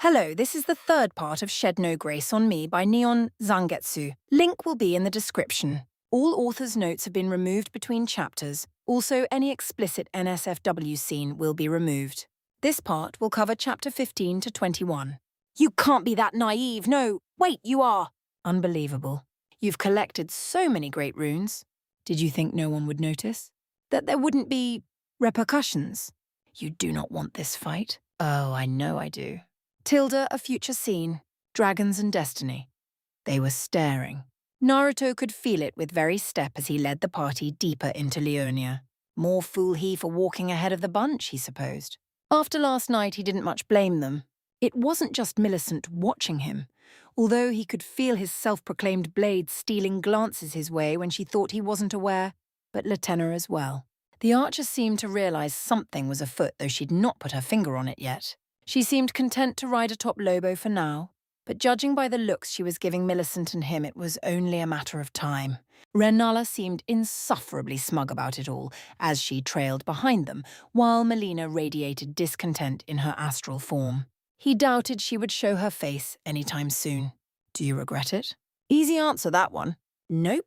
Hello, this is the third part of Shed No Grace on Me by Neon Zangetsu. Link will be in the description. All authors' notes have been removed between chapters. Also, any explicit NSFW scene will be removed. This part will cover chapter 15 to 21. You can't be that naive, no! Wait, you are! Unbelievable. You've collected so many great runes. Did you think no one would notice? That there wouldn't be repercussions? You do not want this fight? Oh, I know I do. Tilda, a future scene. Dragons and destiny. They were staring. Naruto could feel it with very step as he led the party deeper into Leonia. More fool he for walking ahead of the bunch, he supposed. After last night, he didn't much blame them. It wasn't just Millicent watching him, although he could feel his self-proclaimed blade stealing glances his way when she thought he wasn't aware, but Latenna as well. The archer seemed to realize something was afoot, though she'd not put her finger on it yet. She seemed content to ride atop Lobo for now, but judging by the looks she was giving Millicent and him, it was only a matter of time. Renala seemed insufferably smug about it all, as she trailed behind them, while Melina radiated discontent in her astral form. He doubted she would show her face anytime soon. Do you regret it? Easy answer, that one. Nope.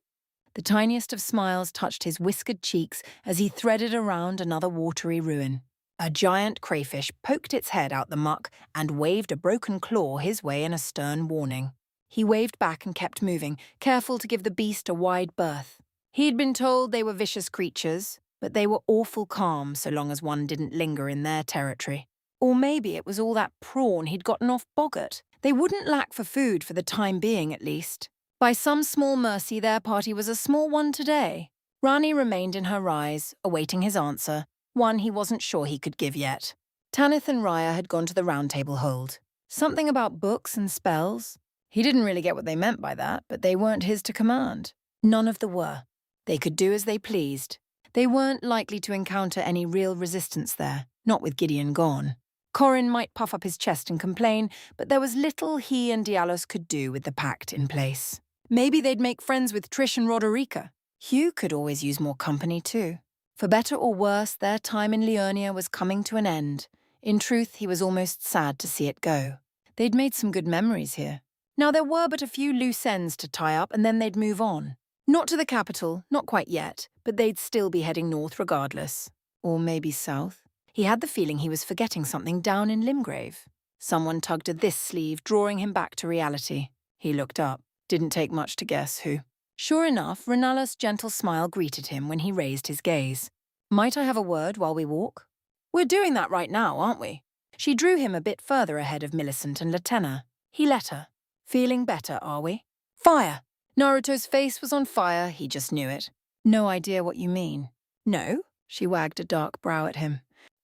The tiniest of smiles touched his whiskered cheeks as he threaded around another watery ruin. A giant crayfish poked its head out the muck and waved a broken claw his way in a stern warning. He waved back and kept moving, careful to give the beast a wide berth. He'd been told they were vicious creatures, but they were awful calm so long as one didn't linger in their territory. Or maybe it was all that prawn he'd gotten off Boggart. They wouldn't lack for food for the time being, at least. By some small mercy, their party was a small one today. Rani remained in her rise, awaiting his answer, one he wasn't sure he could give yet. Tanith and Raya had gone to the round table hold. Something about books and spells. He didn't really get what they meant by that, but they weren't his to command. None of them were. They could do as they pleased. They weren't likely to encounter any real resistance there, not with Gideon gone. Corin might puff up his chest and complain, but there was little he and Diallos could do with the pact in place. Maybe they'd make friends with Trish and Roderica. Hugh could always use more company too. For better or worse, their time in Leonia was coming to an end. In truth, he was almost sad to see it go. They'd made some good memories here. Now there were but a few loose ends to tie up and then they'd move on. Not to the capital, not quite yet, but they'd still be heading north regardless. Or maybe south. He had the feeling he was forgetting something down in Limgrave. Someone tugged at this sleeve, drawing him back to reality. He looked up. Didn't take much to guess who. Sure enough, Renala's gentle smile greeted him when he raised his gaze. Might I have a word while we walk? We're doing that right now, aren't we? She drew him a bit further ahead of Millicent and Latenna. He let her. Feeling better, are we? Fire! Naruto's face was on fire, he just knew it. No idea what you mean. No? She wagged a dark brow at him.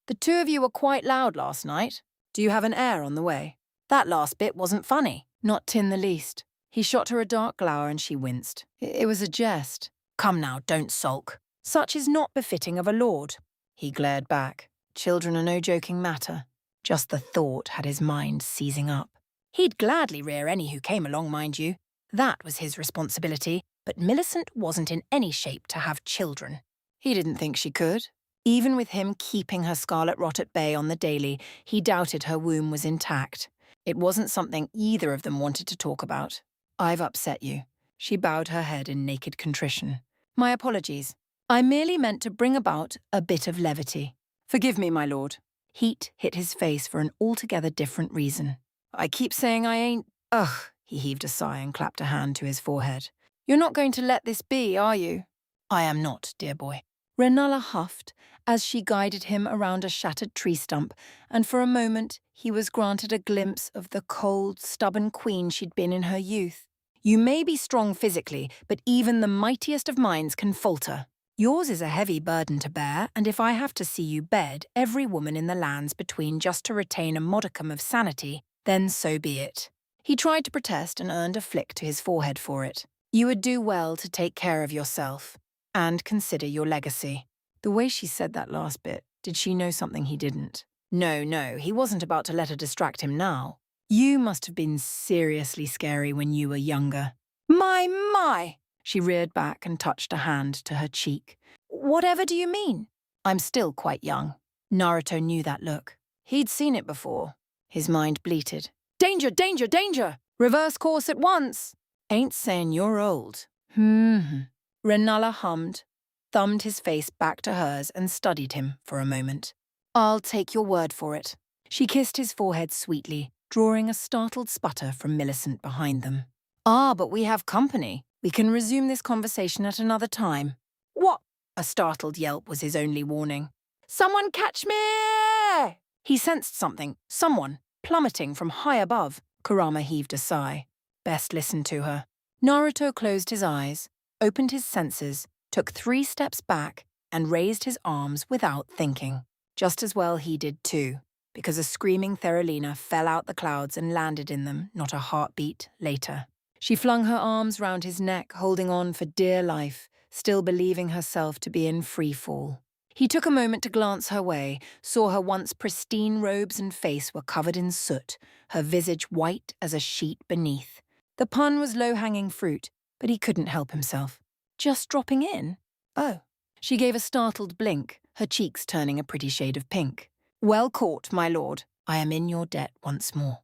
The two of you were quite loud last night. Do you have an air on the way? That last bit wasn't funny. Not Tin the least. He shot her a dark glower and she winced. It was a jest. Come now, don't sulk. Such is not befitting of a lord. He glared back. Children are no joking matter. Just the thought had his mind seizing up. He'd gladly rear any who came along, mind you. That was his responsibility, but Millicent wasn't in any shape to have children. He didn't think she could. Even with him keeping her scarlet rot at bay on the daily, he doubted her womb was intact. It wasn't something either of them wanted to talk about. I've upset you. She bowed her head in naked contrition. My apologies. I merely meant to bring about a bit of levity. Forgive me, my lord. Heat hit his face for an altogether different reason. I keep saying I ain't... Ugh, he heaved a sigh and clapped a hand to his forehead. You're not going to let this be, are you? I am not, dear boy. Renala huffed as she guided him around a shattered tree stump, and for a moment he was granted a glimpse of the cold, stubborn queen she'd been in her youth. You may be strong physically, but even the mightiest of minds can falter. Yours is a heavy burden to bear, and if I have to see you bed every woman in the lands between just to retain a modicum of sanity, then so be it. He tried to protest and earned a flick to his forehead for it. You would do well to take care of yourself, and consider your legacy. The way she said that last bit, did she know something he didn't? No, he wasn't about to let her distract him now. You must have been seriously scary when you were younger. My! She reared back and touched a hand to her cheek. Whatever do you mean? I'm still quite young. Naruto knew that look. He'd seen it before. His mind bleated. Danger, danger, danger! Reverse course at once! Ain't saying you're old. Renala hummed, thumbed his face back to hers and studied him for a moment. I'll take your word for it. She kissed his forehead sweetly, drawing a startled sputter from Millicent behind them. Ah, but we have company. We can resume this conversation at another time. What? A startled yelp was his only warning. Someone catch me! He sensed something, someone, plummeting from high above. Kurama heaved a sigh. Best listen to her. Naruto closed his eyes, opened his senses, took 3 steps back, and raised his arms without thinking. Just as well he did too, because a screaming Theralina fell out the clouds and landed in them not a heartbeat later. She flung her arms round his neck, holding on for dear life, still believing herself to be in free fall. He took a moment to glance her way, saw her once pristine robes and face were covered in soot, her visage white as a sheet beneath. The pun was low-hanging fruit, but he couldn't help himself. Just dropping in? Oh. She gave a startled blink, her cheeks turning a pretty shade of pink. Well caught, my lord. I am in your debt once more.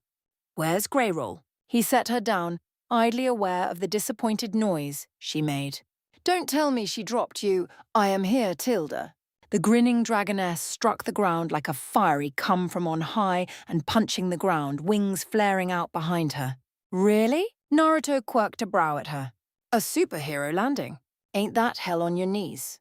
Where's Greyroll? He set her down, idly aware of the disappointed noise she made. Don't tell me she dropped you, I am here, Tilda. The grinning dragoness struck the ground like a fiery come from on high and punching the ground, wings flaring out behind her. Really? Naruto quirked a brow at her. A superhero landing. Ain't that hell on your knees?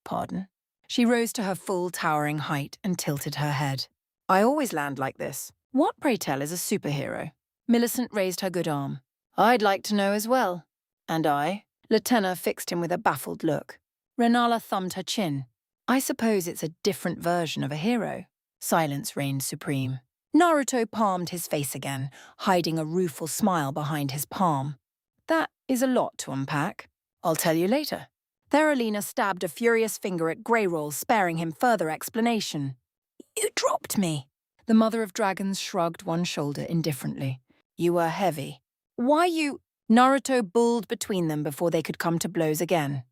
Pardon? She rose to her full towering height and tilted her head. I always land like this. What, pray tell, is a superhero? Millicent raised her good arm. I'd like to know as well. And I? Latenna fixed him with a baffled look. Renala thumbed her chin. I suppose it's a different version of a hero. Silence reigned supreme. Naruto palmed his face again, hiding a rueful smile behind his palm. That is a lot to unpack. I'll tell you later. Theralina stabbed a furious finger at Greyroll, sparing him further explanation. You dropped me. The Mother of Dragons shrugged one shoulder indifferently. You were heavy. Why you... Naruto bulled between them before they could come to blows again.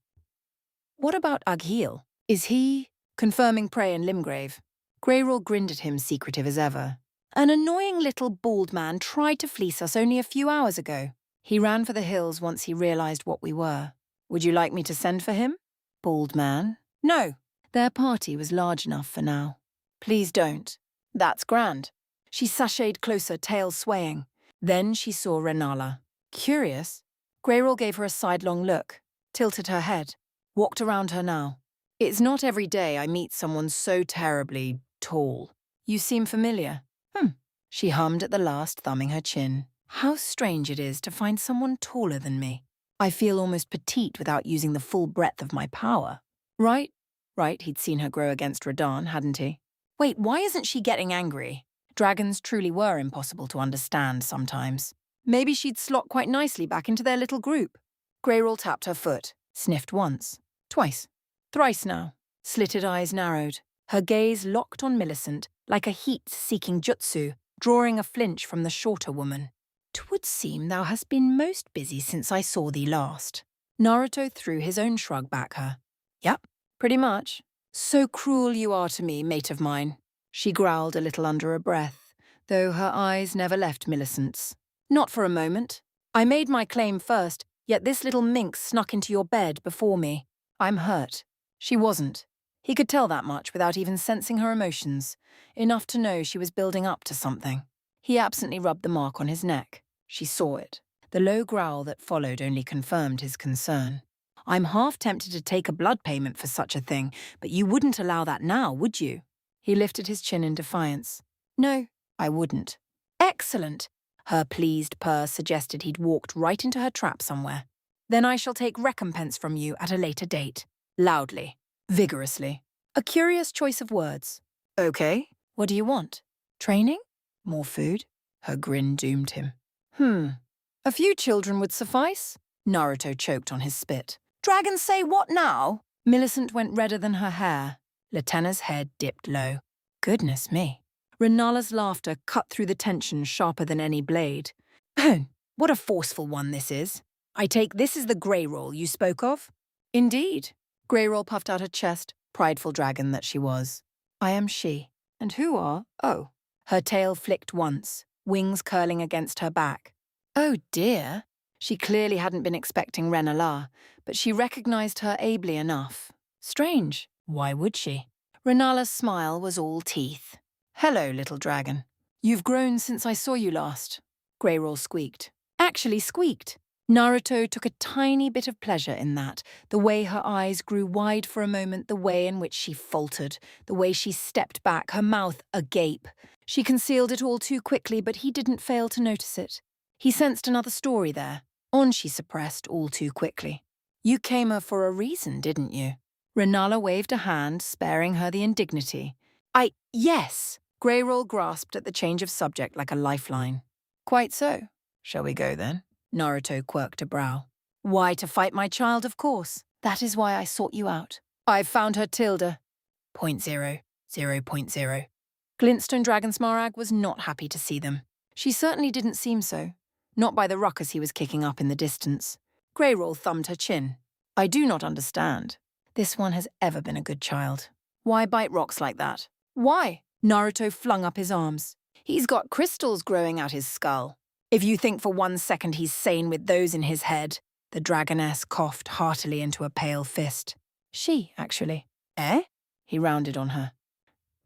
What about Agheel? Is he... confirming prey in Limgrave? Greyroll grinned at him, secretive as ever. An annoying little bald man tried to fleece us only a few hours ago. He ran for the hills once he realized what we were. Would you like me to send for him? Bald man? No. Their party was large enough for now. Please don't. That's grand. She sashayed closer, tail swaying. Then she saw Renala. Curious. Greyroll gave her a sidelong look, tilted her head, walked around her now. It's not every day I meet someone so terribly tall. You seem familiar. She hummed at the last, thumbing her chin. How strange it is to find someone taller than me. I feel almost petite without using the full breadth of my power. Right, he'd seen her grow against Radahn, hadn't he? Wait, why isn't she getting angry? Dragons truly were impossible to understand sometimes. Maybe she'd slot quite nicely back into their little group. Greyroll tapped her foot, sniffed once, twice, thrice now. Slitted eyes narrowed, her gaze locked on Millicent like a heat-seeking jutsu, drawing a flinch from the shorter woman. 'Twould seem thou hast been most busy since I saw thee last. Naruto threw his own shrug back her. Yep, pretty much. So cruel you are to me, mate of mine. She growled a little under her breath, though her eyes never left Millicent's. Not for a moment. I made my claim first, yet this little minx snuck into your bed before me. I'm hurt. She wasn't. He could tell that much without even sensing her emotions, enough to know she was building up to something. He absently rubbed the mark on his neck. She saw it. The low growl that followed only confirmed his concern. I'm half tempted to take a blood payment for such a thing, but you wouldn't allow that now, would you? He lifted his chin in defiance. No, I wouldn't. Excellent. Her pleased purr suggested he'd walked right into her trap somewhere. Then I shall take recompense from you at a later date. Loudly. Vigorously. A curious choice of words. Okay. What do you want? Training? More food? Her grin doomed him. A few children would suffice? Naruto choked on his spit. Dragons say what now? Millicent went redder than her hair. Latenna's head dipped low. Goodness me. Renala's laughter cut through the tension sharper than any blade. What a forceful one this is. I take this is the Greyroll you spoke of? Indeed. Greyroll puffed out her chest, prideful dragon that she was. I am she. And who are? Oh. Her tail flicked once, wings curling against her back. Oh dear! She clearly hadn't been expecting Renala, but she recognized her ably enough. Strange. Why would she? Renala's smile was all teeth. Hello, little dragon. You've grown since I saw you last. Greyroll squeaked. Actually squeaked. Naruto took a tiny bit of pleasure in that, the way her eyes grew wide for a moment, the way in which she faltered, the way she stepped back, her mouth agape. She concealed it all too quickly, but he didn't fail to notice it. He sensed another story there. On she suppressed all too quickly. You came her for a reason, didn't you? Renala waved a hand, sparing her the indignity. Yes. Greyroll grasped at the change of subject like a lifeline. Quite so. Shall we go then? Naruto quirked a brow. Why, to fight my child, of course. That is why I sought you out. I've found her tilde. 0.0. Glintstone Dragon Smaragd was not happy to see them. She certainly didn't seem so. Not by the ruckus he was kicking up in the distance. Greyroll thumbed her chin. I do not understand. This one has ever been a good child. Why bite rocks like that? Why? Naruto flung up his arms. He's got crystals growing out his skull. If you think for 1 second he's sane with those in his head, the dragoness coughed heartily into a pale fist. She, actually. Eh? He rounded on her.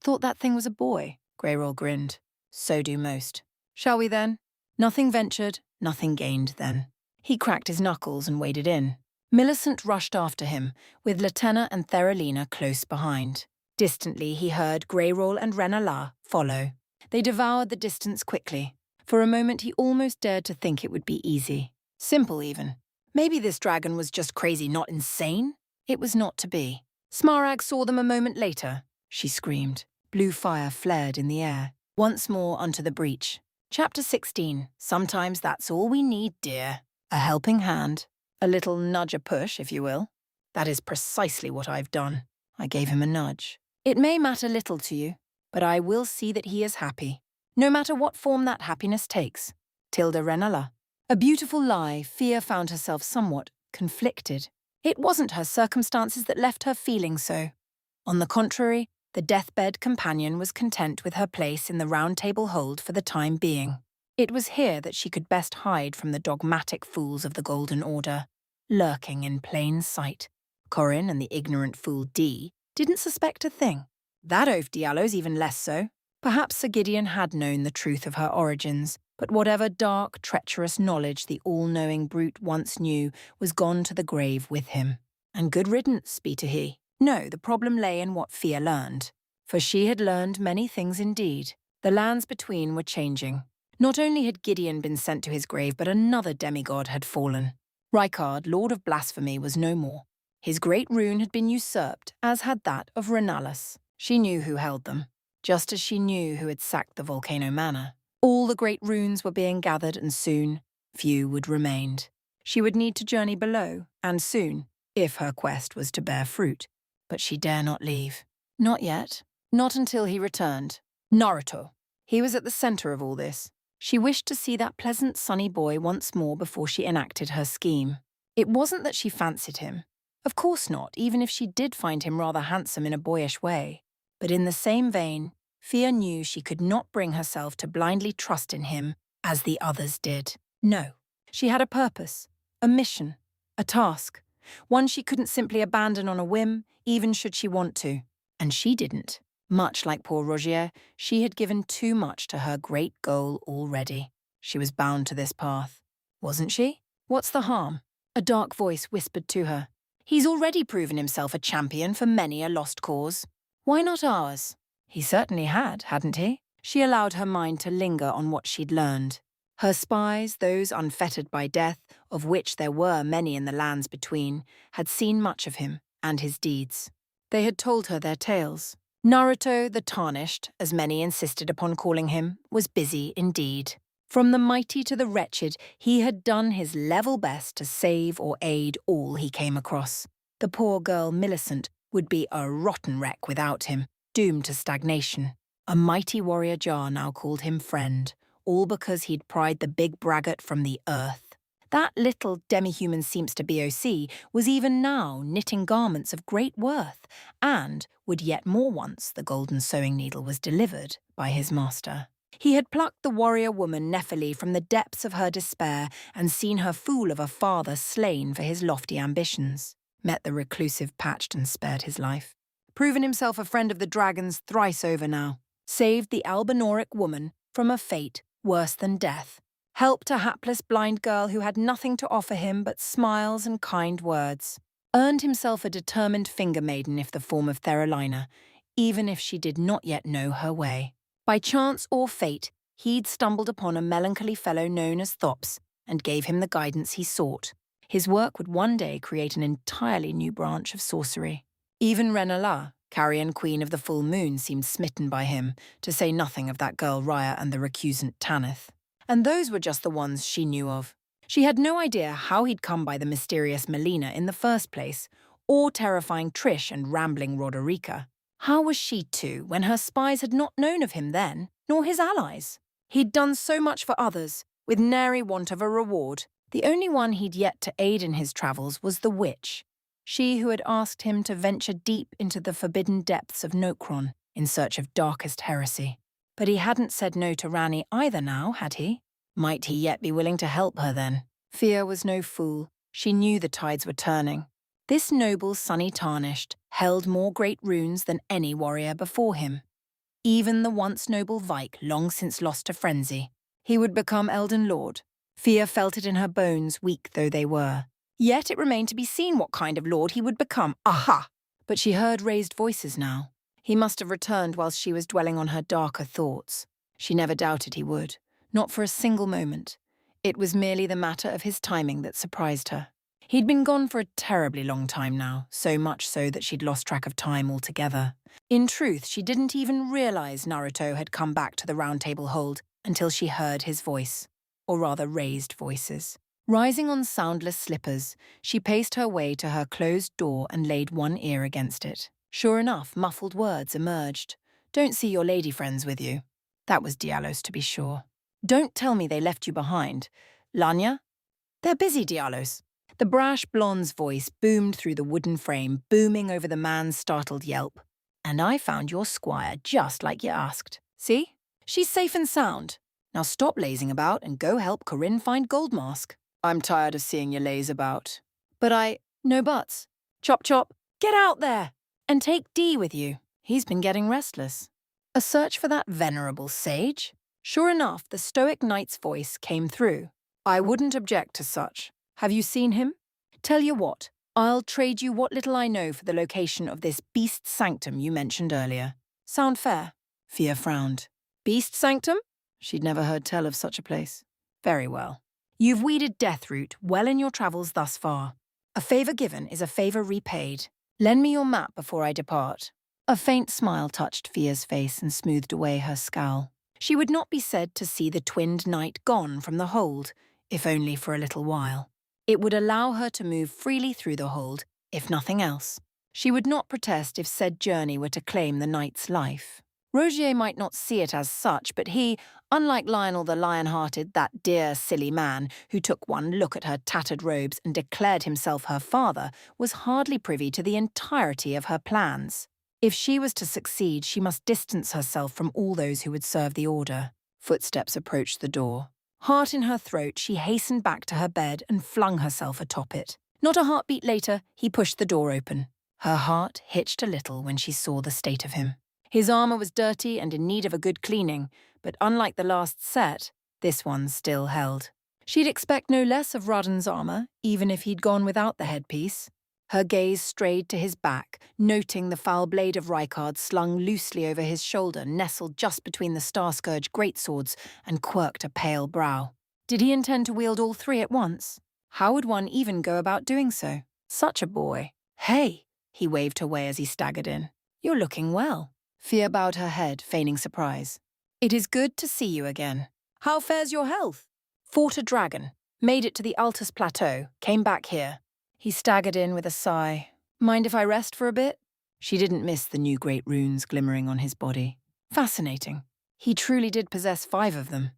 Thought that thing was a boy, Greyroll grinned. So do most. Shall we then? Nothing ventured, nothing gained then. He cracked his knuckles and waded in. Millicent rushed after him, with Latenna and Theralina close behind. Distantly he heard Greyroll and Renala follow. They devoured the distance quickly. For a moment he almost dared to think it would be easy. Simple even. Maybe this dragon was just crazy, not insane? It was not to be. Smaragd saw them a moment later. She screamed. Blue fire flared in the air. Once more onto the breach. Chapter 16. Sometimes that's all we need, dear. A helping hand. A little nudge, a push, if you will. That is precisely what I've done. I gave him a nudge. It may matter little to you, but I will see that he is happy. No matter what form that happiness takes. Tilda Renala. A beautiful lie, Fia found herself somewhat conflicted. It wasn't her circumstances that left her feeling so. On the contrary, the deathbed companion was content with her place in the round table hold for the time being. It was here that she could best hide from the dogmatic fools of the Golden Order, lurking in plain sight. Corin and the ignorant fool D didn't suspect a thing. That oaf Diallo's even less so. Perhaps Sir Gideon had known the truth of her origins, but whatever dark, treacherous knowledge the all-knowing brute once knew was gone to the grave with him. And good riddance be to he. No, the problem lay in what Fia learned. For she had learned many things indeed. The lands between were changing. Not only had Gideon been sent to his grave, but another demigod had fallen. Rykard, Lord of Blasphemy, was no more. His great rune had been usurped, as had that of Renalis. She knew who held them, just as she knew who had sacked the Volcano Manor. All the great runes were being gathered, and soon, few would remain. She would need to journey below, and soon, if her quest was to bear fruit. But she dare not leave. Not yet. Not until he returned. Naruto. He was at the center of all this. She wished to see that pleasant, sunny boy once more before she enacted her scheme. It wasn't that she fancied him. Of course not, even if she did find him rather handsome in a boyish way. But in the same vein, Fia knew she could not bring herself to blindly trust in him as the others did. No, she had a purpose, a mission, a task, one she couldn't simply abandon on a whim, even should she want to. And she didn't. Much like poor Rogier, she had given too much to her great goal already. She was bound to this path. Wasn't she? What's the harm? A dark voice whispered to her. He's already proven himself a champion for many a lost cause. Why not ours? He certainly had, hadn't he? She allowed her mind to linger on what she'd learned. Her spies, those unfettered by death, of which there were many in the lands between, had seen much of him and his deeds. They had told her their tales. Naruto, the Tarnished, as many insisted upon calling him, was busy indeed. From the mighty to the wretched, he had done his level best to save or aid all he came across. The poor girl Millicent would be a rotten wreck without him, doomed to stagnation. A mighty warrior Jar now called him friend, all because he'd pried the big braggart from the earth. That little demi-human seamster BOC was even now knitting garments of great worth, and would yet more once the golden sewing needle was delivered by his master. He had plucked the warrior woman Nephili from the depths of her despair and seen her fool of a father slain for his lofty ambitions, met the reclusive Patched and spared his life, proven himself a friend of the dragons thrice over now, saved the Albinoric woman from a fate worse than death, helped a hapless blind girl who had nothing to offer him but smiles and kind words, earned himself a determined finger maiden if the form of Theralina, even if she did not yet know her way. By chance or fate, he'd stumbled upon a melancholy fellow known as Thops and gave him the guidance he sought. His work would one day create an entirely new branch of sorcery. Even Renala, carrion queen of the full moon, seemed smitten by him, to say nothing of that girl Raya and the recusant Tanith. And those were just the ones she knew of. She had no idea how he'd come by the mysterious Melina in the first place, or terrifying Trish and rambling Roderica. How was she to, when her spies had not known of him then, nor his allies? He'd done so much for others, with nary want of a reward. The only one he'd yet to aid in his travels was the witch, she who had asked him to venture deep into the forbidden depths of Nokron in search of darkest heresy. But he hadn't said no to Rani either now, had he? Might he yet be willing to help her then? Fear was no fool. She knew the tides were turning. This noble sunny tarnished held more great runes than any warrior before him. Even the once noble Vike long since lost to frenzy. He would become Elden Lord. Fear felt it in her bones, weak though they were. Yet it remained to be seen what kind of lord he would become. Aha! But she heard raised voices now. He must have returned whilst she was dwelling on her darker thoughts. She never doubted he would, not for a single moment. It was merely the matter of his timing that surprised her. He'd been gone for a terribly long time now, so much so that she'd lost track of time altogether. In truth, she didn't even realize Naruto had come back to the Round Table Hold until she heard his voice, or rather raised voices. Rising on soundless slippers, she paced her way to her closed door and laid one ear against it. Sure enough, muffled words emerged. "Don't see your lady friends with you." That was Diallos, to be sure. "Don't tell me they left you behind. Lanya?" "They're busy, Diallos." The brash blonde's voice boomed through the wooden frame, booming over the man's startled yelp. "And I found your squire just like you asked. See? She's safe and sound. Now stop lazing about and go help Corinne find Goldmask." "I'm tired of seeing you laze about." "But no buts. Chop chop, get out there! And take D with you. He's been getting restless." A search for that venerable sage? Sure enough, the stoic knight's voice came through. "I wouldn't object to such. Have you seen him? Tell you what, I'll trade you what little I know for the location of this beast sanctum you mentioned earlier. Sound fair?" Fia frowned. "Beast sanctum?" She'd never heard tell of such a place. "Very well. You've weeded Deathroot well in your travels thus far. A favour given is a favour repaid. Lend me your map before I depart." A faint smile touched Fia's face and smoothed away her scowl. She would not be said to see the twinned knight gone from the hold, if only for a little while. It would allow her to move freely through the hold, if nothing else. She would not protest if said journey were to claim the knight's life. Rogier might not see it as such, but he, unlike Lionel the Lion-Hearted, that dear, silly man who took one look at her tattered robes and declared himself her father, was hardly privy to the entirety of her plans. If she was to succeed, she must distance herself from all those who would serve the order. Footsteps approached the door. Heart in her throat, she hastened back to her bed and flung herself atop it. Not a heartbeat later, he pushed the door open. Her heart hitched a little when she saw the state of him. His armour was dirty and in need of a good cleaning, but unlike the last set, this one still held. She'd expect no less of Radon's armour, even if he'd gone without the headpiece. Her gaze strayed to his back, noting the foul blade of Rykard slung loosely over his shoulder, nestled just between the Starscourge greatswords, and quirked a pale brow. Did he intend to wield all three at once? How would one even go about doing so? Such a boy. "Hey!" he waved her way as he staggered in. "You're looking well." Fia bowed her head, feigning surprise. "It is good to see you again. How fares your health?" "Fought a dragon, made it to the Altus Plateau, came back here." He staggered in with a sigh. "Mind if I rest for a bit?" She didn't miss the new great runes glimmering on his body. Fascinating. He truly did possess 5 of them.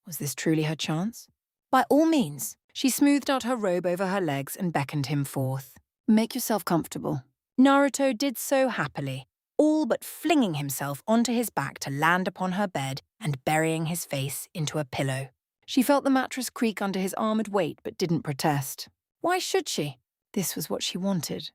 Was this truly her chance? "By all means." She smoothed out her robe over her legs and beckoned him forth. "Make yourself comfortable." Naruto did so happily, all but flinging himself onto his back to land upon her bed and burying his face into a pillow. She felt the mattress creak under his armored weight but didn't protest. Why should she? This was what she wanted,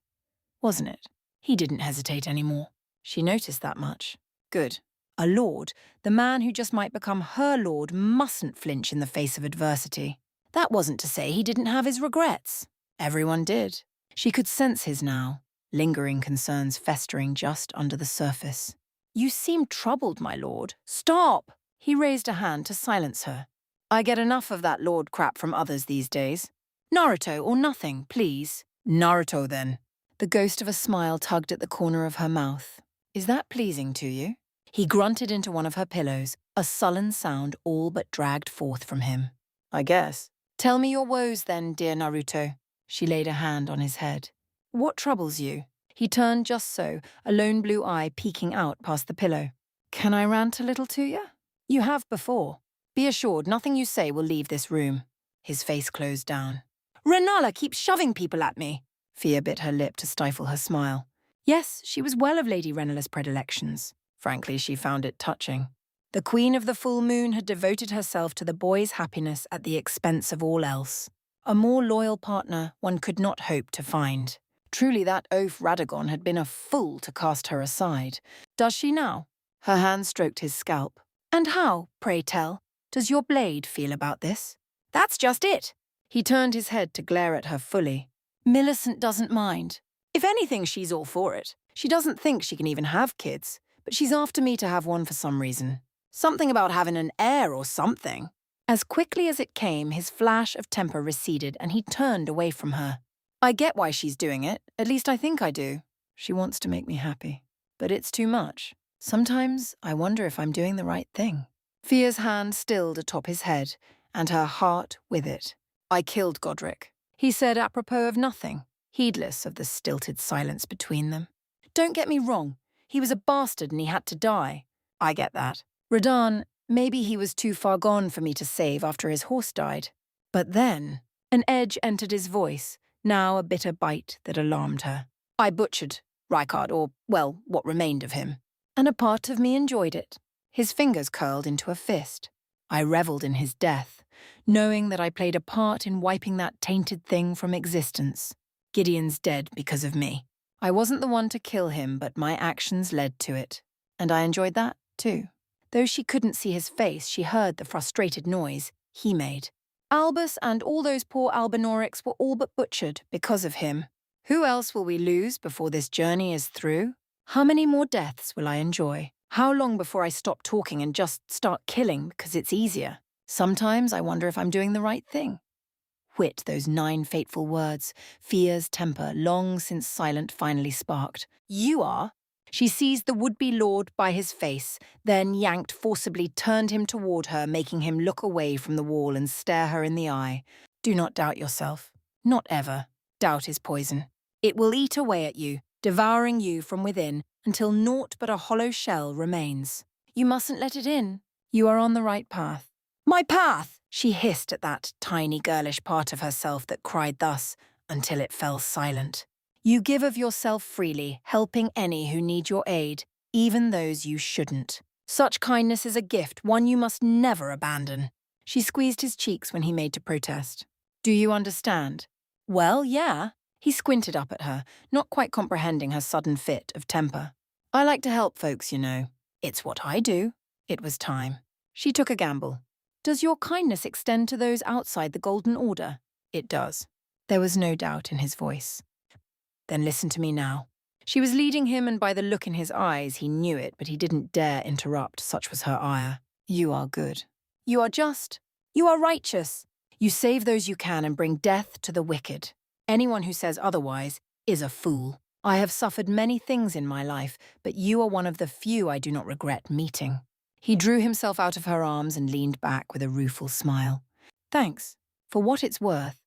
wasn't it? He didn't hesitate anymore. She noticed that much. Good. A lord, the man who just might become her lord, mustn't flinch in the face of adversity. That wasn't to say he didn't have his regrets. Everyone did. She could sense his now, lingering concerns festering just under the surface. You seem troubled, my lord. Stop! He raised a hand to silence her. I get enough of that lord crap from others these days. Naruto or nothing, please. Naruto, then. The ghost of a smile tugged at the corner of her mouth. Is that pleasing to you? He grunted into one of her pillows, a sullen sound all but dragged forth from him. I guess. Tell me your woes then, dear Naruto. She laid a hand on his head. What troubles you? He turned just so, a lone blue eye peeking out past the pillow. Can I rant a little to you? You have before. Be assured nothing you say will leave this room. His face closed down. Renala keeps shoving people at me. Fia bit her lip to stifle her smile. Yes, she was well of Lady Renala's predilections. Frankly, she found it touching. The Queen of the Full Moon had devoted herself to the boy's happiness at the expense of all else. A more loyal partner one could not hope to find. Truly that oaf Radagon had been a fool to cast her aside. Does she now? Her hand stroked his scalp. And how, pray tell, does your blade feel about this? That's just it. He turned his head to glare at her fully. Millicent doesn't mind. If anything, she's all for it. She doesn't think she can even have kids, but she's after me to have one for some reason. Something about having an heir or something. As quickly as it came, his flash of temper receded and he turned away from her. I get why she's doing it, at least I think I do. She wants to make me happy. But it's too much. Sometimes I wonder if I'm doing the right thing. Fia's hand stilled atop his head, and her heart with it. I killed Godric, he said apropos of nothing, heedless of the stilted silence between them. Don't get me wrong, he was a bastard and he had to die. I get that. Radahn, maybe he was too far gone for me to save after his horse died. But then, an edge entered his voice, now a bitter bite that alarmed her. I butchered Rykard, or, well, what remained of him. And a part of me enjoyed it. His fingers curled into a fist. I revelled in his death, knowing that I played a part in wiping that tainted thing from existence. Gideon's dead because of me. I wasn't the one to kill him, but my actions led to it. And I enjoyed that, too. Though she couldn't see his face, she heard the frustrated noise he made. Albus and all those poor Albinorics were all but butchered because of him. Who else will we lose before this journey is through? How many more deaths will I enjoy? How long before I stop talking and just start killing because it's easier? Sometimes I wonder if I'm doing the right thing. Wit, those 9 fateful words. Fia's temper, long since silent, finally sparked. You are. She seized the would-be lord by his face, then yanked forcibly, turned him toward her, making him look away from the wall and stare her in the eye. Do not doubt yourself. Not ever. Doubt is poison. It will eat away at you, devouring you from within, until naught but a hollow shell remains. You mustn't let it in. You are on the right path. My path! She hissed at that tiny girlish part of herself that cried thus, until it fell silent. You give of yourself freely, helping any who need your aid, even those you shouldn't. Such kindness is a gift, one you must never abandon. She squeezed his cheeks when he made to protest. Do you understand? Well, yeah. He squinted up at her, not quite comprehending her sudden fit of temper. I like to help folks, you know. It's what I do. It was time. She took a gamble. Does your kindness extend to those outside the Golden Order? It does. There was no doubt in his voice. Then listen to me now. She was leading him, and by the look in his eyes, he knew it, but he didn't dare interrupt, such was her ire. You are good. You are just. You are righteous. You save those you can and bring death to the wicked. Anyone who says otherwise is a fool. I have suffered many things in my life, but you are one of the few I do not regret meeting. He drew himself out of her arms and leaned back with a rueful smile. Thanks. For what it's worth,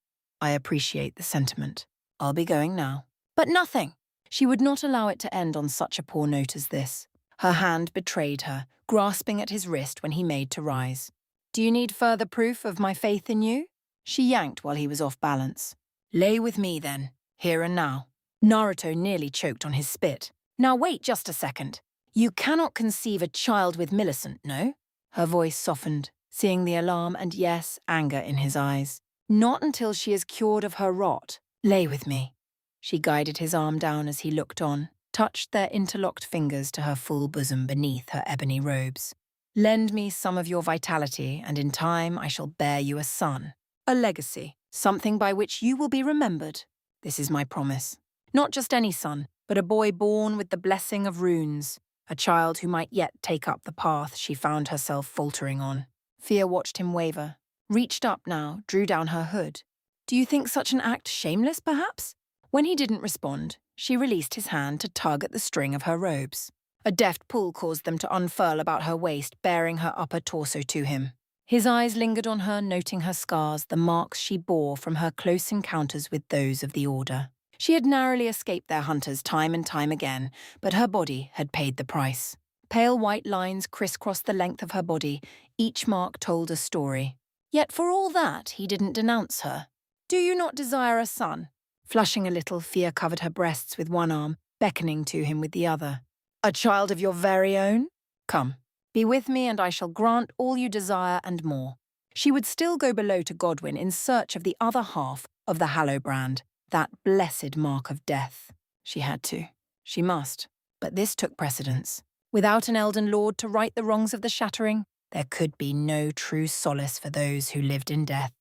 I appreciate the sentiment. I'll be going now. But nothing. She would not allow it to end on such a poor note as this. Her hand betrayed her, grasping at his wrist when he made to rise. Do you need further proof of my faith in you? She yanked while he was off balance. Lay with me then, here and now. Naruto nearly choked on his spit. Now wait just a second. You cannot conceive a child with Millicent, no? Her voice softened, seeing the alarm and, yes, anger in his eyes. Not until she is cured of her rot. Lay with me. She guided his arm down as he looked on, touched their interlocked fingers to her full bosom beneath her ebony robes. Lend me some of your vitality, and in time I shall bear you a son. A legacy, something by which you will be remembered. This is my promise. Not just any son, but a boy born with the blessing of runes, a child who might yet take up the path she found herself faltering on. Fear watched him waver, reached up now, drew down her hood. Do you think such an act shameless, perhaps? When he didn't respond, she released his hand to tug at the string of her robes. A deft pull caused them to unfurl about her waist, bearing her upper torso to him. His eyes lingered on her, noting her scars, the marks she bore from her close encounters with those of the Order. She had narrowly escaped their hunters time and time again, but her body had paid the price. Pale white lines crisscrossed the length of her body, each mark told a story. Yet for all that, he didn't denounce her. Do you not desire a son? Flushing a little, Fear covered her breasts with one arm, beckoning to him with the other. A child of your very own? Come, be with me and I shall grant all you desire and more. She would still go below to Godwyn in search of the other half of the Hallowbrand, that blessed mark of death. She had to. She must. But this took precedence. Without an Elden Lord to right the wrongs of the Shattering, there could be no true solace for those who lived in death.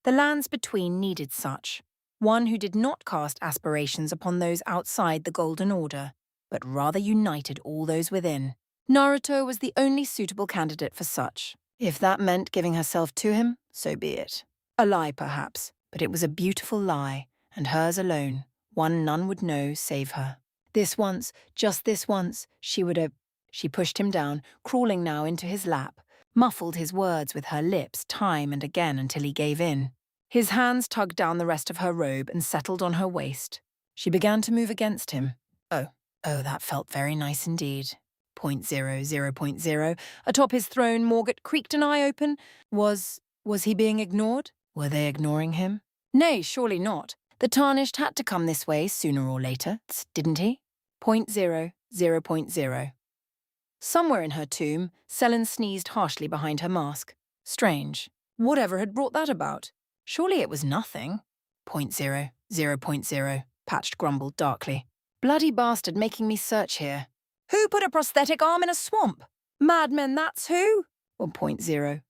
The lands between needed such. One who did not cast aspirations upon those outside the Golden Order, but rather united all those within. Naruto was the only suitable candidate for such. If that meant giving herself to him, so be it. A lie, perhaps, but it was a beautiful lie, and hers alone, one none would know save her. This once, just this once, she would have... She pushed him down, crawling now into his lap, muffled his words with her lips time and again until he gave in. His hands tugged down the rest of her robe and settled on her waist. She began to move against him. Oh, that felt very nice indeed. 0.00. Atop his throne, Morgott creaked an eye open. Was he being ignored? Were they ignoring him? Nay, surely not. The Tarnished had to come this way sooner or later, didn't he? 0.00. Somewhere in her tomb, Selen sneezed harshly behind her mask. Strange. Whatever had brought that about? Surely it was nothing. 0.00. Patched grumbled darkly. Bloody bastard making me search here. Who put a prosthetic arm in a swamp? Madmen, that's who? Or 0.00.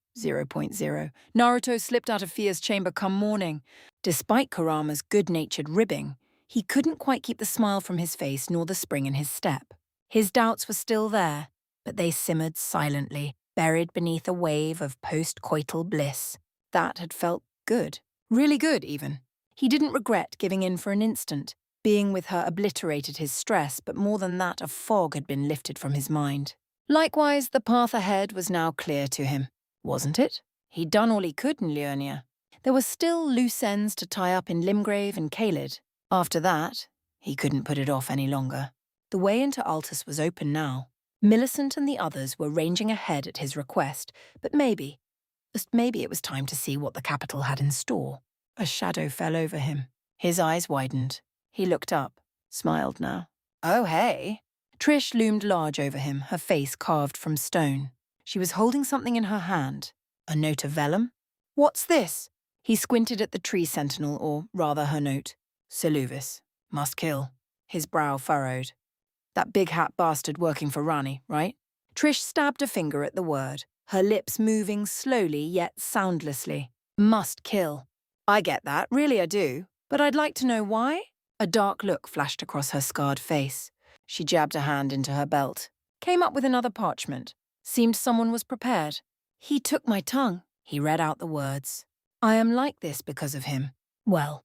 Naruto slipped out of Fear's chamber come morning. Despite Kurama's good-natured ribbing, he couldn't quite keep the smile from his face nor the spring in his step. His doubts were still there, but they simmered silently, buried beneath a wave of post-coital bliss. That had felt good. Really good, even. He didn't regret giving in for an instant. Being with her obliterated his stress, but more than that, a fog had been lifted from his mind. Likewise, the path ahead was now clear to him. Wasn't it? He'd done all he could in Liurnia. There were still loose ends to tie up in Limgrave and Caelid. After that, he couldn't put it off any longer. The way into Altus was open now. Millicent and the others were ranging ahead at his request, but maybe, just maybe it was time to see what the capital had in store. A shadow fell over him. His eyes widened. He looked up, smiled now. Oh, hey. Trish loomed large over him, her face carved from stone. She was holding something in her hand. A note of vellum? What's this? He squinted at the tree sentinel, or rather her note. Seluvis. Must kill. His brow furrowed. That big hat bastard working for Rani, right? Trish stabbed a finger at the word, her lips moving slowly yet soundlessly. Must kill. I get that, really I do. But I'd like to know why? A dark look flashed across her scarred face. She jabbed a hand into her belt. Came up with another parchment. Seemed someone was prepared. He took my tongue. He read out the words. I am like this because of him. Well,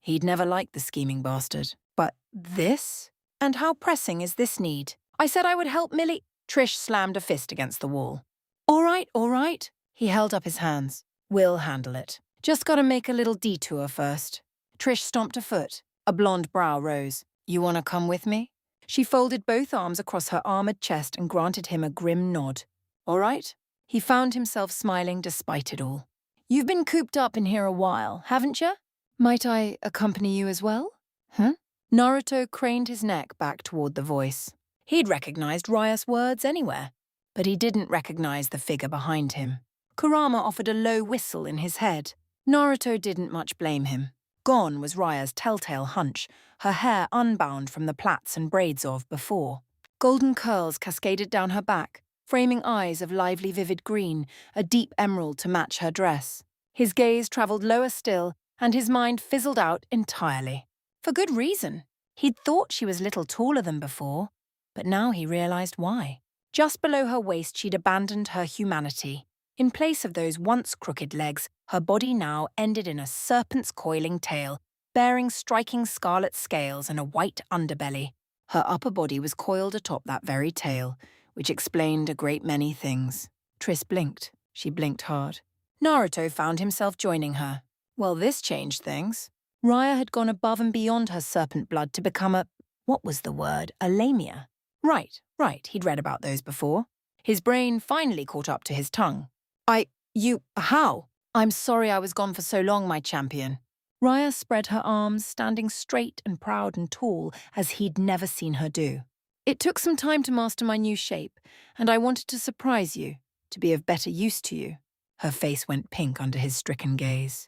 he'd never liked the scheming bastard. But this? And how pressing is this need? I said I would help Millie. Trish slammed a fist against the wall. All right. He held up his hands. We'll handle it. Just gotta make a little detour first. Trish stomped a foot. A blonde brow rose. You wanna come with me? She folded both arms across her armored chest and granted him a grim nod. All right? He found himself smiling despite it all. You've been cooped up in here a while, haven't you? Might I accompany you as well? Huh? Naruto craned his neck back toward the voice. He'd recognized Raya's words anywhere, but he didn't recognize the figure behind him. Kurama offered a low whistle in his head. Naruto didn't much blame him. Gone was Raya's telltale hunch, her hair unbound from the plaits and braids of before. Golden curls cascaded down her back, framing eyes of lively vivid green, a deep emerald to match her dress. His gaze travelled lower still, and his mind fizzled out entirely. For good reason. He'd thought she was little taller than before, but now he realized why. Just below her waist she'd abandoned her humanity. In place of those once crooked legs, her body now ended in a serpent's coiling tail, bearing striking scarlet scales and a white underbelly. Her upper body was coiled atop that very tail, which explained a great many things. Triss blinked. She blinked hard. Naruto found himself joining her. Well, this changed things. Raya had gone above and beyond her serpent blood to become what was the word? A lamia. Right, he'd read about those before. His brain finally caught up to his tongue. How? I'm sorry I was gone for so long, my champion. Raya spread her arms, standing straight and proud and tall as he'd never seen her do. It took some time to master my new shape, and I wanted to surprise you, to be of better use to you. Her face went pink under his stricken gaze.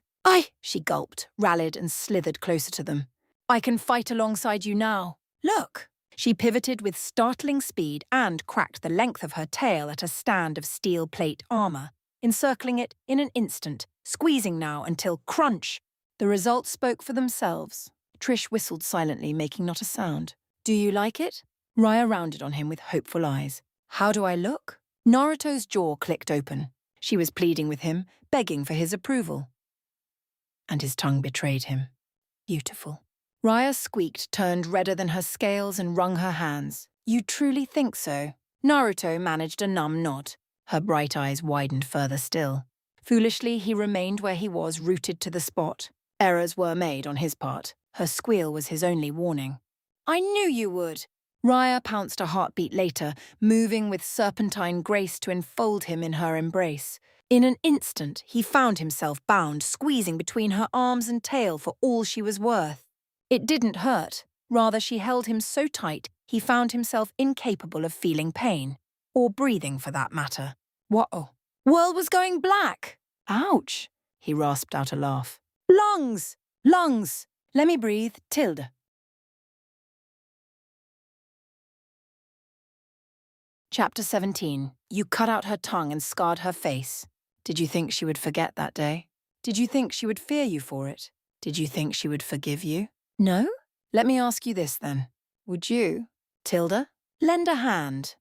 She gulped, rallied, and slithered closer to them. I can fight alongside you now. Look! She pivoted with startling speed and cracked the length of her tail at a stand of steel plate armor, encircling it in an instant, squeezing now until crunch. The results spoke for themselves. Trish whistled silently, making not a sound. Do you like it? Raya rounded on him with hopeful eyes. How do I look? Naruto's jaw clicked open. She was pleading with him, begging for his approval. And his tongue betrayed him. Beautiful. Raya squeaked, turned redder than her scales, and wrung her hands. You truly think so? Naruto managed a numb nod. Her bright eyes widened further still. Foolishly, he remained where he was, rooted to the spot. Errors were made on his part. Her squeal was his only warning. I knew you would! Raya pounced a heartbeat later, moving with serpentine grace to enfold him in her embrace. In an instant, he found himself bound, squeezing between her arms and tail for all she was worth. It didn't hurt. Rather, she held him so tight, he found himself incapable of feeling pain. Or breathing, for that matter. Whoa. World was going black! Ouch! He rasped out a laugh. Lungs! Lungs! Let me breathe, tilde. Chapter 17. You cut out her tongue and scarred her face. Did you think she would forget that day? Did you think she would fear you for it? Did you think she would forgive you? No? Let me ask you this then. Would you, tilde, lend a hand?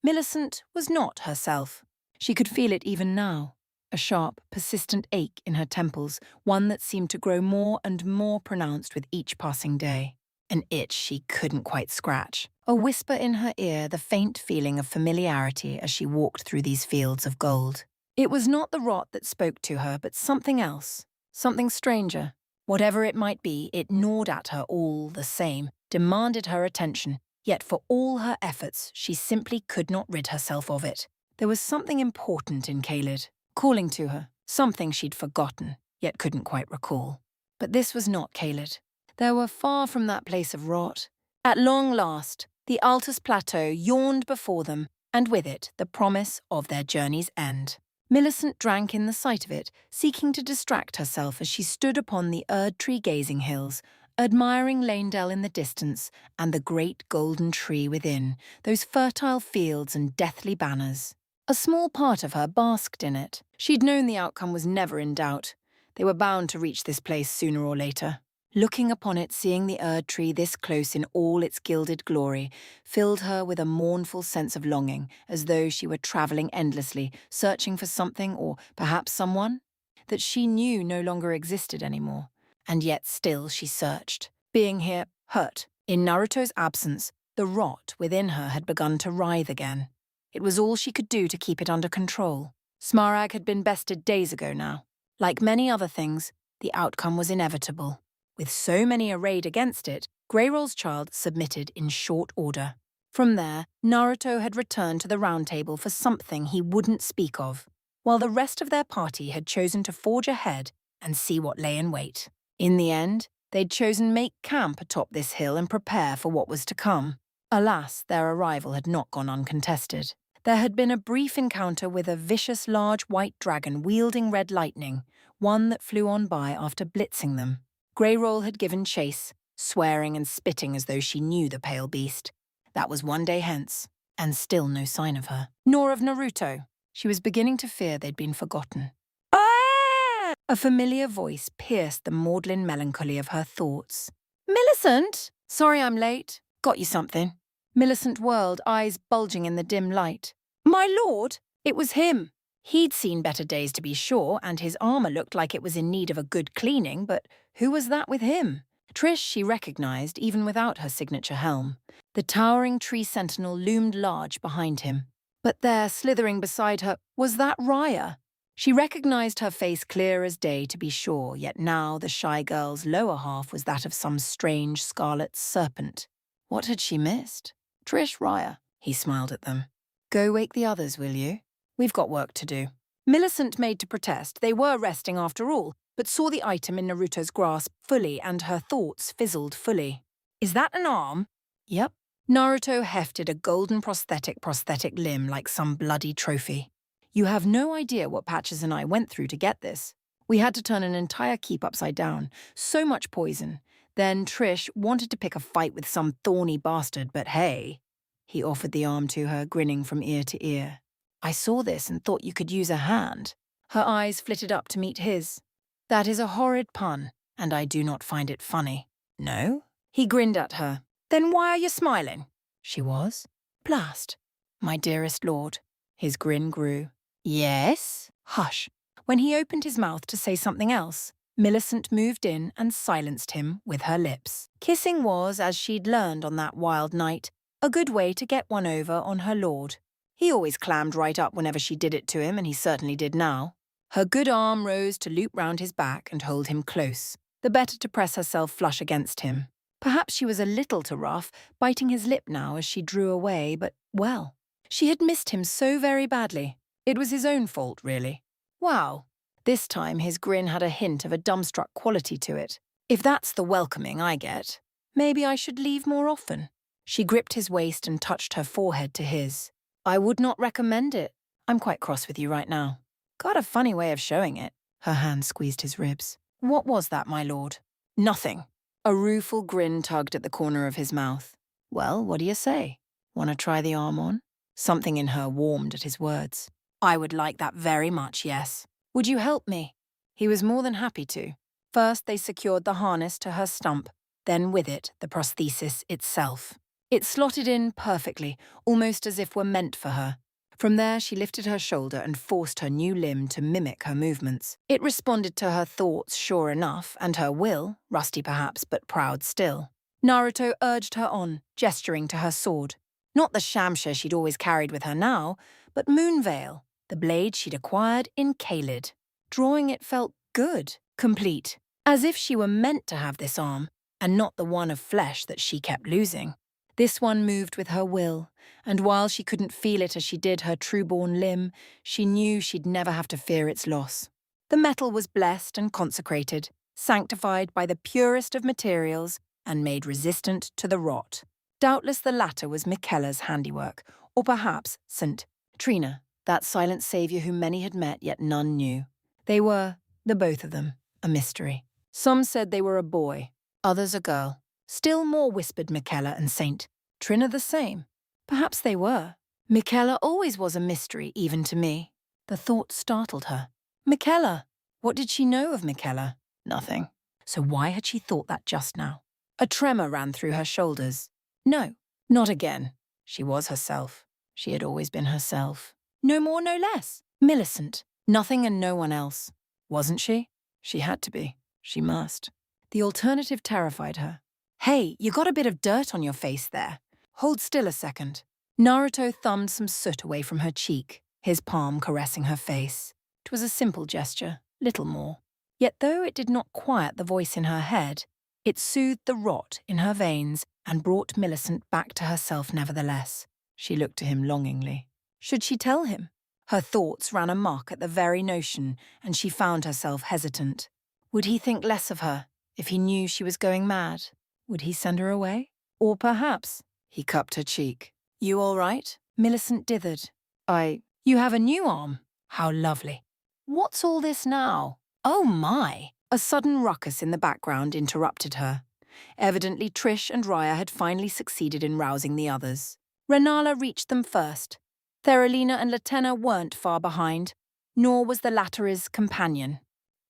Millicent was not herself. She could feel it even now. A sharp, persistent ache in her temples, one that seemed to grow more and more pronounced with each passing day. An itch she couldn't quite scratch. A whisper in her ear, the faint feeling of familiarity as she walked through these fields of gold. It was not the rot that spoke to her, but something else. Something stranger. Whatever it might be, it gnawed at her all the same, demanded her attention, yet for all her efforts, she simply could not rid herself of it. There was something important in Caelid, calling to her, something she'd forgotten, yet couldn't quite recall. But this was not Caelid. They were far from that place of rot. At long last, the Altus Plateau yawned before them, and with it the promise of their journey's end. Millicent drank in the sight of it, seeking to distract herself as she stood upon the Erd-tree gazing hills, admiring Lanedell in the distance and the great golden tree within, those fertile fields and deathly banners. A small part of her basked in it. She'd known the outcome was never in doubt. They were bound to reach this place sooner or later. Looking upon it, seeing the Erd-tree this close in all its gilded glory, filled her with a mournful sense of longing, as though she were travelling endlessly, searching for something or perhaps someone that she knew no longer existed anymore. And yet still she searched. Being here, hurt. In Naruto's absence, the rot within her had begun to writhe again. It was all she could do to keep it under control. Smaragd had been bested days ago now. Like many other things, the outcome was inevitable. With so many arrayed against it, Greyroll's child submitted in short order. From there, Naruto had returned to the Round Table for something he wouldn't speak of, while the rest of their party had chosen to forge ahead and see what lay in wait. In the end, They'd chosen make camp atop this hill and prepare for what was to come. Alas, their arrival had not gone uncontested. There had been a brief encounter with a vicious large white dragon wielding red lightning, one that flew on by after blitzing them. Greyroll had given chase, swearing and spitting as though she knew the pale beast. That was one day hence, and still no sign of her. Nor of Naruto. She was beginning to fear they'd been forgotten. Ah! A familiar voice pierced the maudlin melancholy of her thoughts. Millicent! Sorry I'm late. Got you something. Millicent whirled, eyes bulging in the dim light. My lord! It was him. He'd seen better days to be sure, and his armour looked like it was in need of a good cleaning, but who was that with him? Trish she recognised, even without her signature helm. The towering tree sentinel loomed large behind him. But there, slithering beside her, was that Raya. She recognised her face clear as day to be sure, yet now the shy girl's lower half was that of some strange scarlet serpent. What had she missed? Trish, Raya. He smiled at them. Go wake the others, will you? We've got work to do. Millicent made to protest. They were resting after all, but saw the item in Naruto's grasp fully and her thoughts fizzled fully. Is that an arm? Yep. Naruto hefted a golden prosthetic limb like some bloody trophy. You have no idea what Patches and I went through to get this. We had to turn an entire keep upside down. So much poison. Then Trish wanted to pick a fight with some thorny bastard, but hey. He offered the arm to her, grinning from ear to ear. I saw this and thought you could use a hand. Her eyes flitted up to meet his. That is a horrid pun, and I do not find it funny. No? He grinned at her. Then why are you smiling? She was. Blast. My dearest lord. His grin grew. Yes? Hush. When he opened his mouth to say something else, Millicent moved in and silenced him with her lips. Kissing was, as she'd learned on that wild night, a good way to get one over on her lord. He always clammed right up whenever she did it to him, and he certainly did now. Her good arm rose to loop round his back and hold him close, the better to press herself flush against him. Perhaps she was a little too rough, biting his lip now as she drew away, but, well, she had missed him so very badly. It was his own fault, really. Wow. This time his grin had a hint of a dumbstruck quality to it. If that's the welcoming I get, maybe I should leave more often. She gripped his waist and touched her forehead to his. I would not recommend it. I'm quite cross with you right now. Got a funny way of showing it. Her hand squeezed his ribs. What was that, my lord? Nothing. A rueful grin tugged at the corner of his mouth. Well, what do you say? Want to try the arm on? Something in her warmed at his words. I would like that very much, yes. Would you help me? He was more than happy to. First, they secured the harness to her stump, then with it, the prosthesis itself. It slotted in perfectly, almost as if were meant for her. From there, she lifted her shoulder and forced her new limb to mimic her movements. It responded to her thoughts, sure enough, and her will, rusty perhaps, but proud still. Naruto urged her on, gesturing to her sword. Not the shamsha she'd always carried with her now, but Moonveil, the blade she'd acquired in Caelid. Drawing it felt good, complete, as if she were meant to have this arm, and not the one of flesh that she kept losing. This one moved with her will, and while she couldn't feel it as she did her true-born limb, she knew she'd never have to fear its loss. The metal was blessed and consecrated, sanctified by the purest of materials, and made resistant to the rot. Doubtless the latter was Miquella's handiwork, or perhaps St. Trina, that silent saviour whom many had met yet none knew. They were, the both of them, a mystery. Some said they were a boy, others a girl. Still more whispered Miquella and Saint Trina the same. Perhaps they were. Miquella always was a mystery, even to me. The thought startled her. Miquella! What did she know of Miquella? Nothing. So why had she thought that just now? A tremor ran through her shoulders. No, not again. She was herself. She had always been herself. No more, no less. Millicent. Nothing and no one else. Wasn't she? She had to be. She must. The alternative terrified her. Hey, you got a bit of dirt on your face there. Hold still a second. Naruto thumbed some soot away from her cheek, his palm caressing her face. It was a simple gesture, little more. Yet though it did not quiet the voice in her head, it soothed the rot in her veins and brought Millicent back to herself nevertheless. She looked to him longingly. Should she tell him? Her thoughts ran amok at the very notion, and she found herself hesitant. Would he think less of her, If he knew she was going mad, would he send her away? Or perhaps he cupped her cheek. You all right? Millicent dithered. You have a new arm. How lovely. What's all this now? Oh my! A sudden ruckus in the background interrupted her. Evidently Trish and Raya had finally succeeded in rousing the others. Renala reached them first. Theralina and Latenna weren't far behind, nor was the latter's companion.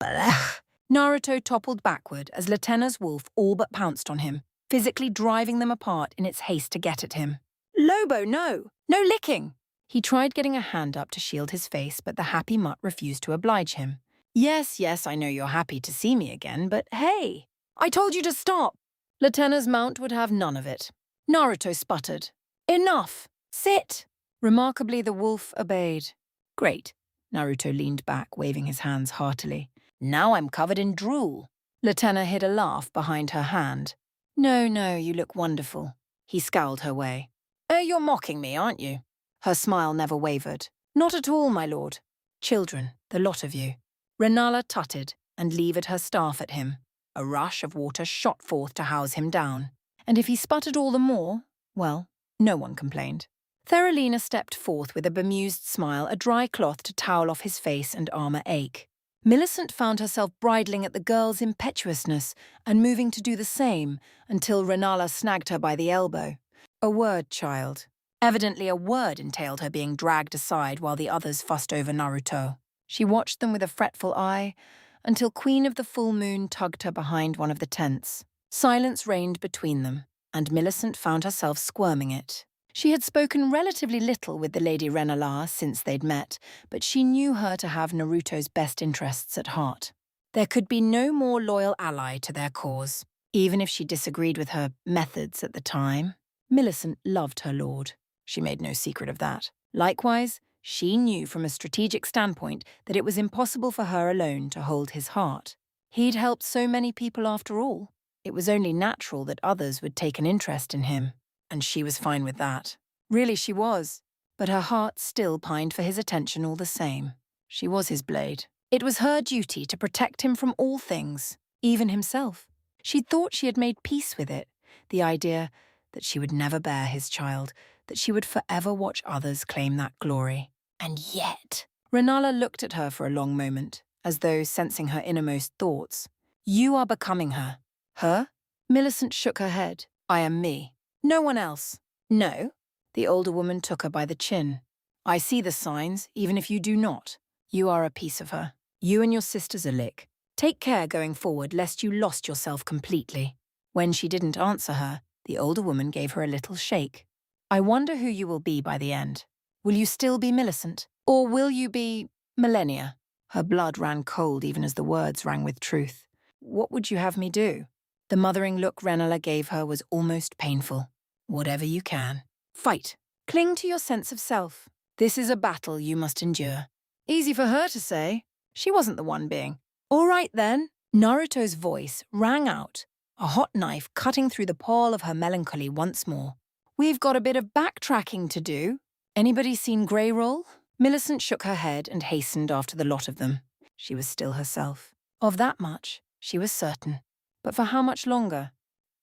Blech. Naruto toppled backward as Latenna's wolf all but pounced on him, physically driving them apart in its haste to get at him. Lobo, no! No licking! He tried getting a hand up to shield his face, but the happy mutt refused to oblige him. Yes, I know you're happy to see me again, but hey! I told you to stop! Latenna's mount would have none of it. Naruto sputtered. Enough! Sit! Remarkably, the wolf obeyed. Great. Naruto leaned back, waving his hands heartily. Now I'm covered in drool. Latenna hid a laugh behind her hand. No, you look wonderful. He scowled her way. You're mocking me, aren't you? Her smile never wavered. Not at all, my lord. Children, the lot of you. Renala tutted and levered her staff at him. A rush of water shot forth to house him down. And if he sputtered all the more, well, no one complained. Theralina stepped forth with a bemused smile, a dry cloth to towel off his face and armor ache. Millicent found herself bridling at the girl's impetuousness and moving to do the same until Renala snagged her by the elbow. A word, child. Evidently a word entailed her being dragged aside while the others fussed over Naruto. She watched them with a fretful eye until Queen of the Full Moon tugged her behind one of the tents. Silence reigned between them, and Millicent found herself squirming it. She had spoken relatively little with the Lady Renala since they'd met, but she knew her to have Naruto's best interests at heart. There could be no more loyal ally to their cause, even if she disagreed with her methods at the time. Millicent loved her lord. She made no secret of that. Likewise, she knew from a strategic standpoint that it was impossible for her alone to hold his heart. He'd helped so many people after all. It was only natural that others would take an interest in him. And she was fine with that. Really, she was. But her heart still pined for his attention all the same. She was his blade. It was her duty to protect him from all things, even himself. She'd thought she had made peace with it, the idea that she would never bear his child, that she would forever watch others claim that glory. And yet... Renala looked at her for a long moment, as though sensing her innermost thoughts. You are becoming her. Her? Millicent shook her head. I am me. No one else. No? The older woman took her by the chin. I see the signs, even if you do not. You are a piece of her. You and your sister's a lick. Take care going forward, lest you lost yourself completely. When she didn't answer her, the older woman gave her a little shake. I wonder who you will be by the end. Will you still be Millicent? Or will you be Millennia? Her blood ran cold even as the words rang with truth. What would you have me do? The mothering look Renala gave her was almost painful. Whatever you can. Fight. Cling to your sense of self. This is a battle you must endure. Easy for her to say. She wasn't the one being. All right then. Naruto's voice rang out, a hot knife cutting through the pall of her melancholy once more. We've got a bit of backtracking to do. Anybody seen Grey Roll? Millicent shook her head and hastened after the lot of them. She was still herself. Of that much, she was certain. But for how much longer?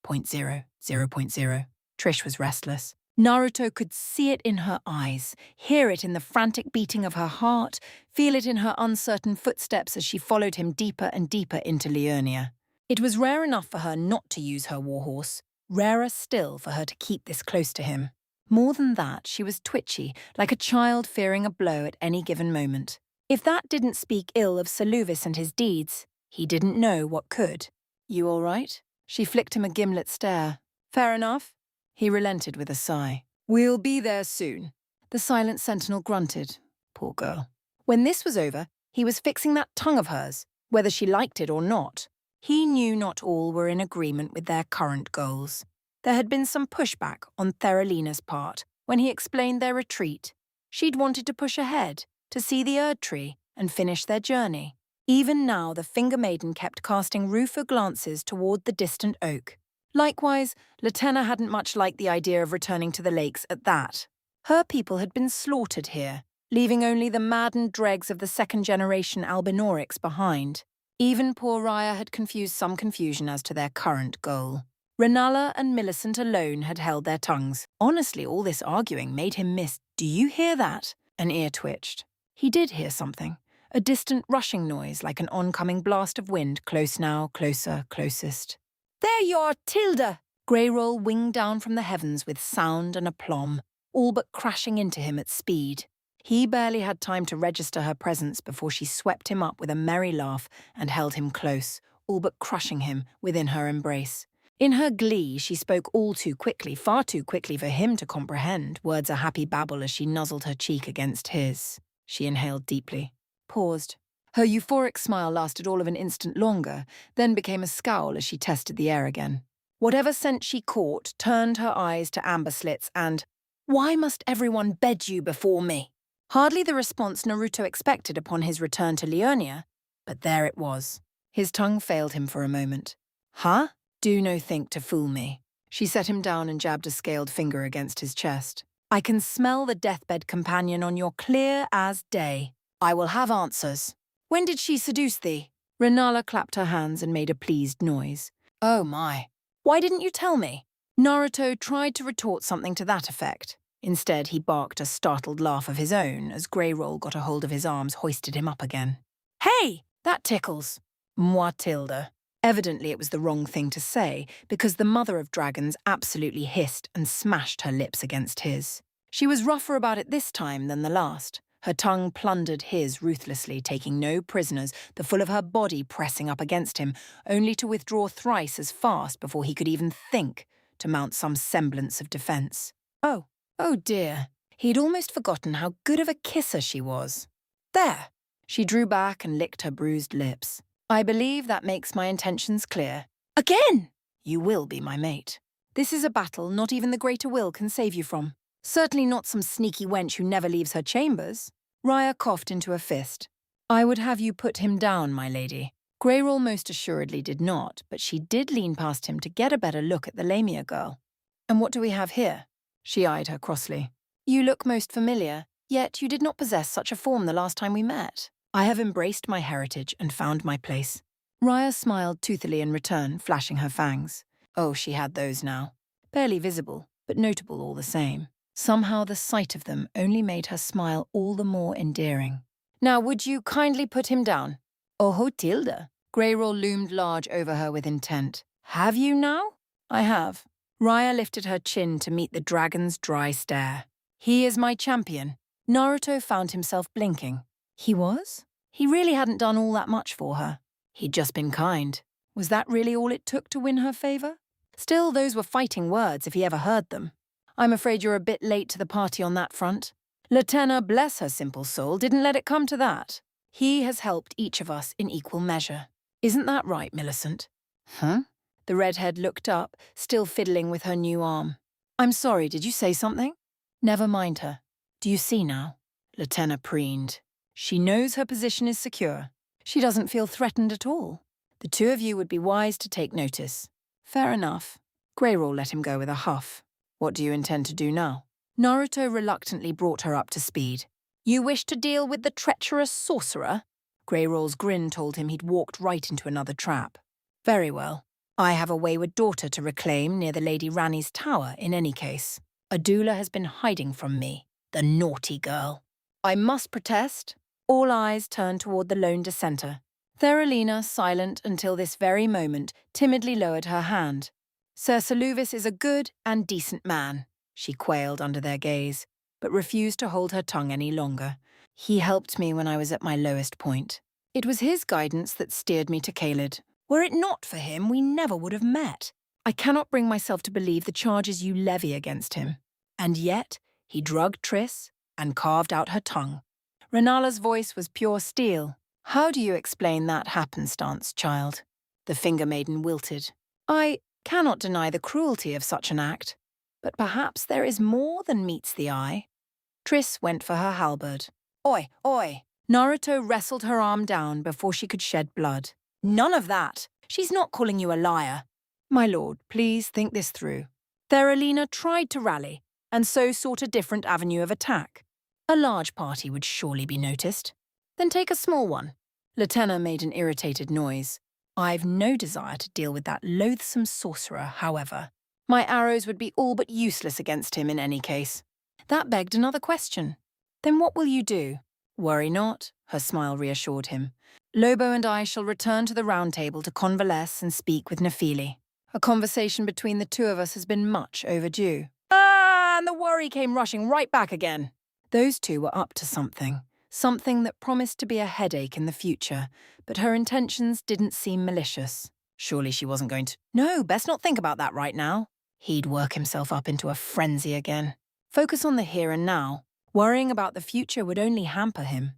0.0, 0.0. Trish was restless. Naruto could see it in her eyes, hear it in the frantic beating of her heart, feel it in her uncertain footsteps as she followed him deeper and deeper into Liurnia. It was rare enough for her not to use her warhorse, rarer still for her to keep this close to him. More than that, she was twitchy, like a child fearing a blow at any given moment. If that didn't speak ill of Saluvis and his deeds, he didn't know what could. You all right? She flicked him a gimlet stare. Fair enough. He relented with a sigh. We'll be there soon. The silent sentinel grunted. Poor girl. When this was over, he was fixing that tongue of hers, whether she liked it or not. He knew not all were in agreement with their current goals. There had been some pushback on Theralina's part when he explained their retreat. She'd wanted to push ahead, to see the Erd Tree and finish their journey. Even now, the Finger Maiden kept casting rueful glances toward the distant oak. Likewise, Latenna hadn't much liked the idea of returning to the lakes at that. Her people had been slaughtered here, leaving only the maddened dregs of the second-generation Albinorics behind. Even poor Raya had confused some confusion as to their current goal. Renala and Millicent alone had held their tongues. Honestly, all this arguing made him miss. "Do you hear that?" An ear twitched. He did hear something. A distant rushing noise like an oncoming blast of wind, close now, closer, closest. "There you are, Tilda!" Greyroll winged down from the heavens with sound and aplomb, all but crashing into him at speed. He barely had time to register her presence before she swept him up with a merry laugh and held him close, all but crushing him within her embrace. In her glee, she spoke all too quickly, far too quickly for him to comprehend, words a happy babble as she nuzzled her cheek against his. She inhaled deeply, paused. Her euphoric smile lasted all of an instant longer, then became a scowl as she tested the air again. Whatever scent she caught turned her eyes to amber slits and, "Why must everyone bed you before me?" Hardly the response Naruto expected upon his return to Liurnia, but there it was. His tongue failed him for a moment. "Huh? Do no think to fool me." She set him down and jabbed a scaled finger against his chest. "I can smell the deathbed companion on your clear as day. I will have answers." "When did she seduce thee?" Renala clapped her hands and made a pleased noise. "Oh my. Why didn't you tell me?" Naruto tried to retort something to that effect. Instead, he barked a startled laugh of his own as Greyroll got a hold of his arms, hoisted him up again. "Hey, that tickles." Moi Tilda. Evidently it was the wrong thing to say, because the mother of dragons absolutely hissed and smashed her lips against his. She was rougher about it this time than the last. Her tongue plundered his ruthlessly, taking no prisoners, the full of her body pressing up against him, only to withdraw thrice as fast before he could even think to mount some semblance of defense. Oh dear. He'd almost forgotten how good of a kisser she was. "There." She drew back and licked her bruised lips. "I believe that makes my intentions clear." "Again!" "You will be my mate. This is a battle not even the greater will can save you from. Certainly not some sneaky wench who never leaves her chambers." Raya coughed into a fist. "I would have you put him down, my lady." Greyroll most assuredly did not, but she did lean past him to get a better look at the Lamia girl. "And what do we have here?" She eyed her crossly. "You look most familiar, yet you did not possess such a form the last time we met." "I have embraced my heritage and found my place." Raya smiled toothily in return, flashing her fangs. Oh, she had those now. Barely visible, but notable all the same. Somehow the sight of them only made her smile all the more endearing. "Now would you kindly put him down?" "Oh, Tilda." Greyroll loomed large over her with intent. "Have you now?" "I have." Raya lifted her chin to meet the dragon's dry stare. "He is my champion." Naruto found himself blinking. He was? He really hadn't done all that much for her. He'd just been kind. Was that really all it took to win her favor? Still, those were fighting words if he ever heard them. "I'm afraid you're a bit late to the party on that front." Latenna, bless her simple soul, didn't let it come to that. He has helped each of us in equal measure. Isn't that right, Millicent? Huh? The redhead looked up, still fiddling with her new arm. "I'm sorry, did you say something?" "Never mind her. Do you see now?" Latenna preened. "She knows her position is secure. She doesn't feel threatened at all. The two of you would be wise to take notice." "Fair enough." Greyroll let him go with a huff. "What do you intend to do now?" Naruto reluctantly brought her up to speed. "You wish to deal with the treacherous sorcerer?" Greyroll's grin told him he'd walked right into another trap. "Very well. I have a wayward daughter to reclaim near the Lady Rani's tower in any case. Adula has been hiding from me, the naughty girl." "I must protest." All eyes turned toward the lone dissenter. Theralina, silent until this very moment, timidly lowered her hand. "Sir Saluvis is a good and decent man," she quailed under their gaze, but refused to hold her tongue any longer. "He helped me when I was at my lowest point. It was his guidance that steered me to Caelid. Were it not for him, we never would have met. I cannot bring myself to believe the charges you levy against him." And yet, he drugged Triss and carved out her tongue. Renala's voice was pure steel. "How do you explain that happenstance, child?" The finger maiden wilted. "I cannot deny the cruelty of such an act, but perhaps there is more than meets the eye." Triss went for her halberd. "Oi, oi!" Naruto wrestled her arm down before she could shed blood. "None of that. She's not calling you a liar." "My lord, please think this through." Theralina tried to rally, and so sought a different avenue of attack. A large party would surely be noticed. Then take a small one. Latenna made an irritated noise. I've no desire to deal with that loathsome sorcerer, however. My arrows would be all but useless against him in any case. That begged another question. Then what will you do? Worry not, her smile reassured him. Lobo and I shall return to the round table to convalesce and speak with Nefili. A conversation between the two of us has been much overdue. Ah, and the worry came rushing right back again. Those two were up to something that promised to be a headache in the future, but her intentions didn't seem malicious. Surely she wasn't going to— No, best not think about that right now. He'd work himself up into a frenzy again. Focus on the here and now. Worrying about the future would only hamper him.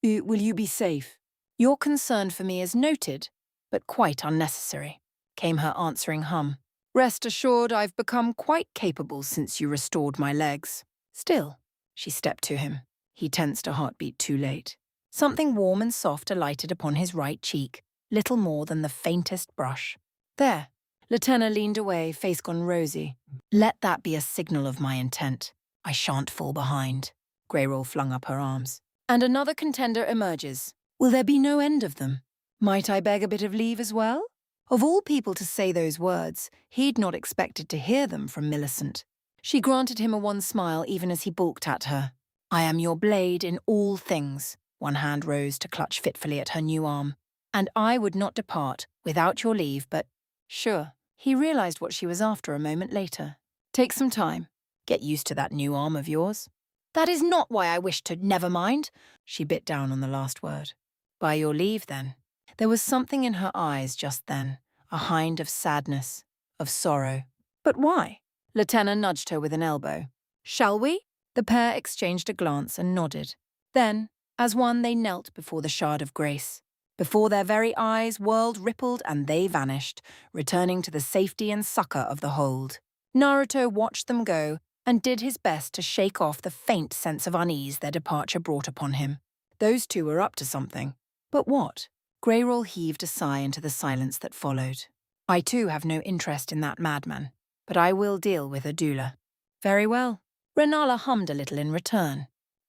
Will you be safe? Your concern for me is noted, but quite unnecessary, came her answering hum. Rest assured I've become quite capable since you restored my legs. Still, she stepped to him. He tensed a heartbeat too late. Something warm and soft alighted upon his right cheek, little more than the faintest brush. There. Latenna leaned away, face gone rosy. Let that be a signal of my intent. I shan't fall behind. Greyroll flung up her arms. And another contender emerges. Will there be no end of them? Might I beg a bit of leave as well? Of all people to say those words, he'd not expected to hear them from Millicent. She granted him a wan smile even as he balked at her. I am your blade in all things. One hand rose to clutch fitfully at her new arm. And I would not depart without your leave, but— Sure. He realized what she was after a moment later. Take some time. Get used to that new arm of yours. That is not why I wish to— Never mind. She bit down on the last word. By your leave, then. There was something in her eyes just then, a hind of sadness, of sorrow. But why? Latenna nudged her with an elbow. Shall we? The pair exchanged a glance and nodded. Then, as one, they knelt before the shard of grace. Before their very eyes, world rippled and they vanished, returning to the safety and succor of the hold. Naruto watched them go and did his best to shake off the faint sense of unease their departure brought upon him. Those two were up to something. But what? Greyroll heaved a sigh into the silence that followed. I too have no interest in that madman, but I will deal with Adula. Very well. Renala hummed a little in return.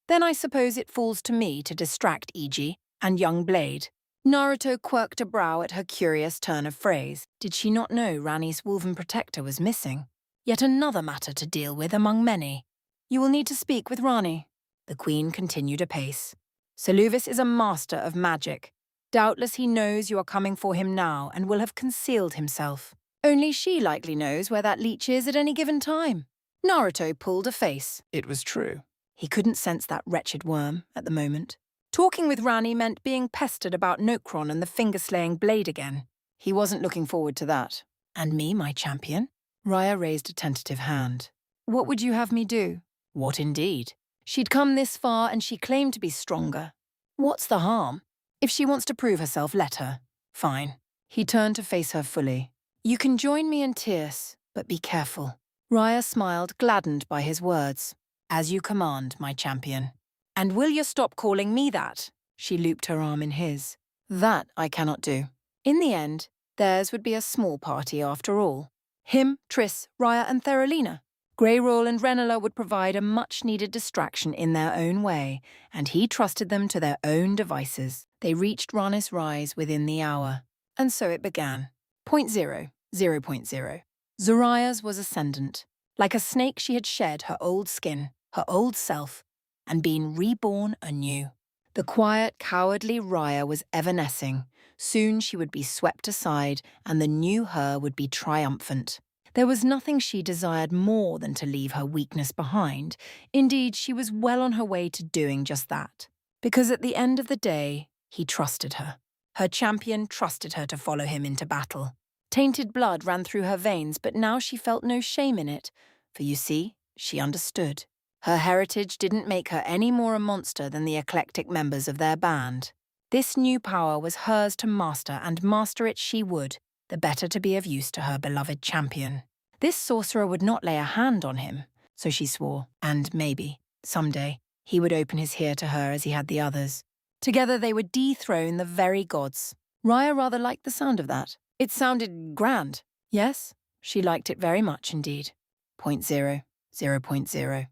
Then I suppose it falls to me to distract Iji and young Blade. Naruto quirked a brow at her curious turn of phrase. Did she not know Rani's woven protector was missing? Yet another matter to deal with among many. You will need to speak with Rani. The Queen continued apace. Seluvis is a master of magic. Doubtless he knows you are coming for him now and will have concealed himself. Only she likely knows where that leech is at any given time. Naruto pulled a face. It was true. He couldn't sense that wretched worm at the moment. Talking with Rani meant being pestered about Nokron and the finger-slaying blade again. He wasn't looking forward to that. And me, my champion? Raya raised a tentative hand. What would you have me do? What indeed? She'd come this far and she claimed to be stronger. What's the harm? If she wants to prove herself, let her. Fine. He turned to face her fully. You can join me in tears, but be careful. Raya smiled, gladdened by his words. As you command, my champion. And will you stop calling me that? She looped her arm in his. That I cannot do. In the end, theirs would be a small party after all. Him, Triss, Raya and Theralina. Greyroll and Renala would provide a much-needed distraction in their own way, and he trusted them to their own devices. They reached Ranis Rise within the hour. And so it began. 0.0, 0.0. Zoraya's was ascendant. Like a snake she had shed her old skin, her old self, and been reborn anew. The quiet, cowardly Raya was evanescing. Soon she would be swept aside, and the new her would be triumphant. There was nothing she desired more than to leave her weakness behind. Indeed, she was well on her way to doing just that. Because at the end of the day, he trusted her. Her champion trusted her to follow him into battle. Tainted blood ran through her veins, but now she felt no shame in it. For you see, she understood. Her heritage didn't make her any more a monster than the eclectic members of their band. This new power was hers to master, and master it she would, the better to be of use to her beloved champion. This sorcerer would not lay a hand on him, so she swore, and maybe, someday, he would open his ear to her as he had the others. Together they would dethrone the very gods. Raya rather liked the sound of that. It sounded grand. Yes, she liked it very much indeed. 0.0, 0.0.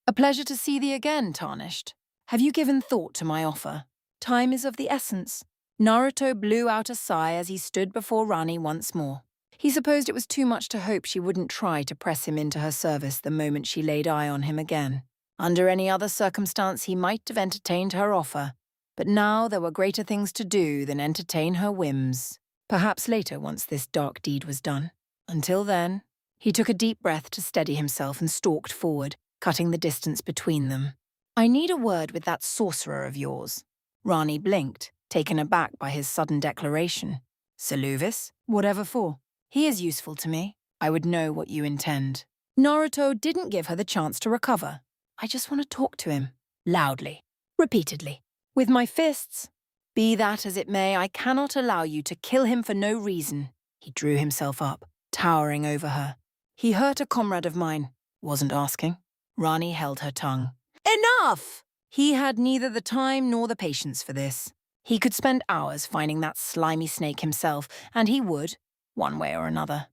A pleasure to see thee again, Tarnished. Have you given thought to my offer? Time is of the essence. Naruto blew out a sigh as he stood before Rani once more. He supposed it was too much to hope she wouldn't try to press him into her service the moment she laid eye on him again. Under any other circumstance, he might have entertained her offer, but now there were greater things to do than entertain her whims. Perhaps later, once this dark deed was done. Until then, he took a deep breath to steady himself and stalked forward, cutting the distance between them. "I need a word with that sorcerer of yours." Rani blinked, taken aback by his sudden declaration. "Saluvis? Whatever for? He is useful to me. I would know what you intend." Naruto didn't give her the chance to recover. "I just want to talk to him." Loudly. Repeatedly. "With my fists. Be that as it may, I cannot allow you to kill him for no reason." He drew himself up, towering over her. "He hurt a comrade of mine." Wasn't asking. Rani held her tongue. "Enough!" He had neither the time nor the patience for this. He could spend hours finding that slimy snake himself, and he would, one way or another.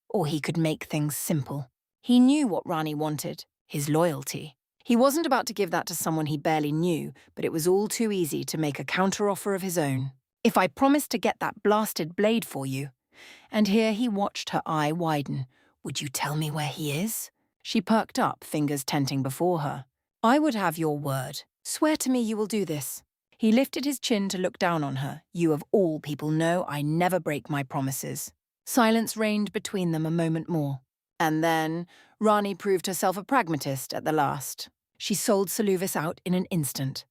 Or he could make things simple. He knew what Rani wanted, his loyalty. He wasn't about to give that to someone he barely knew, but it was all too easy to make a counteroffer of his own. "If I promise to get that blasted blade for you." And here he watched her eye widen. "Would you tell me where he is?" She perked up, fingers tenting before her. "I would have your word. Swear to me you will do this." He lifted his chin to look down on her. "You of all people know I never break my promises." Silence reigned between them a moment more. And then, Rani proved herself a pragmatist at the last. She sold Saluvis out in an instant.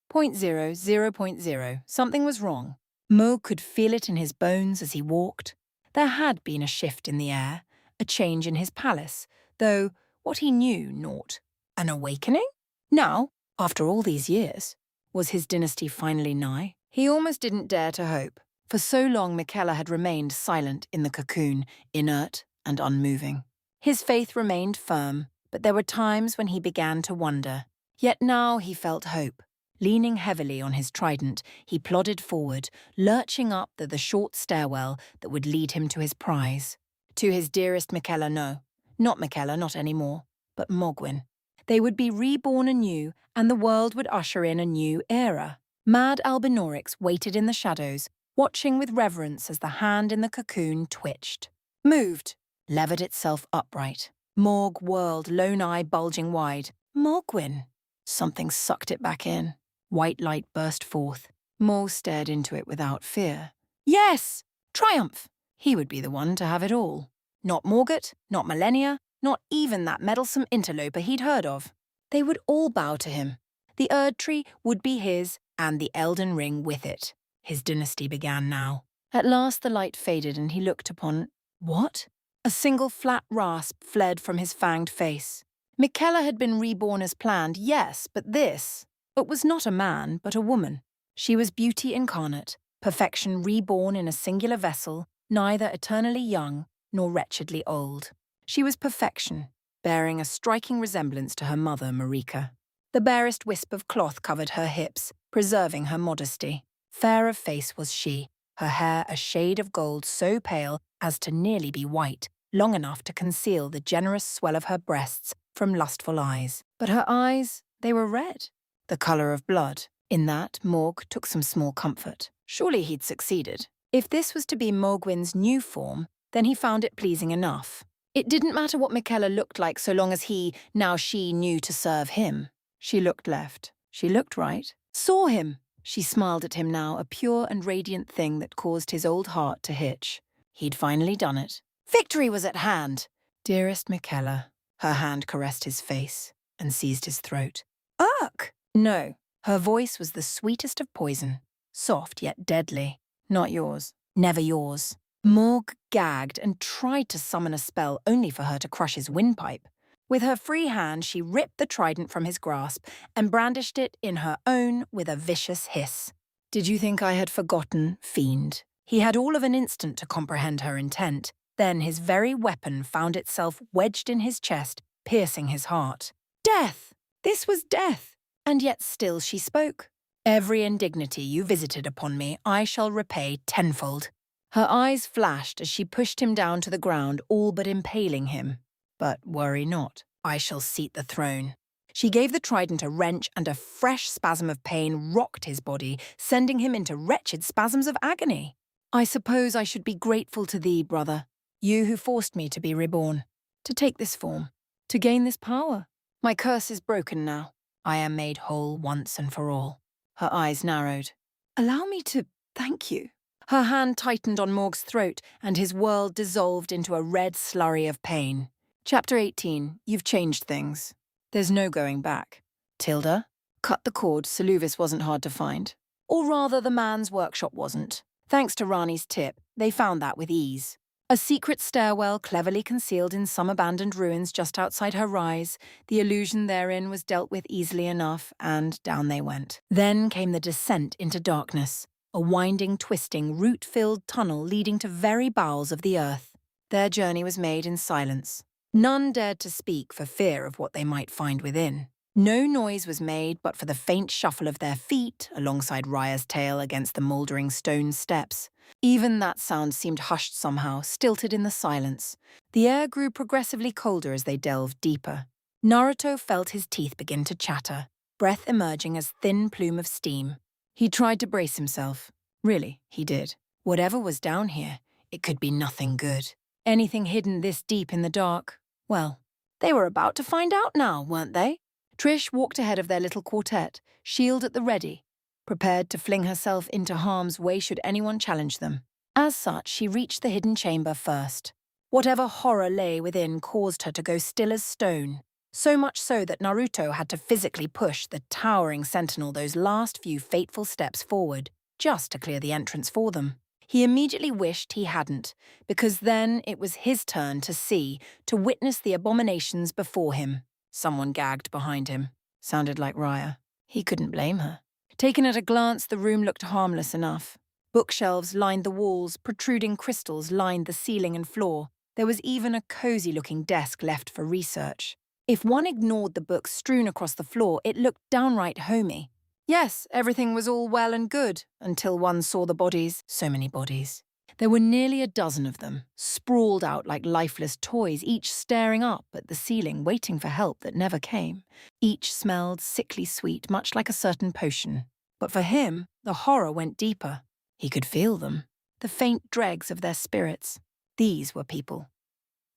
0.0. Something was wrong. Mo could feel it in his bones as he walked. There had been a shift in the air, a change in his palace, though what he knew, naught. An awakening? Now, after all these years, was his dynasty finally nigh? He almost didn't dare to hope. For so long Michaela had remained silent in the cocoon, inert and unmoving. His faith remained firm, but there were times when he began to wonder. Yet now he felt hope. Leaning heavily on his trident, he plodded forward, lurching up the short stairwell that would lead him to his prize. To his dearest Michaela, no. Not Michaela, not anymore, but Mogwin. They would be reborn anew, and the world would usher in a new era. Mad Albinorix waited in the shadows, watching with reverence as the hand in the cocoon twitched. Moved, levered itself upright. Morg whirled, lone eye bulging wide. Mogwin. Something sucked it back in. White light burst forth. Morg stared into it without fear. Yes! Triumph! He would be the one to have it all. Not Morgott, not Millennia, not even that meddlesome interloper he'd heard of. They would all bow to him. The Erd Tree would be his, and the Elden Ring with it. His dynasty began now. At last the light faded and he looked upon... What? A single flat rasp fled from his fanged face. Michaela had been reborn as planned, yes, but this... It was not a man, but a woman. She was beauty incarnate, perfection reborn in a singular vessel, neither eternally young nor wretchedly old. She was perfection, bearing a striking resemblance to her mother, Marika. The barest wisp of cloth covered her hips, preserving her modesty. Fair of face was she, her hair a shade of gold so pale as to nearly be white, long enough to conceal the generous swell of her breasts from lustful eyes. But her eyes, they were red, the colour of blood. In that, Morg took some small comfort. Surely he'd succeeded. If this was to be Mogwin's new form, then he found it pleasing enough. It didn't matter what Michaela looked like so long as he, now she, knew to serve him. She looked left. She looked right. Saw him! She smiled at him now, a pure and radiant thing that caused his old heart to hitch. He'd finally done it. Victory was at hand! Dearest Michaela. Her hand caressed his face and seized his throat. Ugh! No. Her voice was the sweetest of poison. Soft yet deadly. Not yours. Never yours. Morg gagged and tried to summon a spell only for her to crush his windpipe. With her free hand, she ripped the trident from his grasp and brandished it in her own with a vicious hiss. Did you think I had forgotten, fiend? He had all of an instant to comprehend her intent. Then his very weapon found itself wedged in his chest, piercing his heart. Death! This was death! And yet still she spoke. Every indignity you visited upon me, I shall repay tenfold. Her eyes flashed as she pushed him down to the ground, all but impaling him. But worry not, I shall seat the throne. She gave the trident a wrench, and a fresh spasm of pain rocked his body, sending him into wretched spasms of agony. I suppose I should be grateful to thee, brother, you who forced me to be reborn, to take this form, to gain this power. My curse is broken now. I am made whole once and for all. Her eyes narrowed. Allow me to thank you. Her hand tightened on Morg's throat, and his world dissolved into a red slurry of pain. Chapter 18. You've changed things. There's no going back. Tilda? Cut the cord. Seluvis wasn't hard to find. Or rather, the man's workshop wasn't. Thanks to Rani's tip, they found that with ease. A secret stairwell cleverly concealed in some abandoned ruins just outside her rise, the illusion therein was dealt with easily enough, and down they went. Then came the descent into darkness, a winding, twisting, root-filled tunnel leading to very bowels of the earth. Their journey was made in silence. None dared to speak for fear of what they might find within. No noise was made but for the faint shuffle of their feet alongside Raya's tail against the mouldering stone steps. Even that sound seemed hushed somehow, stilted in the silence. The air grew progressively colder as they delved deeper. Naruto felt his teeth begin to chatter, breath emerging as thin plume of steam. He tried to brace himself. Really, he did. Whatever was down here, it could be nothing good. Anything hidden this deep in the dark, well, they were about to find out now, weren't they? Trish walked ahead of their little quartet, shield at the ready, prepared to fling herself into harm's way should anyone challenge them. As such, she reached the hidden chamber first. Whatever horror lay within caused her to go still as stone, so much so that Naruto had to physically push the towering sentinel those last few fateful steps forward, just to clear the entrance for them. He immediately wished he hadn't, because then it was his turn to see, to witness the abominations before him. Someone gagged behind him. Sounded like Raya. He couldn't blame her. Taken at a glance, the room looked harmless enough. Bookshelves lined the walls, protruding crystals lined the ceiling and floor. There was even a cozy-looking desk left for research. If one ignored the books strewn across the floor, it looked downright homey. Yes, everything was all well and good, until one saw the bodies. So many bodies. There were nearly a dozen of them, sprawled out like lifeless toys, each staring up at the ceiling, waiting for help that never came. Each smelled sickly sweet, much like a certain potion. But for him, the horror went deeper. He could feel them, the faint dregs of their spirits. These were people.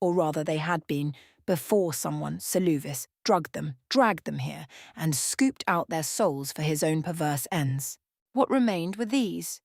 Or rather, they had been, before someone, Seluvis, drugged them, dragged them here, and scooped out their souls for his own perverse ends. What remained were these?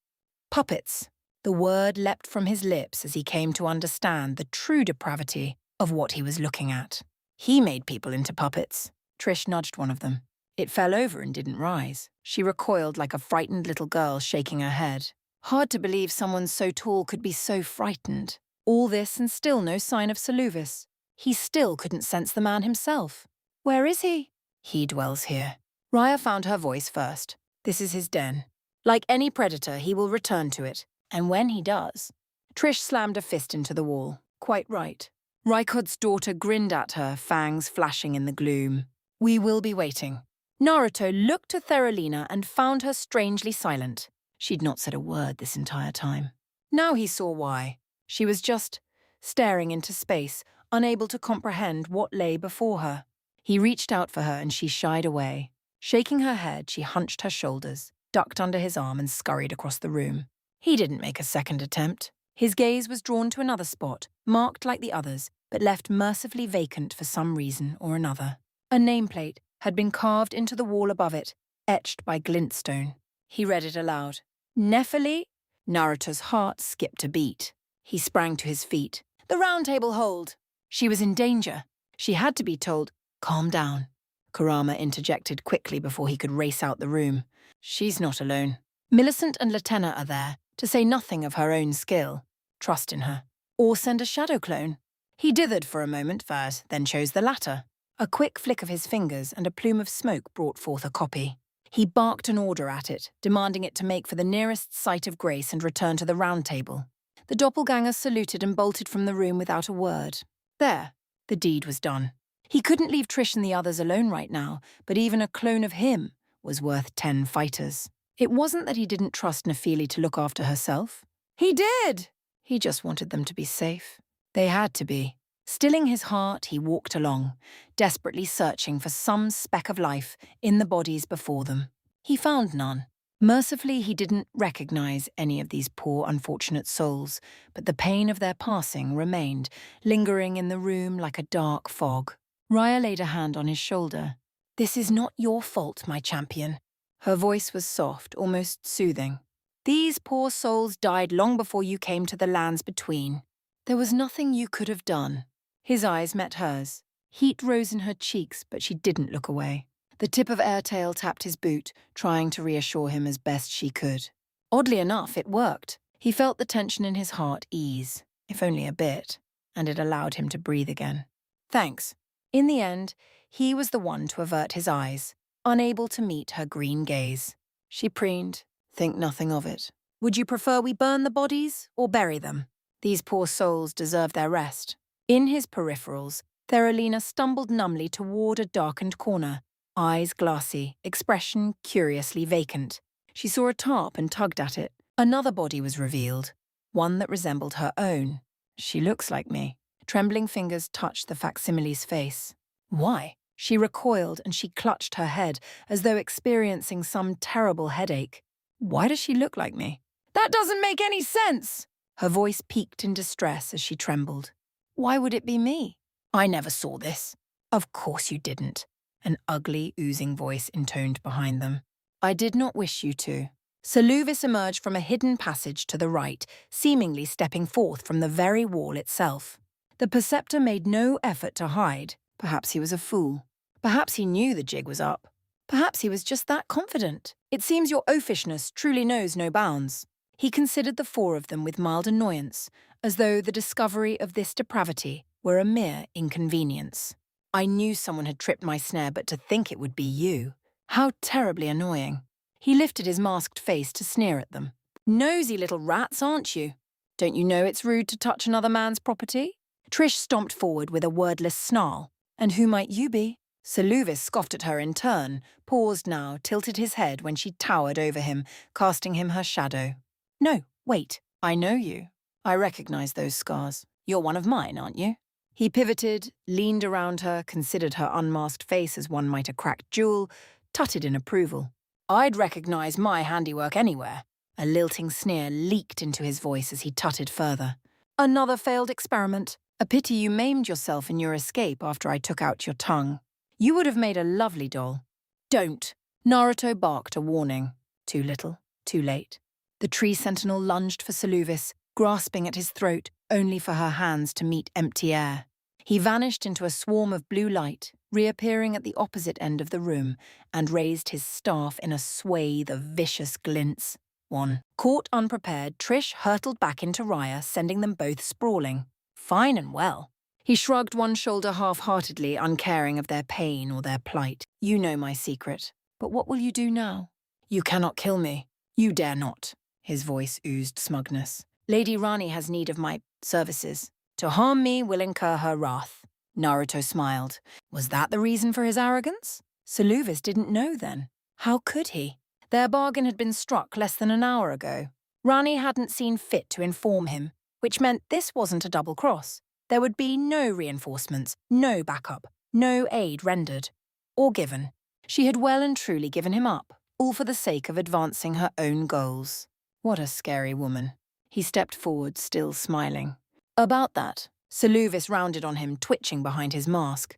Puppets. The word leapt from his lips as he came to understand the true depravity of what he was looking at. He made people into puppets. Trish nudged one of them. It fell over and didn't rise. She recoiled like a frightened little girl, shaking her head. Hard to believe someone so tall could be so frightened. All this and still no sign of Seluvis. He still couldn't sense the man himself. Where is he? He dwells here. Raya found her voice first. This is his den. Like any predator, he will return to it. And when he does... Trish slammed a fist into the wall. Quite right. Raikod's daughter grinned at her, fangs flashing in the gloom. We will be waiting. Naruto looked to Theralina and found her strangely silent. She'd not said a word this entire time. Now he saw why. She was just staring into space, unable to comprehend what lay before her. He reached out for her and she shied away. Shaking her head, she hunched her shoulders, ducked under his arm and scurried across the room. He didn't make a second attempt. His gaze was drawn to another spot, marked like the others, but left mercifully vacant for some reason or another. A nameplate had been carved into the wall above it, etched by glintstone. He read it aloud. Nephili? Naruto's heart skipped a beat. He sprang to his feet. The round table hold. She was in danger. She had to be told, calm down. Kurama interjected quickly before he could race out the room. She's not alone. Millicent and Latenna are there, to say nothing of her own skill. Trust in her. Or send a shadow clone. He dithered for a moment first, then chose the latter. A quick flick of his fingers and a plume of smoke brought forth a copy. He barked an order at it, demanding it to make for the nearest site of grace and return to the round table. The doppelganger saluted and bolted from the room without a word. There, the deed was done. He couldn't leave Trish and the others alone right now, but even a clone of him was worth 10 fighters. It wasn't that he didn't trust Nephili to look after herself. He did! He just wanted them to be safe. They had to be. Stilling his heart, he walked along, desperately searching for some speck of life in the bodies before them. He found none. Mercifully, he didn't recognize any of these poor, unfortunate souls, but the pain of their passing remained, lingering in the room like a dark fog. Raya laid a hand on his shoulder. "This is not your fault, my champion." Her voice was soft, almost soothing. "These poor souls died long before you came to the lands between. There was nothing you could have done." His eyes met hers. Heat rose in her cheeks, but she didn't look away. The tip of Airtail tapped his boot, trying to reassure him as best she could. Oddly enough, it worked. He felt the tension in his heart ease, if only a bit, and it allowed him to breathe again. "Thanks." In the end, he was the one to avert his eyes, unable to meet her green gaze. She preened, "Think nothing of it. Would you prefer we burn the bodies or bury them? These poor souls deserve their rest." In his peripherals, Theralina stumbled numbly toward a darkened corner, eyes glassy, expression curiously vacant. She saw a tarp and tugged at it. Another body was revealed, one that resembled her own. "She looks like me." Trembling fingers touched the facsimile's face. "Why?" She recoiled and she clutched her head as though experiencing some terrible headache. "Why does she look like me?" "That doesn't make any sense!" Her voice peaked in distress as she trembled. "Why would it be me? I never saw this." "Of course you didn't," an ugly, oozing voice intoned behind them. "I did not wish you to." Saluvis emerged from a hidden passage to the right, seemingly stepping forth from the very wall itself. The Perceptor made no effort to hide. Perhaps he was a fool. Perhaps he knew the jig was up. Perhaps he was just that confident. "It seems your oafishness truly knows no bounds." He considered the four of them with mild annoyance, as though the discovery of this depravity were a mere inconvenience. "I knew someone had tripped my snare, but to think it would be you. How terribly annoying." He lifted his masked face to sneer at them. "Nosy little rats, aren't you? Don't you know it's rude to touch another man's property?" Trish stomped forward with a wordless snarl. "And who might you be?" Saluvis scoffed at her in turn, paused now, tilted his head when she towered over him, casting him her shadow. "No, wait. I know you. I recognize those scars. You're one of mine, aren't you?" He pivoted, leaned around her, considered her unmasked face as one might a cracked jewel, tutted in approval. "I'd recognize my handiwork anywhere." A lilting sneer leaked into his voice as he tutted further. "Another failed experiment. A pity you maimed yourself in your escape after I took out your tongue. You would have made a lovely doll." "Don't." Naruto barked a warning. Too little, too late. The tree sentinel lunged for Saluvis, grasping at his throat, only for her hands to meet empty air. He vanished into a swarm of blue light, reappearing at the opposite end of the room, and raised his staff in a swathe of vicious glints. One. Caught unprepared, Trish hurtled back into Raya, sending them both sprawling. Fine and well. He shrugged one shoulder half-heartedly, uncaring of their pain or their plight. "You know my secret. But what will you do now?" "You cannot kill me. You dare not." His voice oozed smugness. "Lady Rani has need of my services. To harm me will incur her wrath." Naruto smiled. Was that the reason for his arrogance? Saluvis didn't know then. How could he? Their bargain had been struck less than an hour ago. Rani hadn't seen fit to inform him, which meant this wasn't a double cross. There would be no reinforcements, no backup, no aid rendered or given. She had well and truly given him up, all for the sake of advancing her own goals. What a scary woman. He stepped forward, still smiling. "About that," Saluvis rounded on him, twitching behind his mask.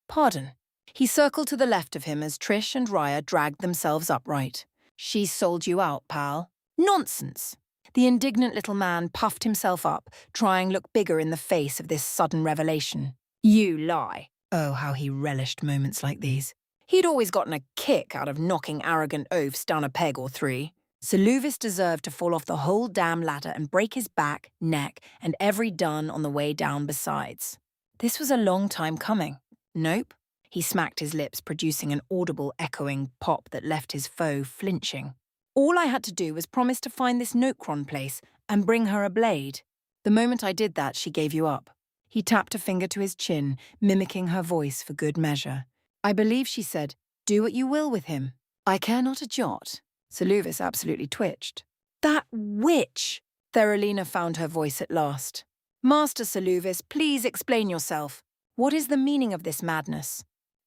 "Pardon." He circled to the left of him as Trish and Raya dragged themselves upright. "She sold you out, pal." "Nonsense." The indignant little man puffed himself up, trying to look bigger in the face of this sudden revelation. "You lie." Oh, how he relished moments like these. He'd always gotten a kick out of knocking arrogant oafs down a peg or three. Saluvis deserved to fall off the whole damn ladder and break his back, neck, and every dun on the way down besides. This was a long time coming. Nope. He smacked his lips, producing an audible echoing pop that left his foe flinching. "All I had to do was promise to find this Nocron place and bring her a blade. The moment I did that, she gave you up." He tapped a finger to his chin, mimicking her voice for good measure. "I believe she said, 'Do what you will with him.'" "I care not a jot." Saluvis absolutely twitched. "That witch!" Theralina found her voice at last. Master Saluvis, please explain yourself. What is the meaning of this madness?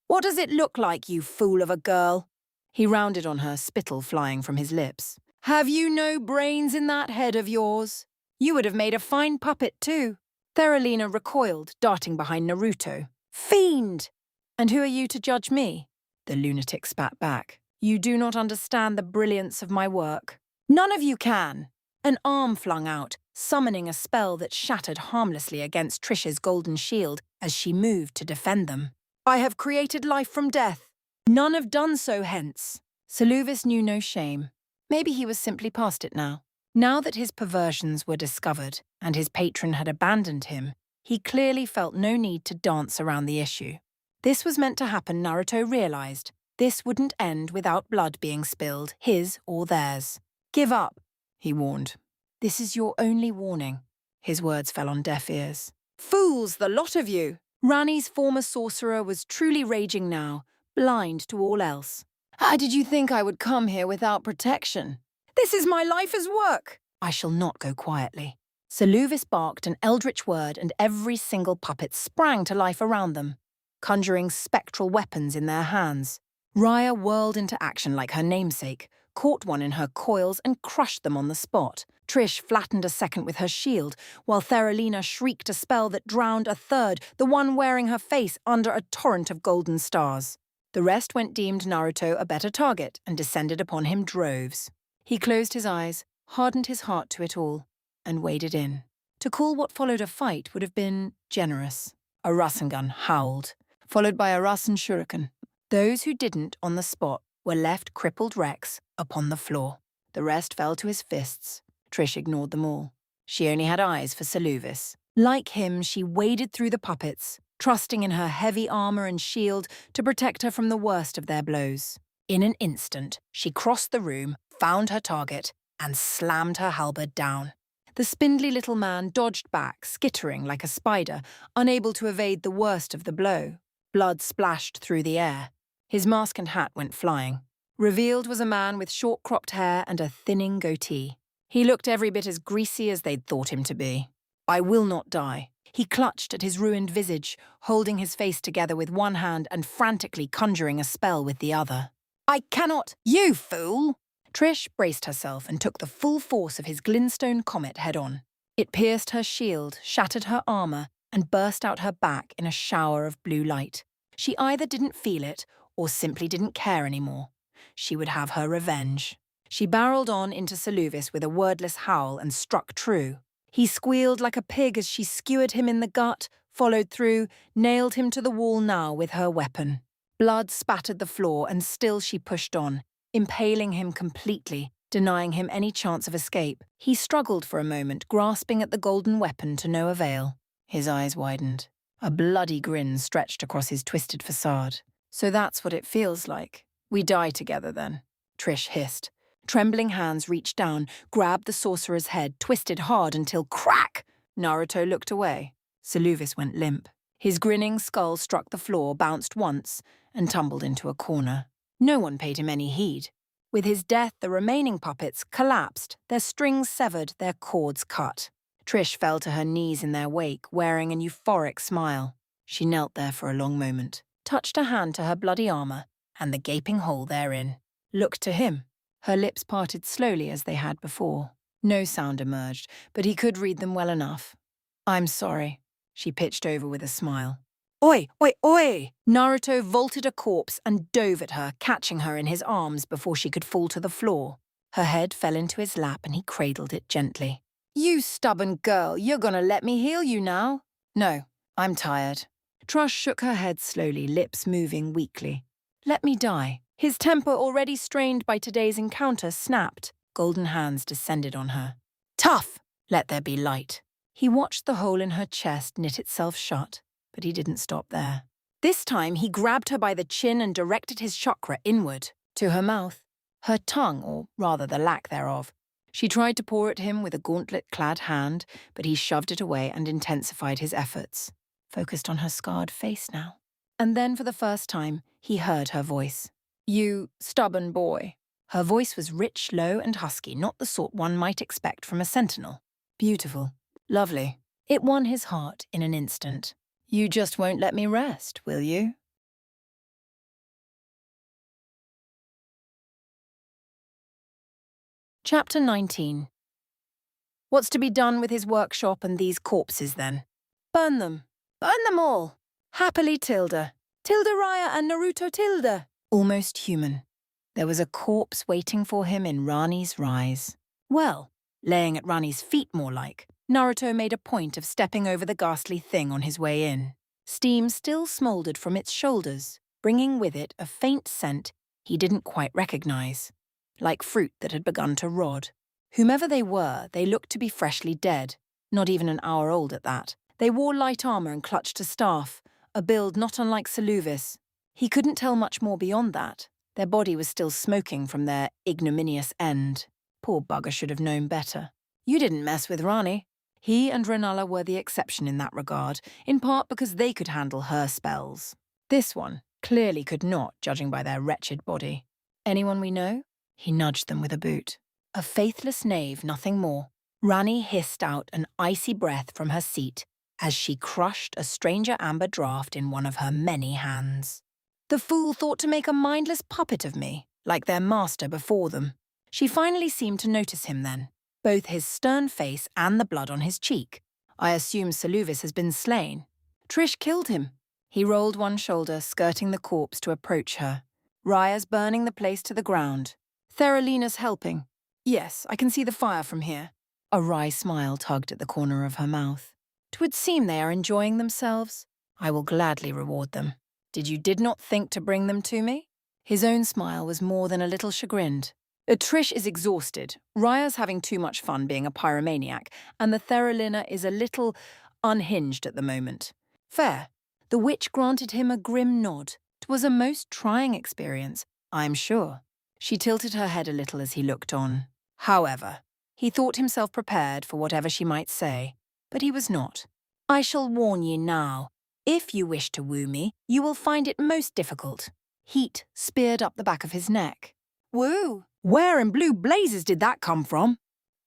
What does it look like, you fool of a girl? He rounded on her, spittle flying from his lips. Have you no brains in that head of yours? You would have made a fine puppet too. Theralina recoiled, darting behind Naruto. Fiend! And who are you to judge me? The lunatic spat back. You do not understand the brilliance of my work. None of you can. An arm flung out, summoning a spell that shattered harmlessly against Trish's golden shield as she moved to defend them. I have created life from death. None have done so hence. Saluvis knew no shame. Maybe he was simply past it now. Now that his perversions were discovered and his patron had abandoned him, he clearly felt no need to dance around the issue. This was meant to happen, Naruto realized. This wouldn't end without blood being spilled, his or theirs. Give up, he warned. This is your only warning. His words fell on deaf ears. Fools, the lot of you! Rani's former sorcerer was truly raging now, blind to all else. How did you think I would come here without protection? This is my life as work! I shall not go quietly. Saluvis barked an eldritch word and every single puppet sprang to life around them, conjuring spectral weapons in their hands. Raya whirled into action like her namesake, caught one in her coils and crushed them on the spot. Trish flattened a second with her shield, while Theralina shrieked a spell that drowned a third, the one wearing her face under a torrent of golden stars. The rest went deemed Naruto a better target and descended upon him droves. He closed his eyes, hardened his heart to it all, and waded in. To call what followed a fight would have been generous. A Rasengan howled, followed by a Rasen Shuriken. Those who didn't on the spot were left crippled wrecks upon the floor. The rest fell to his fists. Trish ignored them all. She only had eyes for Saluvis. Like him, she waded through the puppets, trusting in her heavy armor and shield to protect her from the worst of their blows. In an instant, she crossed the room, found her target, and slammed her halberd down. The spindly little man dodged back, skittering like a spider, unable to evade the worst of the blow. Blood splashed through the air. His mask and hat went flying. Revealed was a man with short-cropped hair and a thinning goatee. He looked every bit as greasy as they'd thought him to be. I will not die. He clutched at his ruined visage, holding his face together with one hand and frantically conjuring a spell with the other. I cannot! You fool! Trish braced herself and took the full force of his glintstone comet head-on. It pierced her shield, shattered her armor, and burst out her back in a shower of blue light. She either didn't feel it or simply didn't care anymore. She would have her revenge. She barreled on into Saluvis with a wordless howl and struck true. He squealed like a pig as she skewered him in the gut, followed through, nailed him to the wall now with her weapon. Blood spattered the floor and still she pushed on, impaling him completely, denying him any chance of escape. He struggled for a moment, grasping at the golden weapon to no avail. His eyes widened. A bloody grin stretched across his twisted facade. So that's what it feels like. We die together then, Trish hissed. Trembling hands reached down, grabbed the sorcerer's head, twisted hard until crack! Naruto looked away. Saluvis went limp. His grinning skull struck the floor, bounced once, and tumbled into a corner. No one paid him any heed. With his death, the remaining puppets collapsed, their strings severed, their cords cut. Trish fell to her knees in their wake, wearing an euphoric smile. She knelt there for a long moment, touched a hand to her bloody armor and the gaping hole therein. Looked to him. Her lips parted slowly as they had before. No sound emerged, but he could read them well enough. I'm sorry. She pitched over with a smile. Oi, oi, oi! Naruto vaulted a corpse and dove at her, catching her in his arms before she could fall to the floor. Her head fell into his lap and he cradled it gently. You stubborn girl, you're gonna let me heal you now? No, I'm tired. Trush shook her head slowly, lips moving weakly. Let me die. His temper, already strained by today's encounter, snapped. Golden hands descended on her. Tough! Let there be light. He watched the hole in her chest knit itself shut, but he didn't stop there. This time he grabbed her by the chin and directed his chakra inward, to her mouth. Her tongue, or rather the lack thereof. She tried to pour at him with a gauntlet-clad hand, but he shoved it away and intensified his efforts. Focused on her scarred face now. And then for the first time, he heard her voice. You stubborn boy. Her voice was rich, low, and husky, not the sort one might expect from a sentinel. Beautiful. Lovely. It won his heart in an instant. You just won't let me rest, will you? Chapter 19. What's to be done with his workshop and these corpses, then? Burn them. Burn them all. Happily Tilda. Tilda Raya and Naruto Tilda. Almost human. There was a corpse waiting for him in Rani's rise. Well, laying at Rani's feet more like, Naruto made a point of stepping over the ghastly thing on his way in. Steam still smouldered from its shoulders, bringing with it a faint scent he didn't quite recognize, like fruit that had begun to rot. Whomever they were, they looked to be freshly dead, not even an hour old at that. They wore light armor and clutched a staff, a build not unlike Saluvis. He couldn't tell much more beyond that. Their body was still smoking from their ignominious end. Poor bugger should have known better. You didn't mess with Rani. He and Renala were the exception in that regard, in part because they could handle her spells. This one clearly could not, judging by their wretched body. Anyone we know? He nudged them with a boot. A faithless knave, nothing more. Rani hissed out an icy breath from her seat as she crushed a stranger amber draft in one of her many hands. The fool thought to make a mindless puppet of me, like their master before them. She finally seemed to notice him then, both his stern face and the blood on his cheek. I assume Saluvis has been slain. Trish killed him. He rolled one shoulder, skirting the corpse to approach her. Raya's burning the place to the ground. Theralina's helping. Yes, I can see the fire from here. A wry smile tugged at the corner of her mouth. 'Twould seem they are enjoying themselves. I will gladly reward them. Did not think to bring them to me? His own smile was more than a little chagrined. Trish is exhausted. Raya's having too much fun being a pyromaniac, and the Theralina is a little unhinged at the moment. Fair. The witch granted him a grim nod. 'Twas a most trying experience, I'm sure. She tilted her head a little as he looked on. However, he thought himself prepared for whatever she might say, but he was not. I shall warn you now. If you wish to woo me, you will find it most difficult. Heat speared up the back of his neck. Woo! Where in blue blazes did that come from?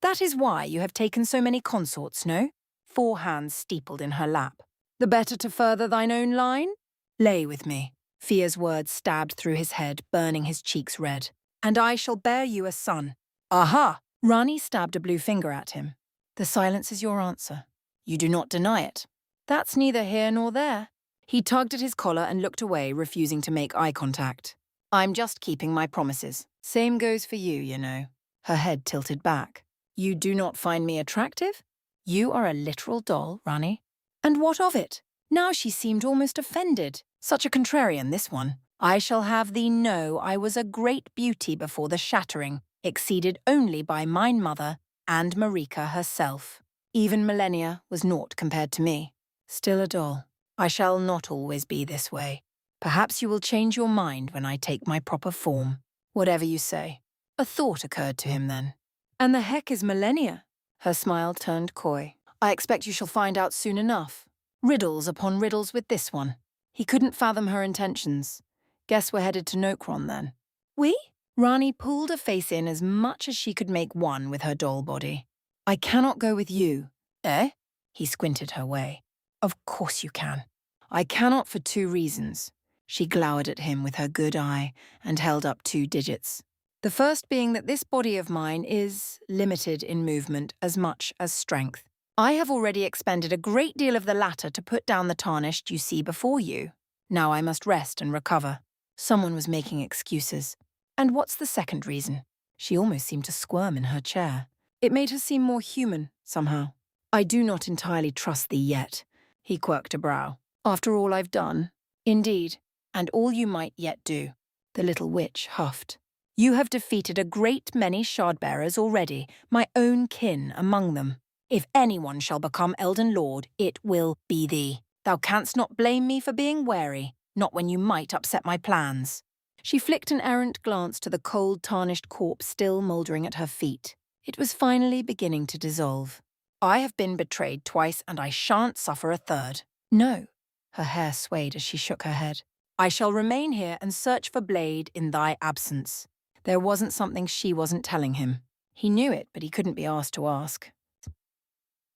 That is why you have taken so many consorts, no? 4 hands steepled in her lap. The better to further thine own line? Lay with me. Fear's words stabbed through his head, burning his cheeks red. And I shall bear you a son. Aha! Rani stabbed a blue finger at him. The silence is your answer. You do not deny it. That's neither here nor there. He tugged at his collar and looked away, refusing to make eye contact. I'm just keeping my promises. Same goes for you, you know. Her head tilted back. You do not find me attractive? You are a literal doll, Rani. And what of it? Now she seemed almost offended. Such a contrarian, this one. I shall have thee know I was a great beauty before the shattering, exceeded only by mine mother and Marika herself. Even Millennia was naught compared to me. Still a doll. I shall not always be this way. Perhaps you will change your mind when I take my proper form. Whatever you say. A thought occurred to him then. And the heck is Millennia? Her smile turned coy. I expect you shall find out soon enough. Riddles upon riddles with this one. He couldn't fathom her intentions. Guess we're headed to Nokron then. We? Rani pulled a face in as much as she could make one with her doll body. I cannot go with you. Eh? He squinted her way. Of course you can. I cannot for 2 reasons. She glowered at him with her good eye and held up 2 digits. The first being that this body of mine is limited in movement as much as strength. I have already expended a great deal of the latter to put down the tarnished you see before you. Now I must rest and recover. Someone was making excuses. And what's the second reason? She almost seemed to squirm in her chair. It made her seem more human, somehow. I do not entirely trust thee yet. He quirked a brow. After all I've done? Indeed, and all you might yet do. The little witch huffed. You have defeated a great many shard-bearers already, my own kin among them. If anyone shall become Elden Lord, it will be thee. Thou canst not blame me for being wary, not when you might upset my plans. She flicked an errant glance to the cold, tarnished corpse still mouldering at her feet. It was finally beginning to dissolve. I have been betrayed twice, and I shan't suffer a third. No. Her hair swayed as she shook her head. I shall remain here and search for Blade in thy absence. There wasn't something she wasn't telling him. He knew it, but he couldn't be asked to ask.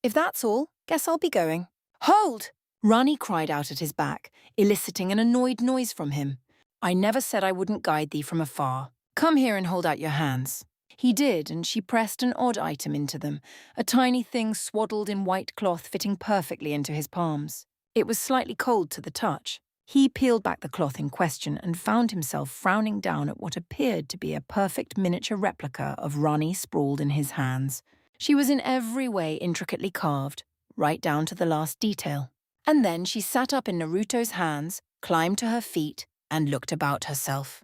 If that's all, Guess I'll be going. Hold! Rani cried out at his back, eliciting an annoyed noise from him. I never said I wouldn't guide thee from afar. Come here and hold out your hands. He did, and she pressed an odd item into them, a tiny thing swaddled in white cloth fitting perfectly into his palms. It was slightly cold to the touch. He peeled back the cloth in question and found himself frowning down at what appeared to be a perfect miniature replica of Rani sprawled in his hands. She was in every way intricately carved, right down to the last detail. And then she sat up in Naruto's hands, climbed to her feet, and looked about herself.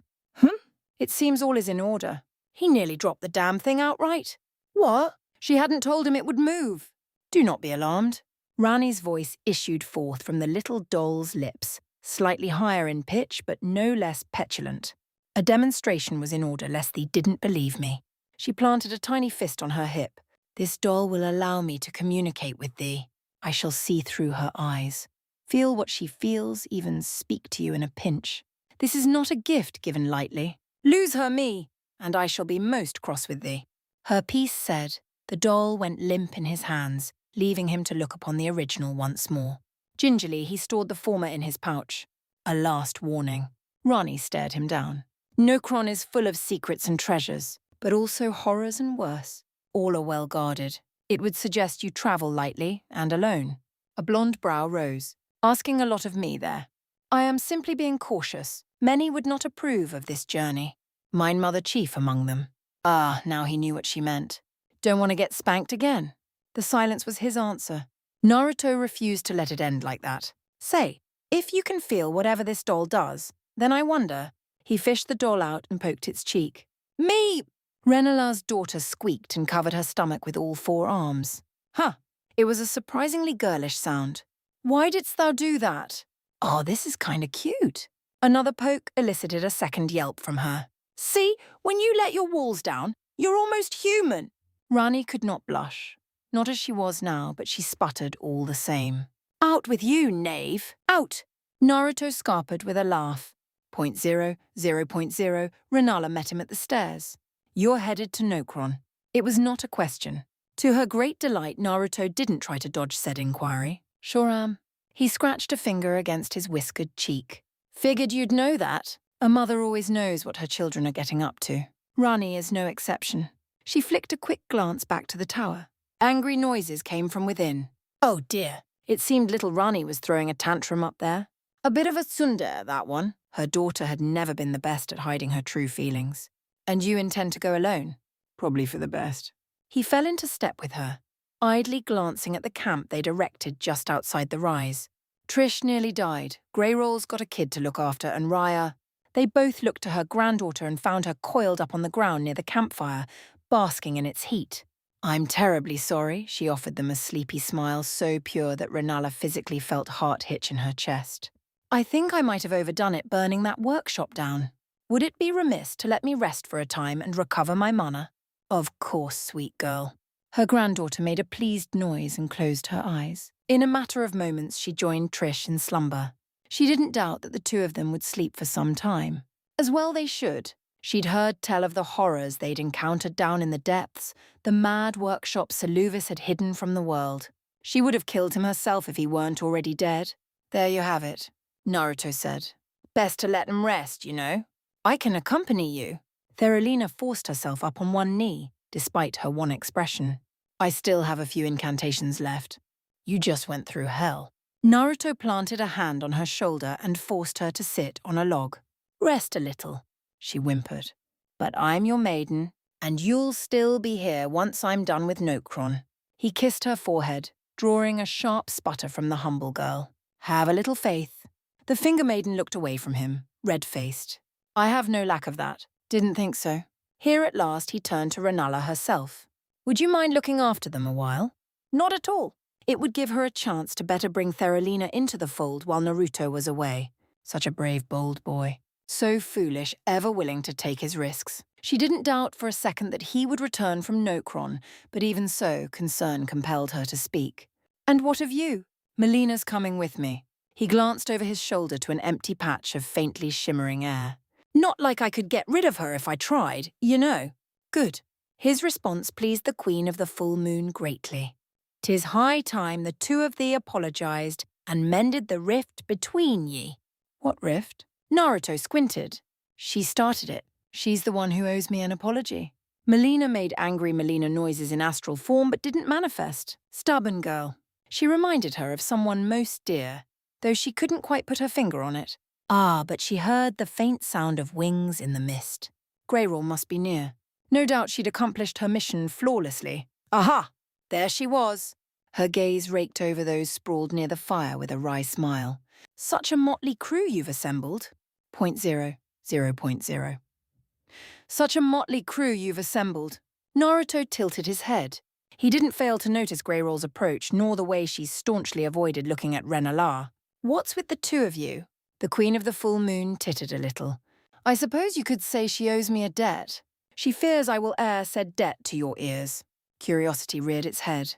It seems all is in order. He nearly dropped the damn thing outright. What? She hadn't told him it would move. Do not be alarmed. Rani's voice issued forth from the little doll's lips, slightly higher in pitch but no less petulant. A demonstration was in order lest thee didn't believe me. She planted a tiny fist on her hip. This doll will allow me to communicate with thee. I shall see through her eyes. Feel what she feels, even speak to you in a pinch. This is not a gift given lightly. Lose her me, and I shall be most cross with thee. Her piece said. The doll went limp in his hands, leaving him to look upon the original once more. Gingerly, he stored the former in his pouch. A last warning. Rani stared him down. Nokron is full of secrets and treasures, but also horrors and worse. All are well guarded. It would suggest you travel lightly and alone. A blonde brow rose, asking a lot of me there. I am simply being cautious. Many would not approve of this journey. Mine mother chief among them. Ah, now he knew what she meant. Don't want to get spanked again? The silence was his answer. Naruto refused to let it end like that. Say, if you can feel whatever this doll does, then I wonder. He fished the doll out and poked its cheek. Me! Renala's daughter squeaked and covered her stomach with all four arms. Huh, it was a surprisingly girlish sound. Why didst thou do that? Oh, this is kinda cute. Another poke elicited a second yelp from her. See, when you let your walls down, you're almost human. Rani could not blush. Not as she was now, but she sputtered all the same. Out with you, knave! Out! Naruto scarpered with a laugh. 0.0, 0.0, Renala met him at the stairs. You're headed to Nokron. It was not a question. To her great delight, Naruto didn't try to dodge said inquiry. Sure am. He scratched a finger against his whiskered cheek. Figured you'd know that. A mother always knows what her children are getting up to. Rani is no exception. She flicked a quick glance back to the tower. Angry noises came from within. Oh dear. It seemed little Rani was throwing a tantrum up there. A bit of a tsundere, that one. Her daughter had never been the best at hiding her true feelings. And you intend to go alone? Probably for the best. He fell into step with her, idly glancing at the camp they'd erected just outside the rise. Trish nearly died, Greyroll's got a kid to look after, and Raya. They both looked to her granddaughter and found her coiled up on the ground near the campfire, basking in its heat. I'm terribly sorry, she offered them a sleepy smile so pure that Renala physically felt heart hitch in her chest. I think I might have overdone it burning that workshop down. Would it be remiss to let me rest for a time and recover my mana? Of course, sweet girl. Her granddaughter made a pleased noise and closed her eyes. In a matter of moments, she joined Trish in slumber. She didn't doubt that the two of them would sleep for some time. As well they should. She'd heard tell of the horrors they'd encountered down in the depths, the mad workshop Saluvis had hidden from the world. She would have killed him herself if he weren't already dead. There you have it, Naruto said. Best to let him rest, you know. I can accompany you. Theralina forced herself up on one knee, despite her one expression. I still have a few incantations left. You just went through hell. Naruto planted a hand on her shoulder and forced her to sit on a log. Rest a little, she whimpered. But I'm your maiden, and you'll still be here once I'm done with Nokron. He kissed her forehead, drawing a sharp sputter from the humble girl. Have a little faith. The finger maiden looked away from him, red-faced. I have no lack of that. Didn't think so. Here at last he turned to Renala herself. Would you mind looking after them a while? Not at all. It would give her a chance to better bring Theralina into the fold while Naruto was away. Such a brave, bold boy. So foolish, ever willing to take his risks. She didn't doubt for a second that he would return from Nokron, but even so, concern compelled her to speak. And what of you? Melina's coming with me. He glanced over his shoulder to an empty patch of faintly shimmering air. Not like I could get rid of her if I tried, you know. Good. His response pleased the Queen of the Full Moon greatly. 'Tis high time the two of thee apologized and mended the rift between ye. What rift? Naruto squinted. She started it. She's the one who owes me an apology. Melina made angry Melina noises in astral form but didn't manifest. Stubborn girl. She reminded her of someone most dear, though she couldn't quite put her finger on it. Ah, but she heard the faint sound of wings in the mist. Greyroll must be near. No doubt she'd accomplished her mission flawlessly. Aha! There she was. Her gaze raked over those sprawled near the fire with a wry smile. Such a motley crew you've assembled. 0.0. Such a motley crew you've assembled. Naruto tilted his head. He didn't fail to notice Greyroll's approach, nor the way she staunchly avoided looking at Renala. What's with the two of you? The Queen of the Full Moon tittered a little. I suppose you could say she owes me a debt. She fears I will air said debt to your ears. Curiosity reared its head.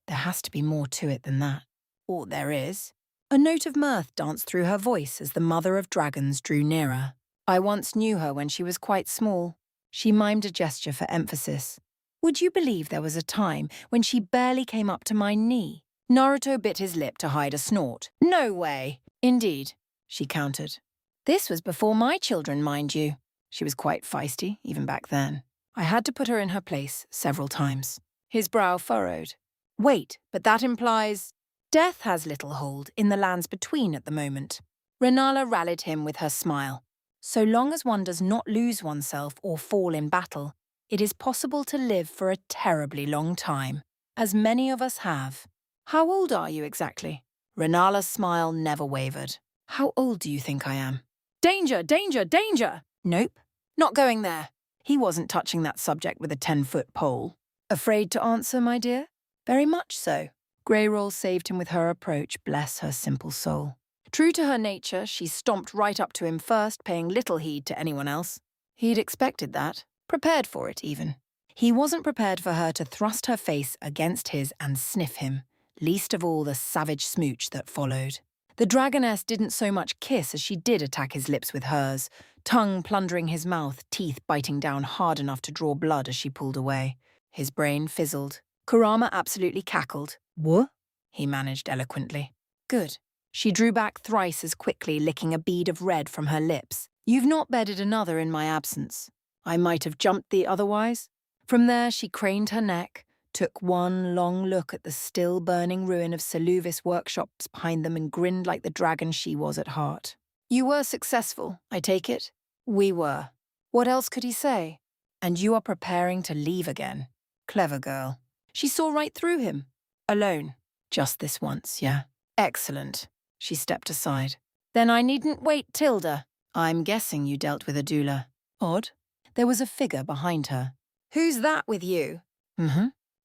There has to be more to it than that. Or there is. A note of mirth danced through her voice as the mother of dragons drew nearer. I once knew her when she was quite small. She mimed a gesture for emphasis. Would you believe there was a time when she barely came up to my knee? Naruto bit his lip to hide a snort. No way. Indeed, she countered. This was before my children, mind you. She was quite feisty, even back then. I had to put her in her place several times. His brow furrowed. Wait, but that implies... Death has little hold in the lands between at the moment. Renala rallied him with her smile. So long as one does not lose oneself or fall in battle, it is possible to live for a terribly long time, as many of us have. How old are you exactly? Renala's smile never wavered. How old do you think I am? Danger, danger, danger! Nope, not going there. He wasn't touching that subject with a 10-foot pole. Afraid to answer, my dear? Very much so. Greyroll saved him with her approach, bless her simple soul. True to her nature, she stomped right up to him first, paying little heed to anyone else. He'd expected that, prepared for it even. He wasn't prepared for her to thrust her face against his and sniff him, least of all the savage smooch that followed. The dragoness didn't so much kiss as she did attack his lips with hers, tongue plundering his mouth, teeth biting down hard enough to draw blood as she pulled away. His brain fizzled. Kurama absolutely cackled. What? He managed eloquently. Good. She drew back thrice as quickly, licking a bead of red from her lips. You've not bedded another in my absence. I might have jumped thee otherwise. From there she craned her neck, took one long look at the still burning ruin of Seluvis workshops behind them and grinned like the dragon she was at heart. You were successful, I take it? We were. What else could he say? And you are preparing to leave again. Clever girl. She saw right through him. Alone. Just this once, yeah? Excellent. She stepped aside. Then I needn't wait, Tilda. I'm guessing you dealt with a doula. Odd. There was a figure behind her. Who's that with you?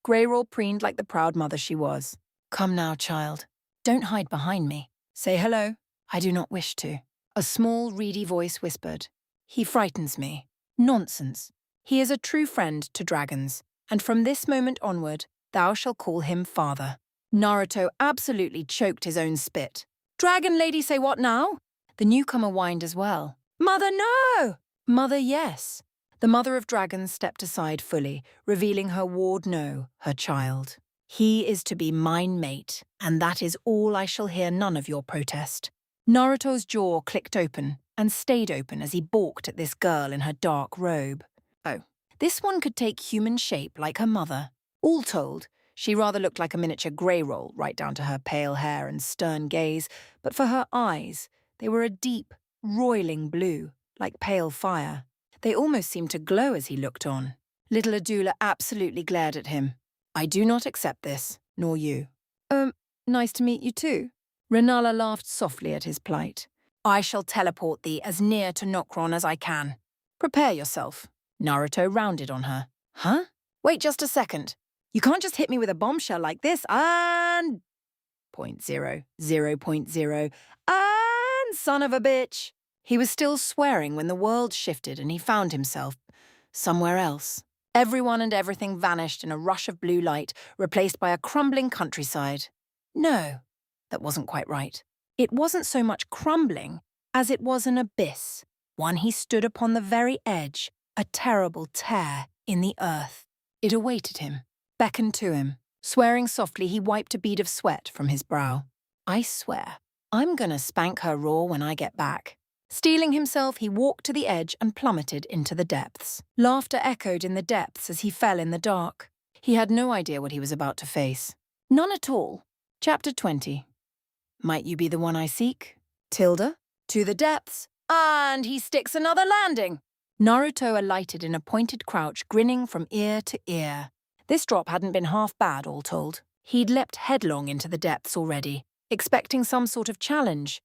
Greyroll preened like the proud mother she was. Come now, child. Don't hide behind me. Say hello. I do not wish to. A small, reedy voice whispered. He frightens me. Nonsense. He is a true friend to dragons, and from this moment onward, thou shalt call him father. Naruto absolutely choked his own spit. Dragon lady say what now? The newcomer whined as well. Mother, no! Mother, yes. The mother of dragons stepped aside fully, revealing her ward no, her child. He is to be mine mate, and that is all. I shall hear none of your protest. Naruto's jaw clicked open and stayed open as he balked at this girl in her dark robe. Oh, this one could take human shape like her mother. All told, she rather looked like a miniature Greyroll, right down to her pale hair and stern gaze, but for her eyes, they were a deep, roiling blue, like pale fire. They almost seemed to glow as he looked on. Little Adula absolutely glared at him. I do not accept this, nor you. Nice to meet you too. Renala laughed softly at his plight. I shall teleport thee as near to Nokron as I can. Prepare yourself. Naruto rounded on her. Huh? Wait just a second. You can't just hit me with a bombshell like this and... 0.0, and son of a bitch. He was still swearing when the world shifted and he found himself somewhere else. Everyone and everything vanished in a rush of blue light, replaced by a crumbling countryside. No, that wasn't quite right. It wasn't so much crumbling as it was an abyss, one he stood upon the very edge, a terrible tear in the earth. It awaited him, beckoned to him, Swearing softly, he wiped a bead of sweat from his brow. I swear, I'm gonna spank her raw when I get back. Steeling himself, he walked to the edge and plummeted into the depths. Laughter echoed in the depths as he fell in the dark. He had no idea what he was about to face. None at all. Chapter 20. Might you be the one I seek? Tilda? To the depths. And he sticks another landing. Naruto alighted in a pointed crouch, grinning from ear to ear. This drop hadn't been half bad, all told. He'd leapt headlong into the depths already, expecting some sort of challenge.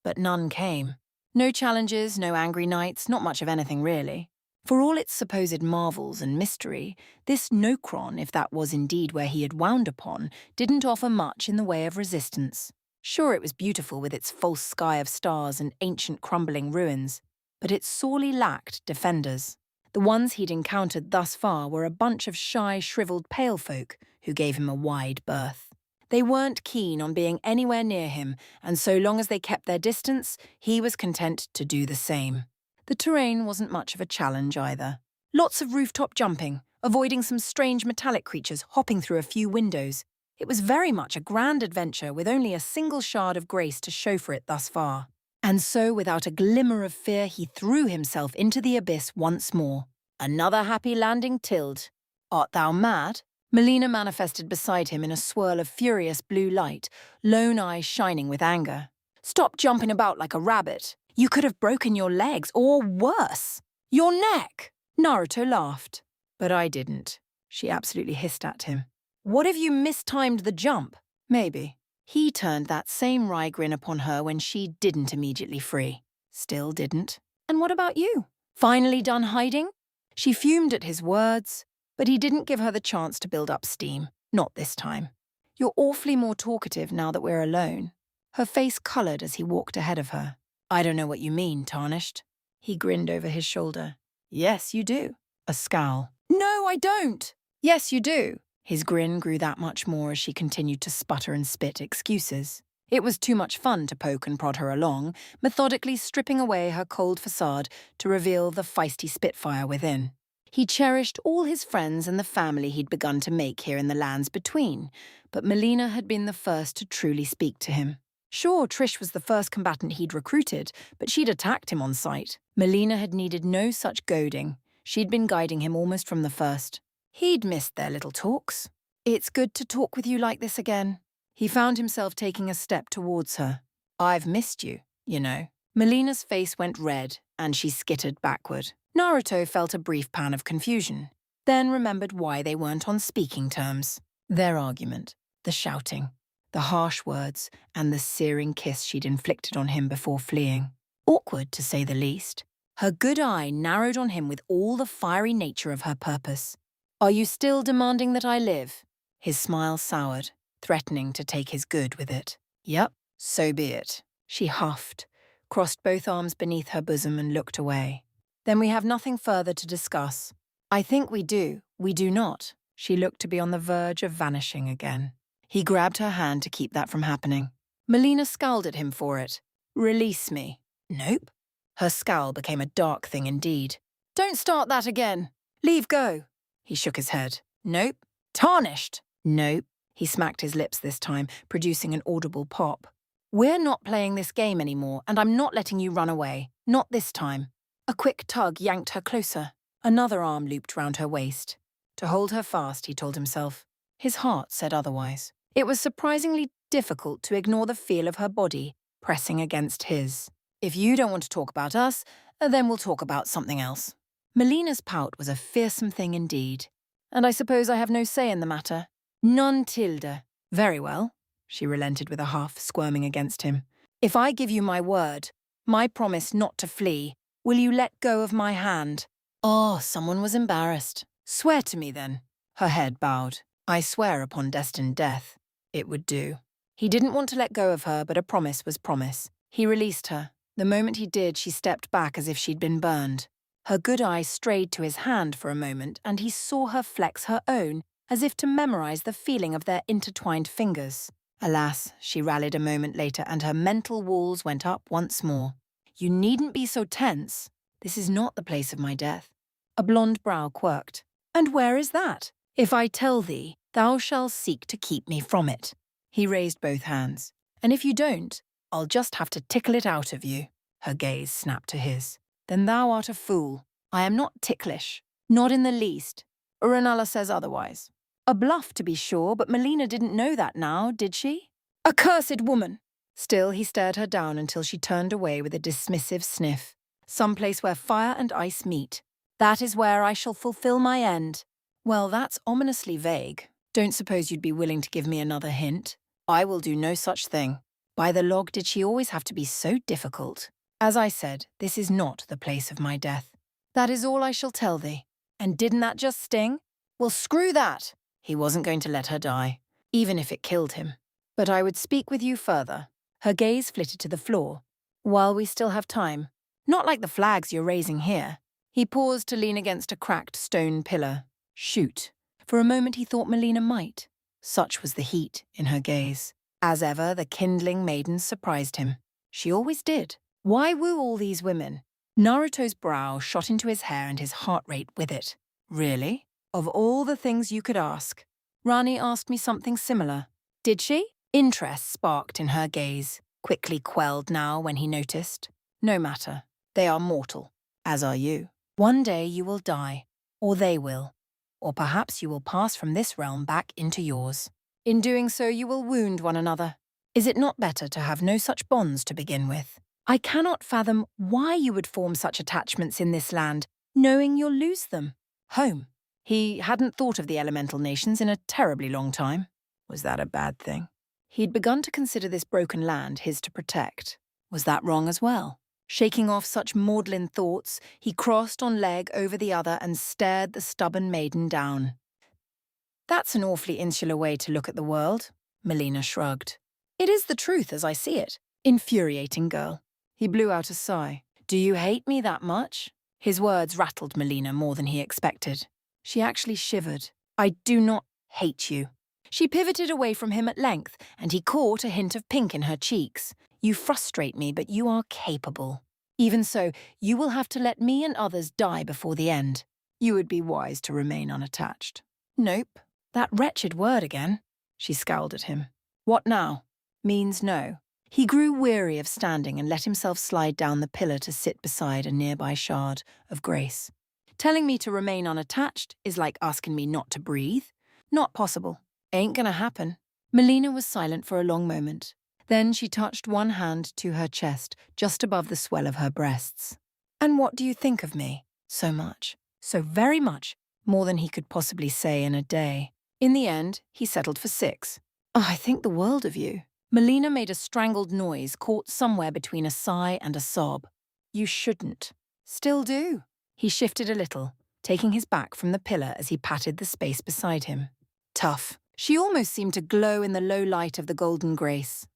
But none came. No challenges, no angry knights, not much of anything really. For all its supposed marvels and mystery, this Nokron, if that was indeed where he had wound upon, didn't offer much in the way of resistance. Sure, it was beautiful with its false sky of stars and ancient crumbling ruins, but it sorely lacked defenders. The ones he'd encountered thus far were a bunch of shy, shriveled pale folk who gave him a wide berth. They weren't keen on being anywhere near him, and so long as they kept their distance, he was content to do the same. The terrain wasn't much of a challenge either. Lots of rooftop jumping, avoiding some strange metallic creatures hopping through a few windows. It was very much a grand adventure with only a single shard of grace to show for it thus far. And so, without a glimmer of fear, he threw himself into the abyss once more. Another happy landing, Tild. Art thou mad? Melina manifested beside him in a swirl of furious blue light, lone eye shining with anger. Stop jumping about like a rabbit. You could have broken your legs, or worse, your neck. Naruto laughed. But I didn't. She absolutely hissed at him. What if you mistimed the jump? Maybe. He turned that same wry grin upon her when she didn't immediately free. Still didn't. And what about you? Finally done hiding? She fumed at his words, but he didn't give her the chance to build up steam. Not this time. You're awfully more talkative now that we're alone. Her face coloured as he walked ahead of her. I don't know what you mean, Tarnished. He grinned over his shoulder. Yes, you do. A scowl. No, I don't. Yes, you do. His grin grew that much more as she continued to sputter and spit excuses. It was too much fun to poke and prod her along, methodically stripping away her cold facade to reveal the feisty spitfire within. He cherished all his friends and the family he'd begun to make here in the lands between, but Melina had been the first to truly speak to him. Sure, Trish was the first combatant he'd recruited, but she'd attacked him on sight. Melina had needed no such goading. She'd been guiding him almost from the first. He'd missed their little talks. It's good to talk with you like this again. He found himself taking a step towards her. I've missed you, you know. Melina's face went red, and she skittered backward. Naruto felt a brief pang of confusion, then remembered why they weren't on speaking terms. Their argument, the shouting, the harsh words, and the searing kiss she'd inflicted on him before fleeing. Awkward, to say the least. Her good eye narrowed on him with all the fiery nature of her purpose. Are you still demanding that I live? His smile soured, threatening to take his good with it. Yep, so be it. She huffed, crossed both arms beneath her bosom and looked away. Then we have nothing further to discuss. I think we do not. She looked to be on the verge of vanishing again. He grabbed her hand to keep that from happening. Melina scowled at him for it. Release me. Nope. Her scowl became a dark thing indeed. Don't start that again. Leave go. He shook his head. Nope. Tarnished. Nope. He smacked his lips this time, producing an audible pop. We're not playing this game anymore, and I'm not letting you run away. Not this time. A quick tug yanked her closer. Another arm looped round her waist. To hold her fast, he told himself. His heart said otherwise. It was surprisingly difficult to ignore the feel of her body pressing against his. If you don't want to talk about us, then we'll talk about something else. Melina's pout was a fearsome thing indeed. And I suppose I have no say in the matter. None, Tilda. Very well, she relented with a half, squirming against him. If I give you my word, my promise not to flee, will you let go of my hand? Oh, someone was embarrassed. Swear to me then. Her head bowed. I swear upon destined death. It would do. He didn't want to let go of her, but a promise was promise. He released her. The moment he did, she stepped back as if she'd been burned. Her good eye strayed to his hand for a moment, and he saw her flex her own, as if to memorize the feeling of their intertwined fingers. Alas, she rallied a moment later, and her mental walls went up once more. You needn't be so tense. This is not the place of my death. A blonde brow quirked. And where is that? If I tell thee, Thou shalt seek to keep me from it. He raised both hands. And if you don't, I'll just have to tickle it out of you. Her gaze snapped to his. Then thou art a fool. I am not ticklish. Not in the least. Uranala says otherwise. A bluff, to be sure, but Melina didn't know that now, did she? Accursed woman! Still, he stared her down until she turned away with a dismissive sniff. Some place where fire and ice meet. That is where I shall fulfill my end. Well, that's ominously vague. Don't suppose you'd be willing to give me another hint? I will do no such thing. By the log, did she always have to be so difficult? As I said, this is not the place of my death. That is all I shall tell thee. And didn't that just sting? Well, screw that! He wasn't going to let her die, even if it killed him. But I would speak with you further. Her gaze flitted to the floor. While we still have time. Not like the flags you're raising here. He paused to lean against a cracked stone pillar. Shoot. For a moment he thought Melina might. Such was the heat in her gaze. As ever, the kindling maiden surprised him. She always did. Why woo all these women? Naruto's brow shot into his hair and his heart rate with it. Really? Of all the things you could ask. Rani asked me something similar. Did she? Interest sparked in her gaze, quickly quelled now when he noticed. No matter. They are mortal, as are you. One day you will die, or they will. Or perhaps you will pass from this realm back into yours. In doing so, you will wound one another. Is it not better to have no such bonds to begin with? I cannot fathom why you would form such attachments in this land, knowing you'll lose them. Home. He hadn't thought of the elemental nations in a terribly long time. Was that a bad thing? He'd begun to consider this broken land his to protect. Was that wrong as well? Shaking off such maudlin thoughts, he crossed on leg over the other and stared the stubborn maiden down. That's an awfully insular way to look at the world, Melina shrugged. It is the truth as I see it. Infuriating girl. He blew out a sigh. Do you hate me that much? His words rattled Melina more than he expected. She actually shivered. I do not hate you. She pivoted away from him at length, and he caught a hint of pink in her cheeks. You frustrate me, but you are capable. Even so, you will have to let me and others die before the end. You would be wise to remain unattached. Nope. That wretched word again. She scowled at him. What now? Means no. He grew weary of standing and let himself slide down the pillar to sit beside a nearby shard of grace. Telling me to remain unattached is like asking me not to breathe. Not possible. Ain't gonna happen. Melina was silent for a long moment. Then she touched one hand to her chest, just above the swell of her breasts. And what do you think of me? So much. So very much. More than he could possibly say in a day. In the end, he settled for 6. Oh, I think the world of you. Melina made a strangled noise caught somewhere between a sigh and a sob. You shouldn't. Still do. He shifted a little, taking his back from the pillar as he patted the space beside him. Tough. She almost seemed to glow in the low light of the golden grace.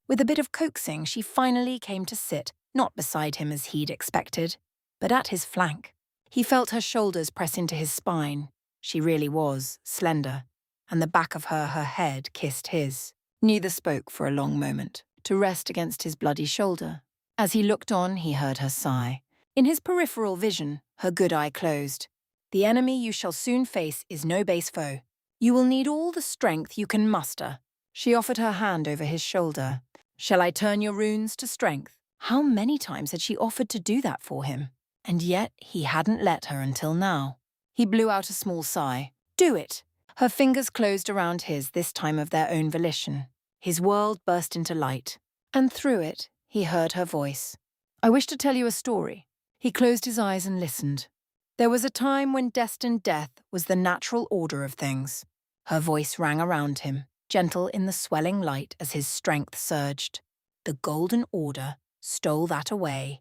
With a bit of coaxing, she finally came to sit, not beside him as he'd expected, but at his flank. He felt her shoulders press into his spine. She really was slender, and the back of her head kissed his. Neither spoke for a long moment, to rest against his bloody shoulder. As he looked on, he heard her sigh. In his peripheral vision, her good eye closed. The enemy you shall soon face is no base foe. You will need all the strength you can muster. She offered her hand over his shoulder. Shall I turn your runes to strength? How many times had she offered to do that for him? And yet he hadn't let her until now. He blew out a small sigh. Do it! Her fingers closed around his, this time of their own volition. His world burst into light. And through it, he heard her voice. I wish to tell you a story. He closed his eyes and listened. There was a time when destined death was the natural order of things. Her voice rang around him, gentle in the swelling light as his strength surged. The golden order stole that away.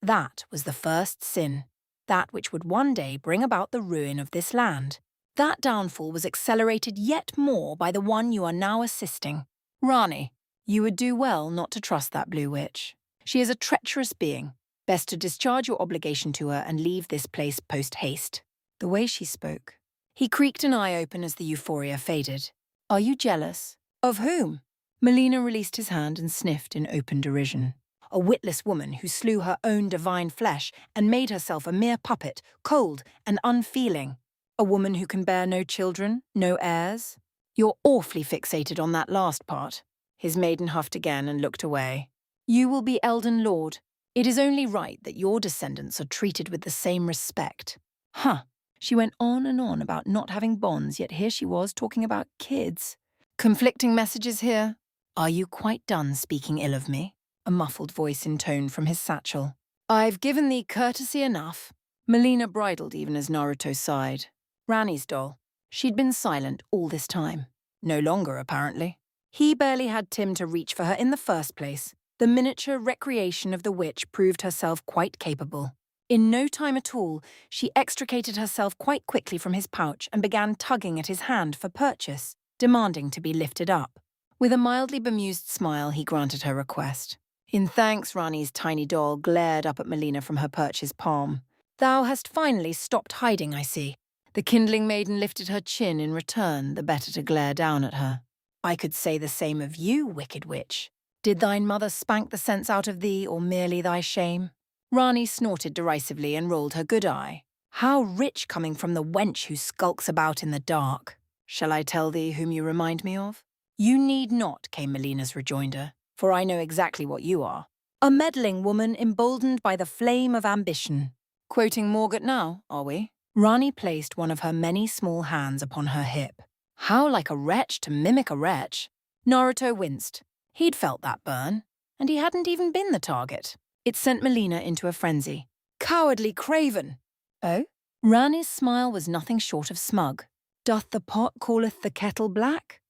That was the first sin, that which would one day bring about the ruin of this land. That downfall was accelerated yet more by the one you are now assisting. Rani, you would do well not to trust that blue witch. She is a treacherous being. Best to discharge your obligation to her and leave this place post-haste. The way she spoke. He creaked an eye open as the euphoria faded. Are you jealous? Of whom? Melina released his hand and sniffed in open derision. A witless woman who slew her own divine flesh and made herself a mere puppet, cold and unfeeling. A woman who can bear no children, no heirs? You're awfully fixated on that last part. His maiden huffed again and looked away. You will be Elden Lord. It is only right that your descendants are treated with the same respect. Huh. She went on and on about not having bonds, yet here she was talking about kids. Conflicting messages here. Are you quite done speaking ill of me? A muffled voice intoned from his satchel. I've given thee courtesy enough. Melina bridled even as Naruto sighed. Rani's doll. She'd been silent all this time. No longer, apparently. He barely had Tim to reach for her in the first place. The miniature recreation of the witch proved herself quite capable. In no time at all, she extricated herself quite quickly from his pouch and began tugging at his hand for purchase, demanding to be lifted up. With a mildly bemused smile, he granted her request. In thanks, Rani's tiny doll glared up at Melina from her perch's palm. Thou hast finally stopped hiding, I see. The kindling maiden lifted her chin in return, the better to glare down at her. I could say the same of you, wicked witch. Did thine mother spank the sense out of thee, or merely thy shame? Rani snorted derisively and rolled her good eye. How rich coming from the wench who skulks about in the dark. Shall I tell thee whom you remind me of? You need not, came Melina's rejoinder, for I know exactly what you are. A meddling woman emboldened by the flame of ambition. Quoting Morgat now, are we? Rani placed one of her many small hands upon her hip. How like a wretch to mimic a wretch. Naruto winced. He'd felt that burn, and he hadn't even been the target. It sent Melina into a frenzy. Cowardly craven! Oh? Rani's smile was nothing short of smug. Doth the pot calleth the kettle black?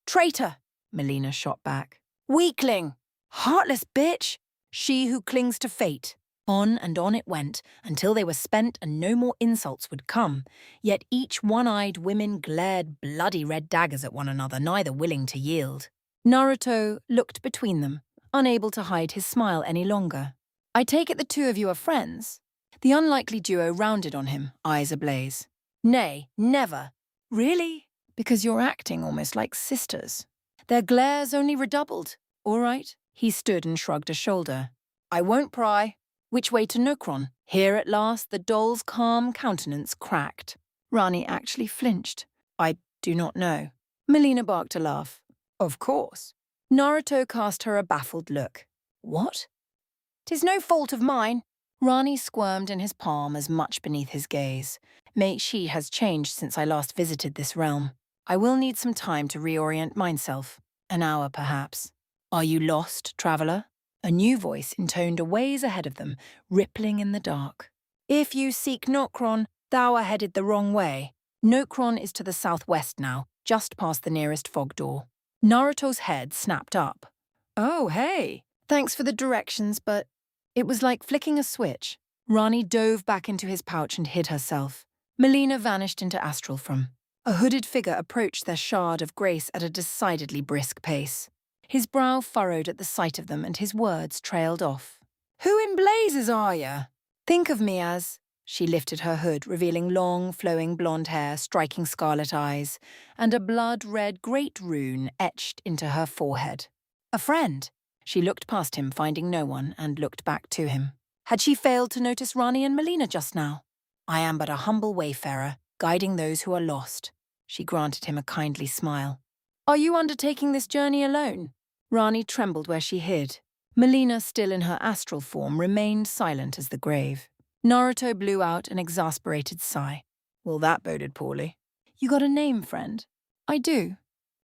Traitor! Melina shot back. Weakling! Heartless bitch! She who clings to fate. On and on it went, until they were spent and no more insults would come. Yet each one-eyed women glared bloody red daggers at one another, neither willing to yield. Naruto looked between them, unable to hide his smile any longer. I take it the two of you are friends? The unlikely duo rounded on him, eyes ablaze. Nay, never. Really? Because you're acting almost like sisters. Their glares only redoubled. All right. He stood and shrugged a shoulder. I won't pry. Which way to Nokron? Here at last the doll's calm countenance cracked. Rani actually flinched. I do not know. Melina barked a laugh. Of course. Naruto cast her a baffled look. What? 'Tis no fault of mine. Rani squirmed in his palm as much beneath his gaze. She has changed since I last visited this realm. I will need some time to reorient myself. An hour, perhaps. Are you lost, traveller? A new voice intoned a ways ahead of them, rippling in the dark. If you seek Nokron, thou are headed the wrong way. Nokron is to the southwest now, just past the nearest fog door. Naruto's head snapped up. Oh, hey. Thanks for the directions, but it was like flicking a switch. Rani dove back into his pouch and hid herself. Melina vanished into astral from. A hooded figure approached their shard of grace at a decidedly brisk pace. His brow furrowed at the sight of them and his words trailed off. Who in blazes are ya? Think of me as... She lifted her hood, revealing long, flowing blonde hair, striking scarlet eyes, and a blood-red great rune etched into her forehead. A friend. She looked past him, finding no one, and looked back to him. Had she failed to notice Rani and Melina just now? I am but a humble wayfarer, guiding those who are lost. She granted him a kindly smile. Are you undertaking this journey alone? Rani trembled where she hid. Melina, still in her astral form, remained silent as the grave. Naruto blew out an exasperated sigh. Well, that boded poorly. You got a name, friend? I do.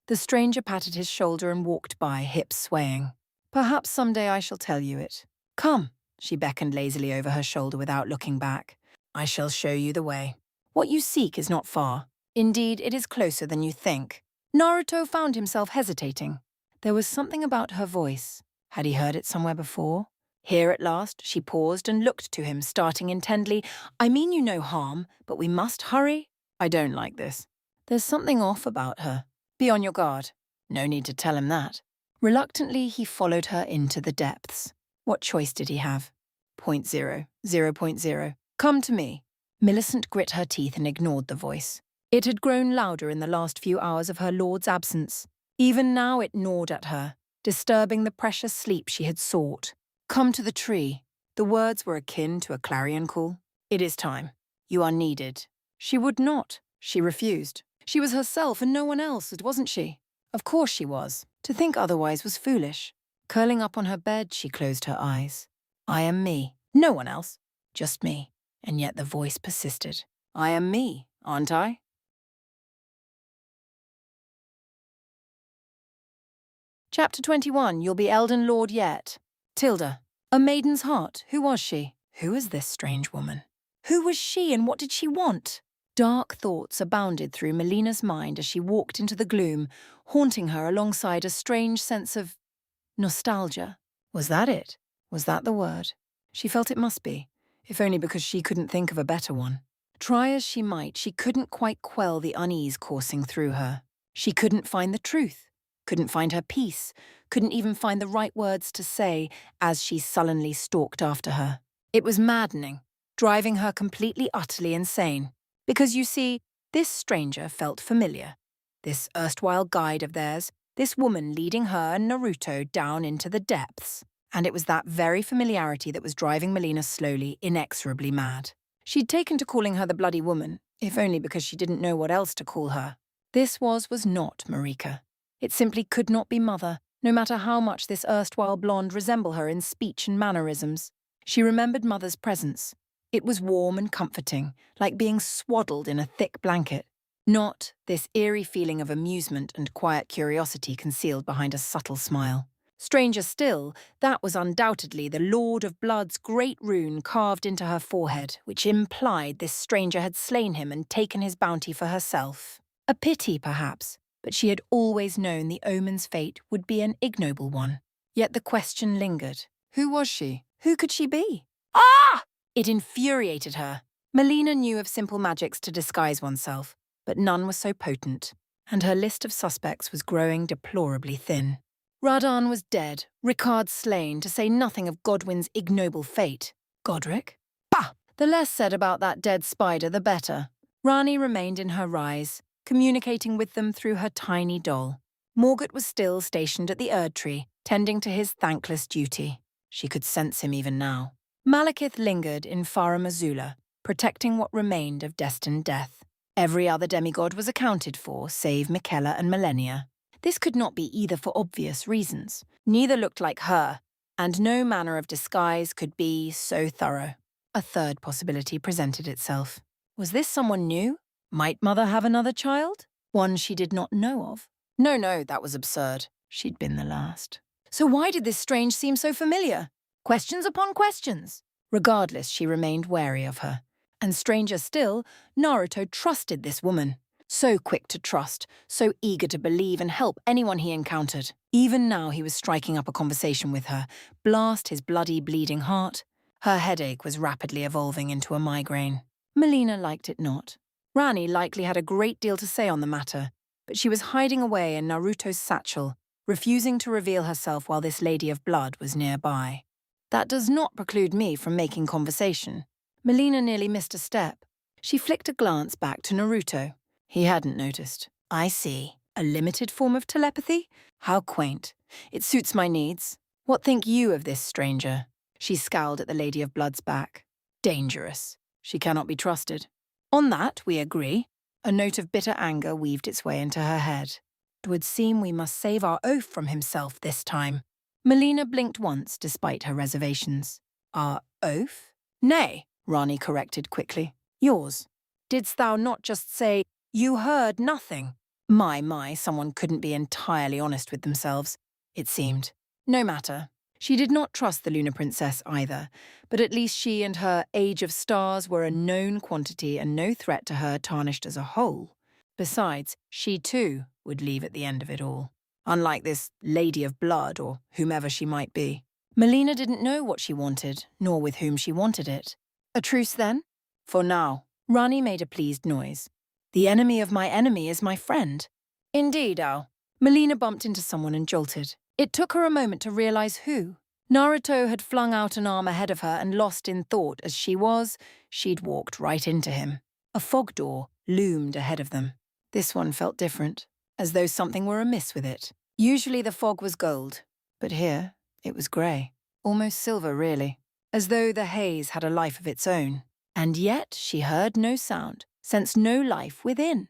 The stranger patted his shoulder and walked by, hips swaying. Perhaps someday I shall tell you it. Come, she beckoned lazily over her shoulder without looking back. I shall show you the way. What you seek is not far. Indeed, it is closer than you think. Naruto found himself hesitating. There was something about her voice. Had he heard it somewhere before? Here at last, she paused and looked to him, starting intently. I mean you no harm, but we must hurry. I don't like this. There's something off about her. Be on your guard. No need to tell him that. Reluctantly, he followed her into the depths. What choice did he have? 0.0, 0.0. Come to me. Millicent grit her teeth and ignored the voice. It had grown louder in the last few hours of her lord's absence. Even now it gnawed at her, disturbing the precious sleep she had sought. Come to the tree. The words were akin to a clarion call. It is time. You are needed. She would not. She refused. She was herself and no one else, wasn't she? Of course she was. To think otherwise was foolish. Curling up on her bed, she closed her eyes. I am me. No one else. Just me. And yet the voice persisted. I am me, aren't I? Chapter 21, You'll be Elden Lord yet. Tilda. A maiden's heart. Who was she? Who is this strange woman? Who was she and what did she want? Dark thoughts abounded through Melina's mind as she walked into the gloom, haunting her alongside a strange sense of nostalgia. Was that it? Was that the word? She felt it must be, if only because she couldn't think of a better one. Try as she might, she couldn't quite quell the unease coursing through her. She couldn't find the truth, couldn't find her peace, couldn't even find the right words to say as she sullenly stalked after her. It was maddening, driving her completely utterly insane. Because you see, this stranger felt familiar. This erstwhile guide of theirs, this woman leading her and Naruto down into the depths. And it was that very familiarity that was driving Melina slowly, inexorably mad. She'd taken to calling her the bloody woman, if only because she didn't know what else to call her. This was not Marika. It simply could not be Mother, no matter how much this erstwhile blonde resembled her in speech and mannerisms. She remembered Mother's presence. It was warm and comforting, like being swaddled in a thick blanket. Not this eerie feeling of amusement and quiet curiosity concealed behind a subtle smile. Stranger still, that was undoubtedly the Lord of Blood's great rune carved into her forehead, which implied this stranger had slain him and taken his bounty for herself. A pity, perhaps, but she had always known the omen's fate would be an ignoble one. Yet the question lingered. Who was she? Who could she be? Ah! It infuriated her. Melina knew of simple magics to disguise oneself, but none was so potent, and her list of suspects was growing deplorably thin. Radan was dead, Ricard slain, to say nothing of Godwin's ignoble fate. Godric? Bah! The less said about that dead spider, the better. Rani remained in her rise, communicating with them through her tiny doll. Morgott was still stationed at the Erd Tree, tending to his thankless duty. She could sense him even now. Malekith lingered in Farum Azula, protecting what remained of destined death. Every other demigod was accounted for, save Miquella and Malenia. This could not be either for obvious reasons. Neither looked like her, and no manner of disguise could be so thorough. A third possibility presented itself. Was this someone new? Might Mother have another child? One she did not know of? No, that was absurd. She'd been the last. So why did this strange seem so familiar? Questions upon questions. Regardless, she remained wary of her. And stranger still, Naruto trusted this woman. So quick to trust, so eager to believe and help anyone he encountered. Even now he was striking up a conversation with her, blast his bloody, bleeding heart. Her headache was rapidly evolving into a migraine. Melina liked it not. Rani likely had a great deal to say on the matter, but she was hiding away in Naruto's satchel, refusing to reveal herself while this lady of blood was nearby. That does not preclude me from making conversation. Melina nearly missed a step. She flicked a glance back to Naruto. He hadn't noticed. I see. A limited form of telepathy? How quaint. It suits my needs. What think you of this stranger? She scowled at the Lady of Blood's back. Dangerous. She cannot be trusted. On that, we agree. A note of bitter anger weaved its way into her head. It would seem we must save our oaf from himself this time. Melina blinked once, despite her reservations. Our oaf? Nay, Rani corrected quickly. Yours. Didst thou not just say, you heard nothing? My, someone couldn't be entirely honest with themselves, it seemed. No matter. She did not trust the Lunar Princess either, but at least she and her Age of Stars were a known quantity and no threat to her tarnished as a whole. Besides, she too would leave at the end of it all. Unlike this Lady of Blood or whomever she might be. Melina didn't know what she wanted, nor with whom she wanted it. A truce then? For now. Rani made a pleased noise. The enemy of my enemy is my friend. Indeed, Al. Melina bumped into someone and jolted. It took her a moment to realize who. Naruto had flung out an arm ahead of her and lost in thought as she'd walked right into him. A fog door loomed ahead of them. This one felt different, as though something were amiss with it. Usually the fog was gold, but here it was grey. Almost silver, really. As though the haze had a life of its own. And yet she heard no sound, sensed no life within.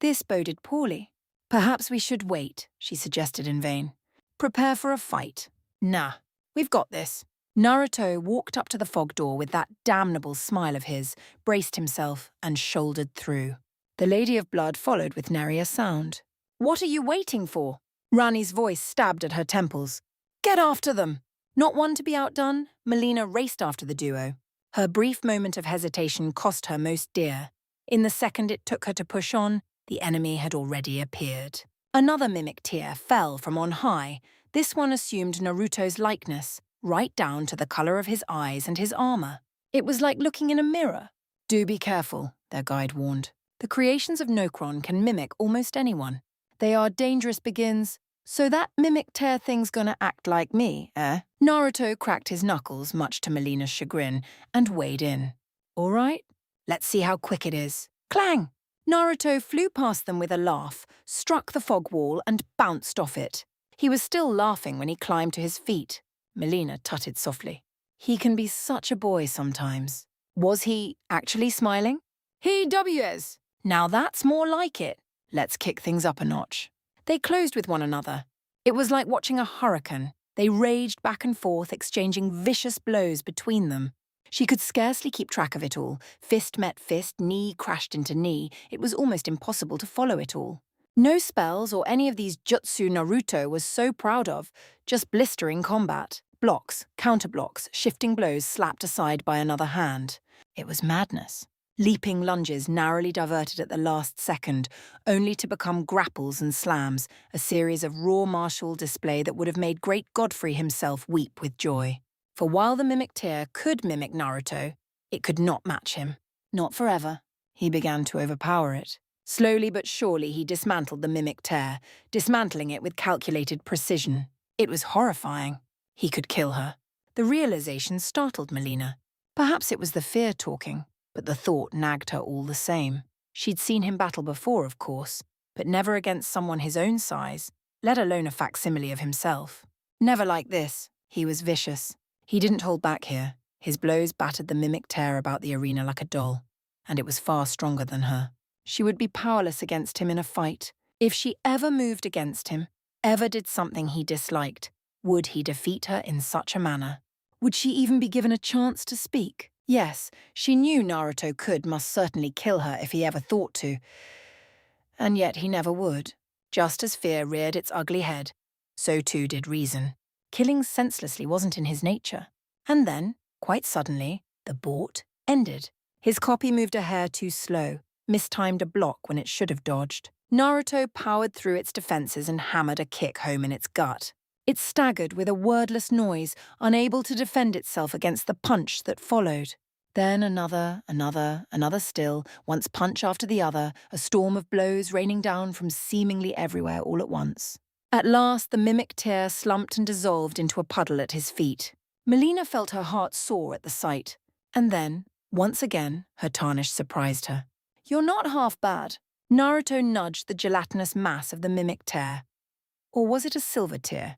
This boded poorly. Perhaps we should wait, she suggested in vain. Prepare for a fight. Nah, we've got this. Naruto walked up to the fog door with that damnable smile of his, braced himself, and shouldered through. The Lady of Blood followed with nary a sound. What are you waiting for? Rani's voice stabbed at her temples. Get after them! Not one to be outdone, Melina raced after the duo. Her brief moment of hesitation cost her most dear. In the second it took her to push on, the enemy had already appeared. Another mimic tear fell from on high. This one assumed Naruto's likeness, right down to the color of his eyes and his armor. It was like looking in a mirror. Do be careful, their guide warned. The creations of Nokron can mimic almost anyone. They are dangerous begins. So that mimic tear thing's gonna act like me, eh? Naruto cracked his knuckles, much to Melina's chagrin, and weighed in. All right, let's see how quick it is. Clang! Naruto flew past them with a laugh, struck the fog wall, and bounced off it. He was still laughing when he climbed to his feet. Melina tutted softly. He can be such a boy sometimes. Was he actually smiling? He WS! Now that's more like it. Let's kick things up a notch. They closed with one another. It was like watching a hurricane. They raged back and forth, exchanging vicious blows between them. She could scarcely keep track of it all. Fist met fist, knee crashed into knee. It was almost impossible to follow it all. No spells or any of these jutsu Naruto was so proud of, just blistering combat. Blocks, counterblocks, shifting blows slapped aside by another hand. It was madness. Leaping lunges narrowly diverted at the last second, only to become grapples and slams, a series of raw martial display that would have made great Godfrey himself weep with joy. For while the mimic tear could mimic Naruto, it could not match him. Not forever. He began to overpower it. Slowly but surely he dismantled the mimic tear, dismantling it with calculated precision. It was horrifying. He could kill her. The realization startled Melina. Perhaps it was the fear talking. But the thought nagged her all the same. She'd seen him battle before, of course, but never against someone his own size, let alone a facsimile of himself. Never like this. He was vicious. He didn't hold back here. His blows battered the mimic tear about the arena like a doll, and it was far stronger than her. She would be powerless against him in a fight. If she ever moved against him, ever did something he disliked, would he defeat her in such a manner? Would she even be given a chance to speak? Yes, she knew Naruto must certainly kill her if he ever thought to. And yet he never would. Just as fear reared its ugly head, so too did reason. Killing senselessly wasn't in his nature. And then, quite suddenly, the bort ended. His copy moved a hair too slow, mistimed a block when it should have dodged. Naruto powered through its defenses and hammered a kick home in its gut. It staggered with a wordless noise, unable to defend itself against the punch that followed. Then another still, once punch after the other, a storm of blows raining down from seemingly everywhere all at once. At last, the mimic tear slumped and dissolved into a puddle at his feet. Melina felt her heart soar at the sight. And then, once again, her tarnish surprised her. You're not half bad. Naruto nudged the gelatinous mass of the mimic tear. Or was it a silver tear?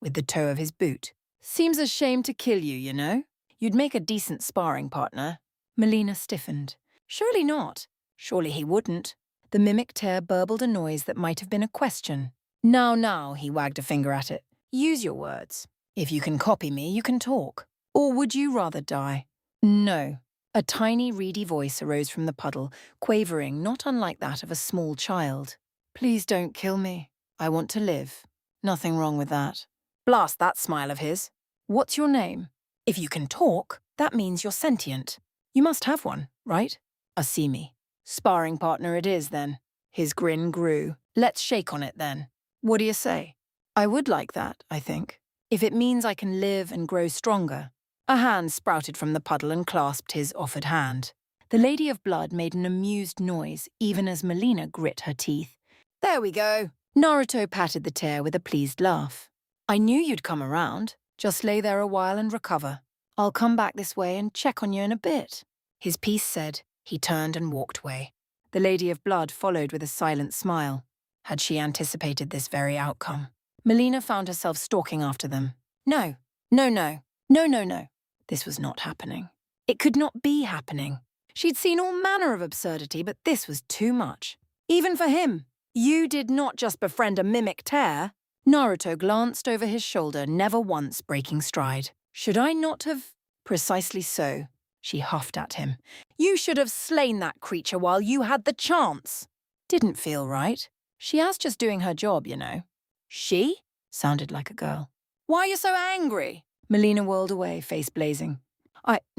With the toe of his boot. Seems a shame to kill you, you know? You'd make a decent sparring partner. Melina stiffened. Surely not. Surely he wouldn't. The mimic tear burbled a noise that might have been a question. Now, he wagged a finger at it. Use your words. If you can copy me, you can talk. Or would you rather die? No. A tiny, reedy voice arose from the puddle, quavering not unlike that of a small child. Please don't kill me. I want to live. Nothing wrong with that. Blast that smile of his. What's your name? If you can talk, that means you're sentient. You must have one, right? Asimi. Sparring partner it is, then. His grin grew. Let's shake on it, then. What do you say? I would like that, I think. If it means I can live and grow stronger. A hand sprouted from the puddle and clasped his offered hand. The Lady of Blood made an amused noise, even as Melina grit her teeth. There we go. Naruto patted the tear with a pleased laugh. I knew you'd come around. Just lay there a while and recover. I'll come back this way and check on you in a bit. His piece said, he turned and walked away. The Lady of Blood followed with a silent smile. Had she anticipated this very outcome? Melina found herself stalking after them. No. This was not happening. It could not be happening. She'd seen all manner of absurdity, but this was too much. Even for him. You did not just befriend a mimic tear. Naruto glanced over his shoulder, never once breaking stride. Should I not have? Precisely so, she huffed at him. You should have slain that creature while you had the chance. Didn't feel right. She was just doing her job, you know. She? Sounded like a girl. Why are you so angry? Melina whirled away, face blazing.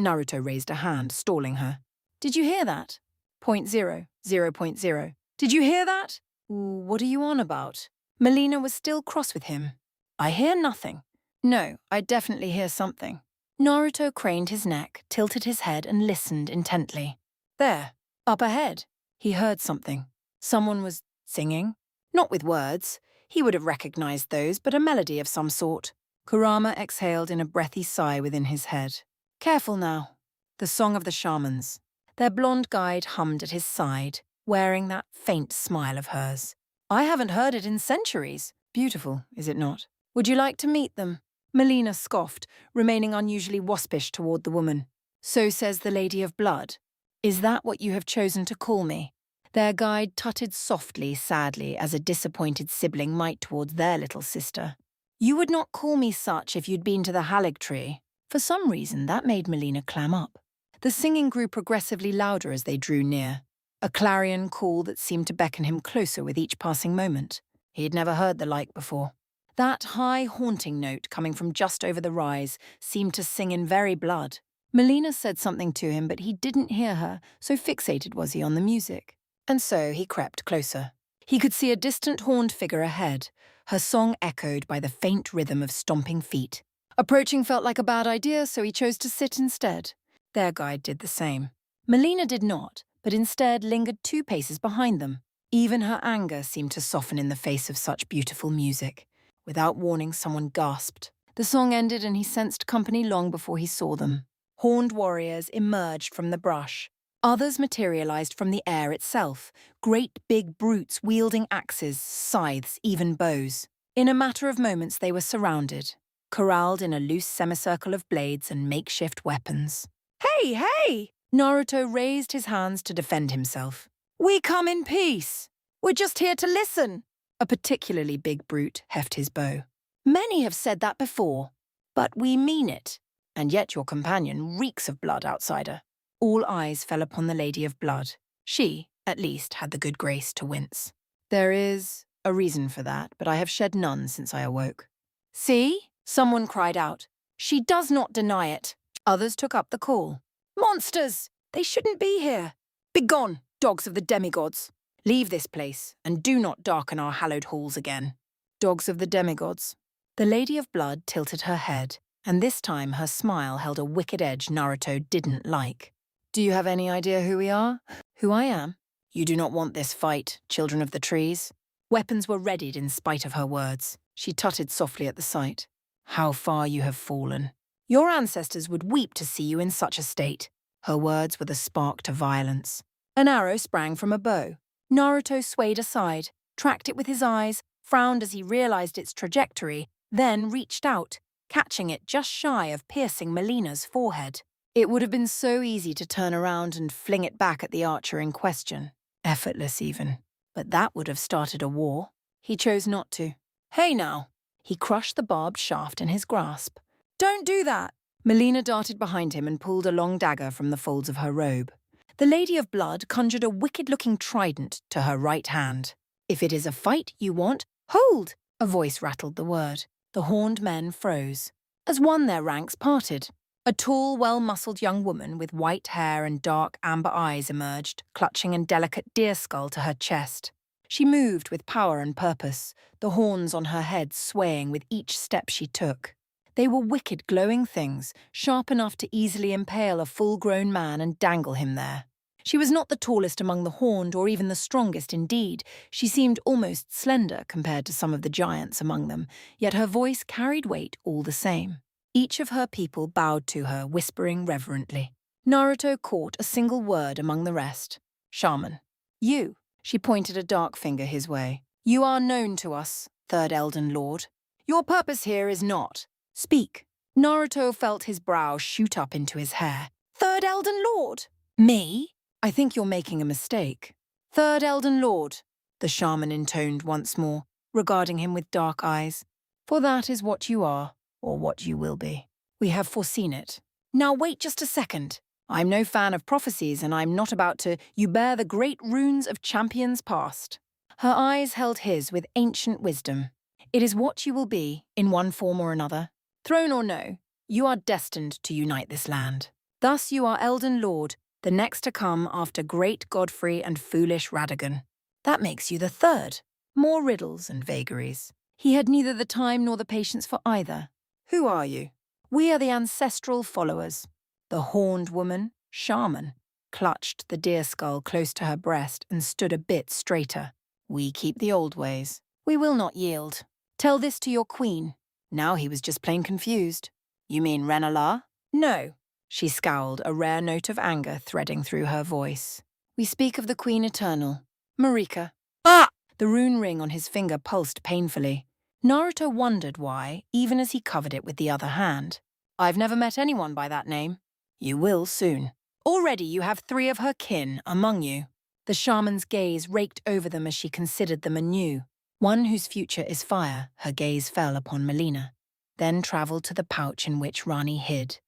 Naruto raised a hand, stalling her. Did you hear that? 0.0, 0.0. Did you hear that? What are you on about? Melina was still cross with him. I hear nothing. No, I definitely hear something. Naruto craned his neck, tilted his head, and listened intently. There, up ahead. He heard something. Someone was singing. Not with words. He would have recognized those, but a melody of some sort. Kurama exhaled in a breathy sigh within his head. Careful now. The song of the shamans. Their blonde guide hummed at his side, wearing that faint smile of hers. I haven't heard it in centuries. Beautiful, is it not? Would you like to meet them? Melina scoffed, remaining unusually waspish toward the woman. So says the Lady of Blood. Is that what you have chosen to call me? Their guide tutted softly, sadly, as a disappointed sibling might towards their little sister. You would not call me such if you'd been to the Halig tree. For some reason, that made Melina clam up. The singing grew progressively louder as they drew near, a clarion call that seemed to beckon him closer with each passing moment. He'd never heard the like before. That high, haunting note coming from just over the rise seemed to sing in very blood. Melina said something to him, but he didn't hear her, so fixated was he on the music. And so he crept closer. He could see a distant horned figure ahead, her song echoed by the faint rhythm of stomping feet. Approaching felt like a bad idea, so he chose to sit instead. Their guide did the same. Melina did not, but instead lingered 2 paces behind them. Even her anger seemed to soften in the face of such beautiful music. Without warning, someone gasped. The song ended and he sensed company long before he saw them. Horned warriors emerged from the brush. Others materialized from the air itself, great big brutes wielding axes, scythes, even bows. In a matter of moments they were surrounded, corralled in a loose semicircle of blades and makeshift weapons. Hey, hey! Naruto raised his hands to defend himself. We come in peace. We're just here to listen. A particularly big brute heft his bow. Many have said that before, but we mean it. And yet your companion reeks of blood, outsider. All eyes fell upon the Lady of Blood. She, at least, had the good grace to wince. There is a reason for that, but I have shed none since I awoke. See? Someone cried out. She does not deny it. Others took up the call. Monsters! They shouldn't be here. Begone, dogs of the demigods. Leave this place, and do not darken our hallowed halls again. Dogs of the demigods. The Lady of Blood tilted her head, and this time her smile held a wicked edge Naruto didn't like. Do you have any idea who we are? Who I am? You do not want this fight, children of the trees. Weapons were readied in spite of her words. She tutted softly at the sight. How far you have fallen. Your ancestors would weep to see you in such a state. Her words were the spark to violence. An arrow sprang from a bow. Naruto swayed aside, tracked it with his eyes, frowned as he realized its trajectory, then reached out, catching it just shy of piercing Melina's forehead. It would have been so easy to turn around and fling it back at the archer in question. Effortless even. But that would have started a war. He chose not to. Hey now! He crushed the barbed shaft in his grasp. Don't do that! Melina darted behind him and pulled a long dagger from the folds of her robe. The Lady of Blood conjured a wicked-looking trident to her right hand. If it is a fight you want, hold! A voice rattled the word. The horned men froze. As one their ranks parted. A tall, well-muscled young woman with white hair and dark amber eyes emerged, clutching a delicate deer skull to her chest. She moved with power and purpose, the horns on her head swaying with each step she took. They were wicked, glowing things, sharp enough to easily impale a full-grown man and dangle him there. She was not the tallest among the horned or even the strongest indeed. She seemed almost slender compared to some of the giants among them, yet her voice carried weight all the same. Each of her people bowed to her, whispering reverently. Naruto caught a single word among the rest. Shaman. You. She pointed a dark finger his way. You are known to us, Third Elden Lord. Your purpose here is not. Speak. Naruto felt his brow shoot up into his hair. Third Elden Lord! Me? I think you're making a mistake. Third Elden Lord, the shaman intoned once more, regarding him with dark eyes. For that is what you are, or what you will be. We have foreseen it. Now wait just a second. I'm no fan of prophecies, and I'm not about to you bear the great runes of champions past. Her eyes held his with ancient wisdom. It is what you will be, in one form or another. Throne or no, you are destined to unite this land. Thus you are Elden Lord, the next to come after great Godfrey and foolish Radagon. That makes you the third. More riddles and vagaries. He had neither the time nor the patience for either. Who are you? We are the ancestral followers. The horned woman, shaman, clutched the deer skull close to her breast and stood a bit straighter. We keep the old ways. We will not yield. Tell this to your queen. Now he was just plain confused. You mean Renala? No. She scowled, a rare note of anger threading through her voice. We speak of the Queen Eternal. Marika. Ah! The rune ring on his finger pulsed painfully. Naruto wondered why, even as he covered it with the other hand. I've never met anyone by that name. You will soon. Already you have 3 of her kin among you. The shaman's gaze raked over them as she considered them anew. One whose future is fire, her gaze fell upon Melina, then travelled to the pouch in which Rani hid.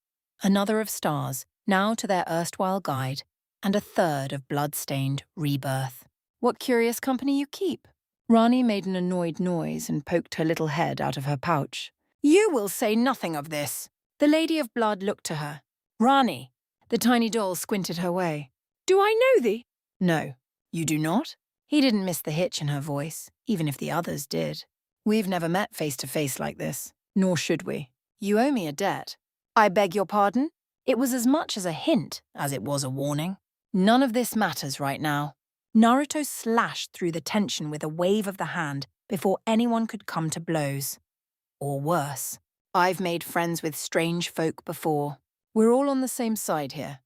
Another of stars, now to their erstwhile guide, and a third of blood-stained rebirth. What curious company you keep. Rani made an annoyed noise and poked her little head out of her pouch. You will say nothing of this. The Lady of Blood looked to her. Rani. The tiny doll squinted her way. Do I know thee? No. You do not? He didn't miss the hitch in her voice, even if the others did. We've never met face to face like this, nor should we. You owe me a debt. I beg your pardon? It was as much as a hint as it was a warning. None of this matters right now. Naruto slashed through the tension with a wave of the hand before anyone could come to blows. Or worse. I've made friends with strange folk before. We're all on the same side here.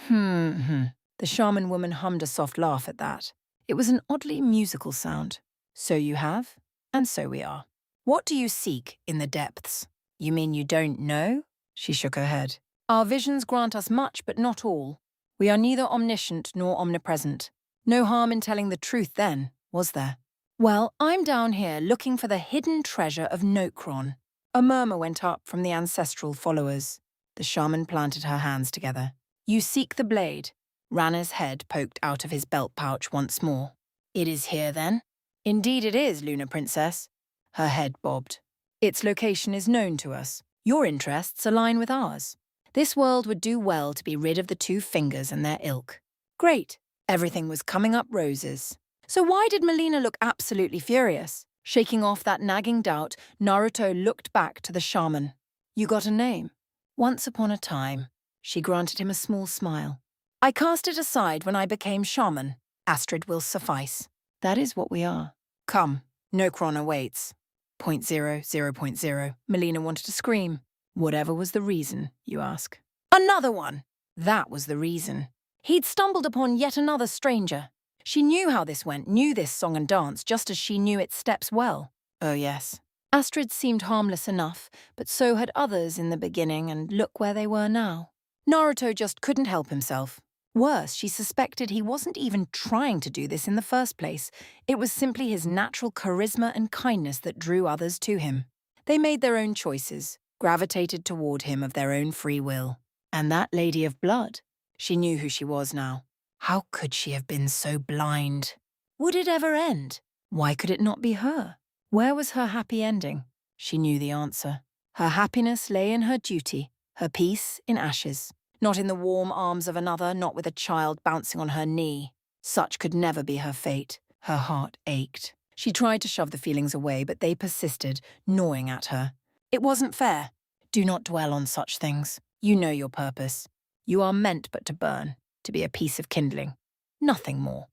The shaman woman hummed a soft laugh at that. It was an oddly musical sound. So you have, and so we are. What do you seek in the depths? You mean you don't know? She shook her head. Our visions grant us much, but not all. We are neither omniscient nor omnipresent. No harm in telling the truth then, was there? Well, I'm down here looking for the hidden treasure of Nokron. A murmur went up from the ancestral followers. The shaman planted her hands together. You seek the blade. Rana's head poked out of his belt pouch once more. It is here, then? Indeed it is, Lunar Princess. Her head bobbed. Its location is known to us. Your interests align with ours. This world would do well to be rid of the 2 fingers and their ilk. Great. Everything was coming up roses. So why did Melina look absolutely furious? Shaking off that nagging doubt, Naruto looked back to the shaman. You got a name? Once upon a time. She granted him a small smile. I cast it aside when I became shaman. Astrid will suffice. That is what we are. Come, Nokron awaits. 0.0. Melina wanted to scream. Whatever was the reason, you ask? Another one! That was the reason. He'd stumbled upon yet another stranger. She knew how this went, knew this song and dance, just as she knew its steps well. Oh yes. Astrid seemed harmless enough, but so had others in the beginning, and look where they were now. Naruto just couldn't help himself. Worse, she suspected he wasn't even trying to do this in the first place. It was simply his natural charisma and kindness that drew others to him. They made their own choices, gravitated toward him of their own free will. And that Lady of Blood, she knew who she was now. How could she have been so blind? Would it ever end? Why could it not be her? Where was her happy ending? She knew the answer. Her happiness lay in her duty, her peace in ashes. Not in the warm arms of another, not with a child bouncing on her knee. Such could never be her fate. Her heart ached. She tried to shove the feelings away, but they persisted, gnawing at her. It wasn't fair. Do not dwell on such things. You know your purpose. You are meant but to burn, to be a piece of kindling. Nothing more.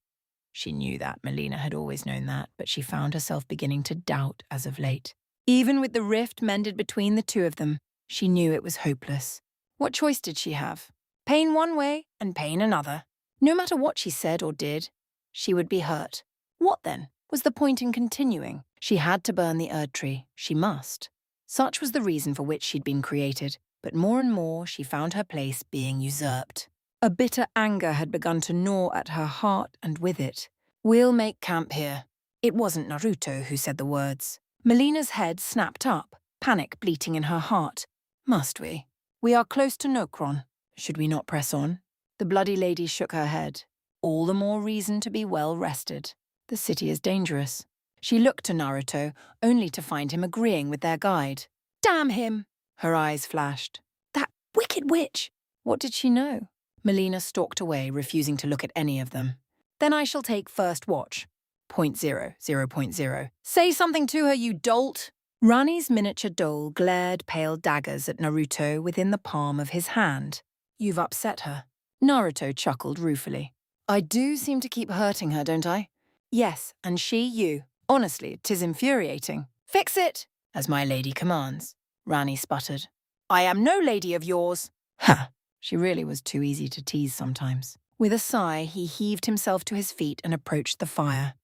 She knew that, Melina had always known that, but she found herself beginning to doubt as of late. Even with the rift mended between the 2 of them, she knew it was hopeless. What choice did she have? Pain one way and pain another. No matter what she said or did, she would be hurt. What then? Was the point in continuing? She had to burn the Erd tree. She must. Such was the reason for which she'd been created, but more and more she found her place being usurped. A bitter anger had begun to gnaw at her heart, and with it, "We'll make camp here." It wasn't Naruto who said the words. Melina's head snapped up, panic bleating in her heart. "Must we? We are close to Nokron. Should we not press on?" The bloody lady shook her head. "All the more reason to be well rested. The city is dangerous." She looked to Naruto, only to find him agreeing with their guide. "Damn him!" Her eyes flashed. "That wicked witch!" What did she know? Melina stalked away, refusing to look at any of them. "Then I shall take first watch. 0.0.0. Say something to her, you dolt!" Rani's miniature doll glared pale daggers at Naruto within the palm of his hand. "You've upset her." Naruto chuckled ruefully. "I do seem to keep hurting her, don't I?" "Yes, and she you. Honestly, 'tis infuriating." "Fix it!" "As my lady commands," Rani sputtered. "I am no lady of yours." Ha! She really was too easy to tease sometimes. With a sigh, he heaved himself to his feet and approached the fire.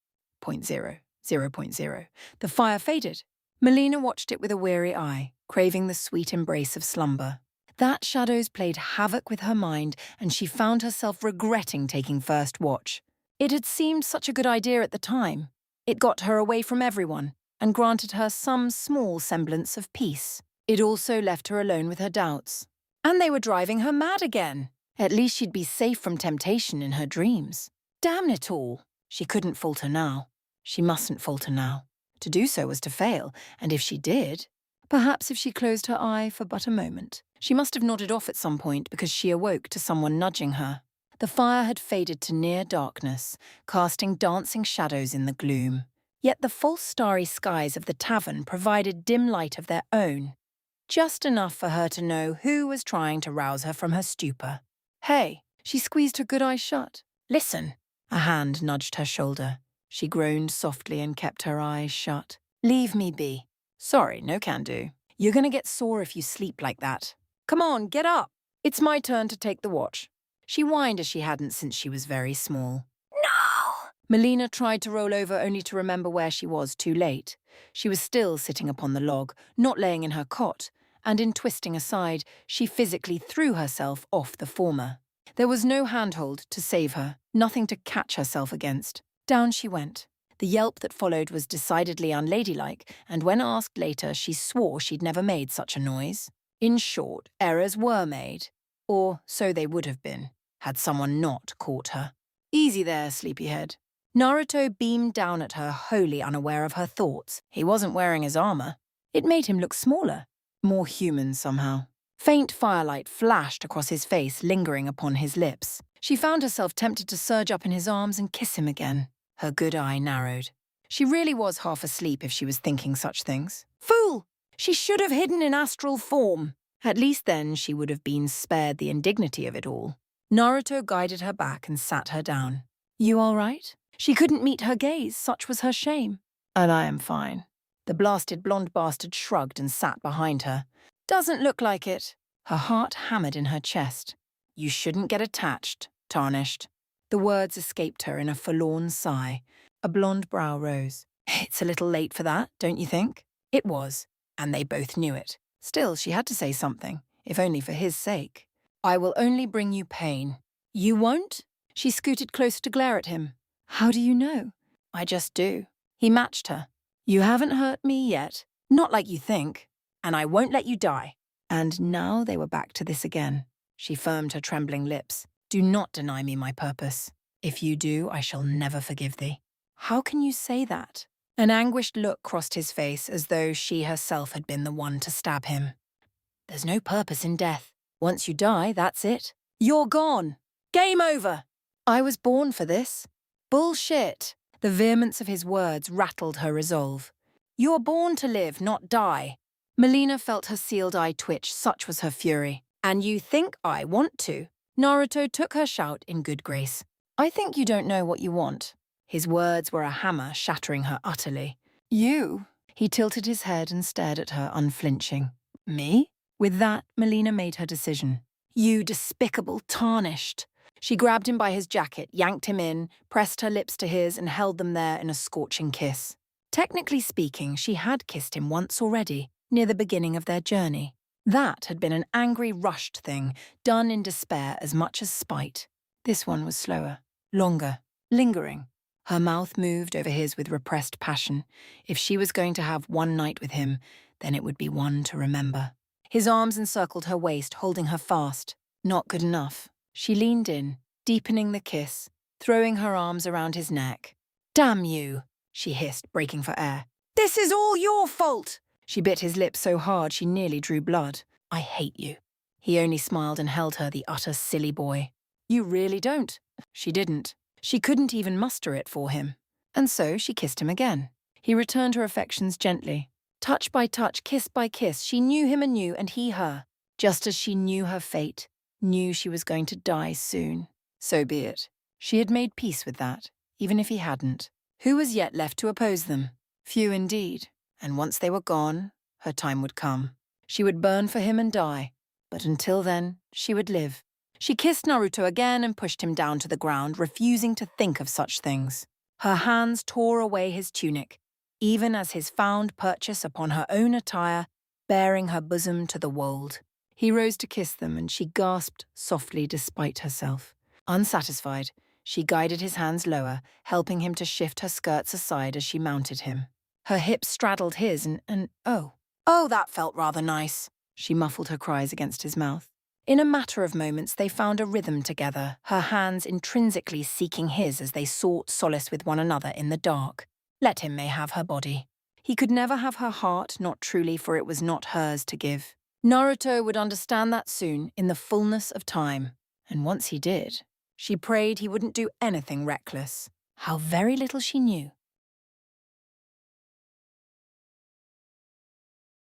0.0. The fire faded. Melina watched it with a weary eye, craving the sweet embrace of slumber. That shadows played havoc with her mind, and she found herself regretting taking first watch. It had seemed such a good idea at the time. It got her away from everyone, and granted her some small semblance of peace. It also left her alone with her doubts. And they were driving her mad again. At least she'd be safe from temptation in her dreams. Damn it all. She couldn't falter now. She mustn't falter now. To do so was to fail, and if she did, perhaps if she closed her eye for but a moment. She must have nodded off at some point because she awoke to someone nudging her. The fire had faded to near darkness, casting dancing shadows in the gloom. Yet the false starry skies of the tavern provided dim light of their own, just enough for her to know who was trying to rouse her from her stupor. "Hey," she squeezed her good eyes shut. "Listen." A hand nudged her shoulder. She groaned softly and kept her eyes shut. "Leave me be." "Sorry, no can do. You're gonna get sore if you sleep like that. Come on, get up. It's my turn to take the watch." She whined as she hadn't since she was very small. "No!" Melina tried to roll over only to remember where she was too late. She was still sitting upon the log, not laying in her cot, and in twisting aside, she physically threw herself off the former. There was no handhold to save her, nothing to catch herself against. Down she went. The yelp that followed was decidedly unladylike, and when asked later, she swore she'd never made such a noise. In short, errors were made. Or so they would have been, had someone not caught her. "Easy there, sleepyhead." Naruto beamed down at her, wholly unaware of her thoughts. He wasn't wearing his armor. It made him look smaller, more human somehow. Faint firelight flashed across his face, lingering upon his lips. She found herself tempted to surge up in his arms and kiss him again. Her good eye narrowed. She really was half asleep if she was thinking such things. Fool! She should have hidden in astral form. At least then she would have been spared the indignity of it all. Naruto guided her back and sat her down. "You all right?" She couldn't meet her gaze, such was her shame. "And I am fine." The blasted blonde bastard shrugged and sat behind her. "Doesn't look like it." Her heart hammered in her chest. "You shouldn't get attached, tarnished." The words escaped her in a forlorn sigh. A blonde brow rose. "It's a little late for that, don't you think?" It was, and they both knew it. Still, she had to say something, if only for his sake. "I will only bring you pain." "You won't?" She scooted closer to glare at him. "How do you know?" "I just do." He matched her. "You haven't hurt me yet. Not like you think. And I won't let you die." And now they were back to this again. She firmed her trembling lips. "Do not deny me my purpose. If you do, I shall never forgive thee." "How can you say that?" An anguished look crossed his face as though she herself had been the one to stab him. "There's no purpose in death. Once you die, that's it. You're gone. Game over. I was born for this." "Bullshit." The vehemence of his words rattled her resolve. "You're born to live, not die." Melina felt her sealed eye twitch, such was her fury. "And you think I want to?" Naruto took her shout in good grace. "I think you don't know what you want." His words were a hammer, shattering her utterly. "You?" He tilted his head and stared at her, unflinching. "Me?" With that, Melina made her decision. "You despicable tarnished." She grabbed him by his jacket, yanked him in, pressed her lips to his and held them there in a scorching kiss. Technically speaking, she had kissed him once already, near the beginning of their journey. That had been an angry, rushed thing, done in despair as much as spite. This one was slower, longer, lingering. Her mouth moved over his with repressed passion. If she was going to have one night with him, then it would be one to remember. His arms encircled her waist, holding her fast. Not good enough. She leaned in, deepening the kiss, throwing her arms around his neck. "Damn you," she hissed, breaking for air. "This is all your fault!" She bit his lips so hard she nearly drew blood. "I hate you." He only smiled and held her, the utter silly boy. "You really don't." She didn't. She couldn't even muster it for him. And so she kissed him again. He returned her affections gently. Touch by touch, kiss by kiss, she knew him anew and he her. Just as she knew her fate, knew she was going to die soon. So be it. She had made peace with that, even if he hadn't. Who was yet left to oppose them? Few indeed. And once they were gone, her time would come. She would burn for him and die. But until then, she would live. She kissed Naruto again and pushed him down to the ground, refusing to think of such things. Her hands tore away his tunic, even as his found purchase upon her own attire, baring her bosom to the wold. He rose to kiss them, and she gasped softly despite herself. Unsatisfied, she guided his hands lower, helping him to shift her skirts aside as she mounted him. Her hips straddled his and oh, that felt rather nice. She muffled her cries against his mouth. In a matter of moments, they found a rhythm together, her hands intrinsically seeking his as they sought solace with one another in the dark. Let him may have her body. He could never have her heart, not truly, for it was not hers to give. Naruto would understand that soon, in the fullness of time. And once he did, she prayed he wouldn't do anything reckless. How very little she knew.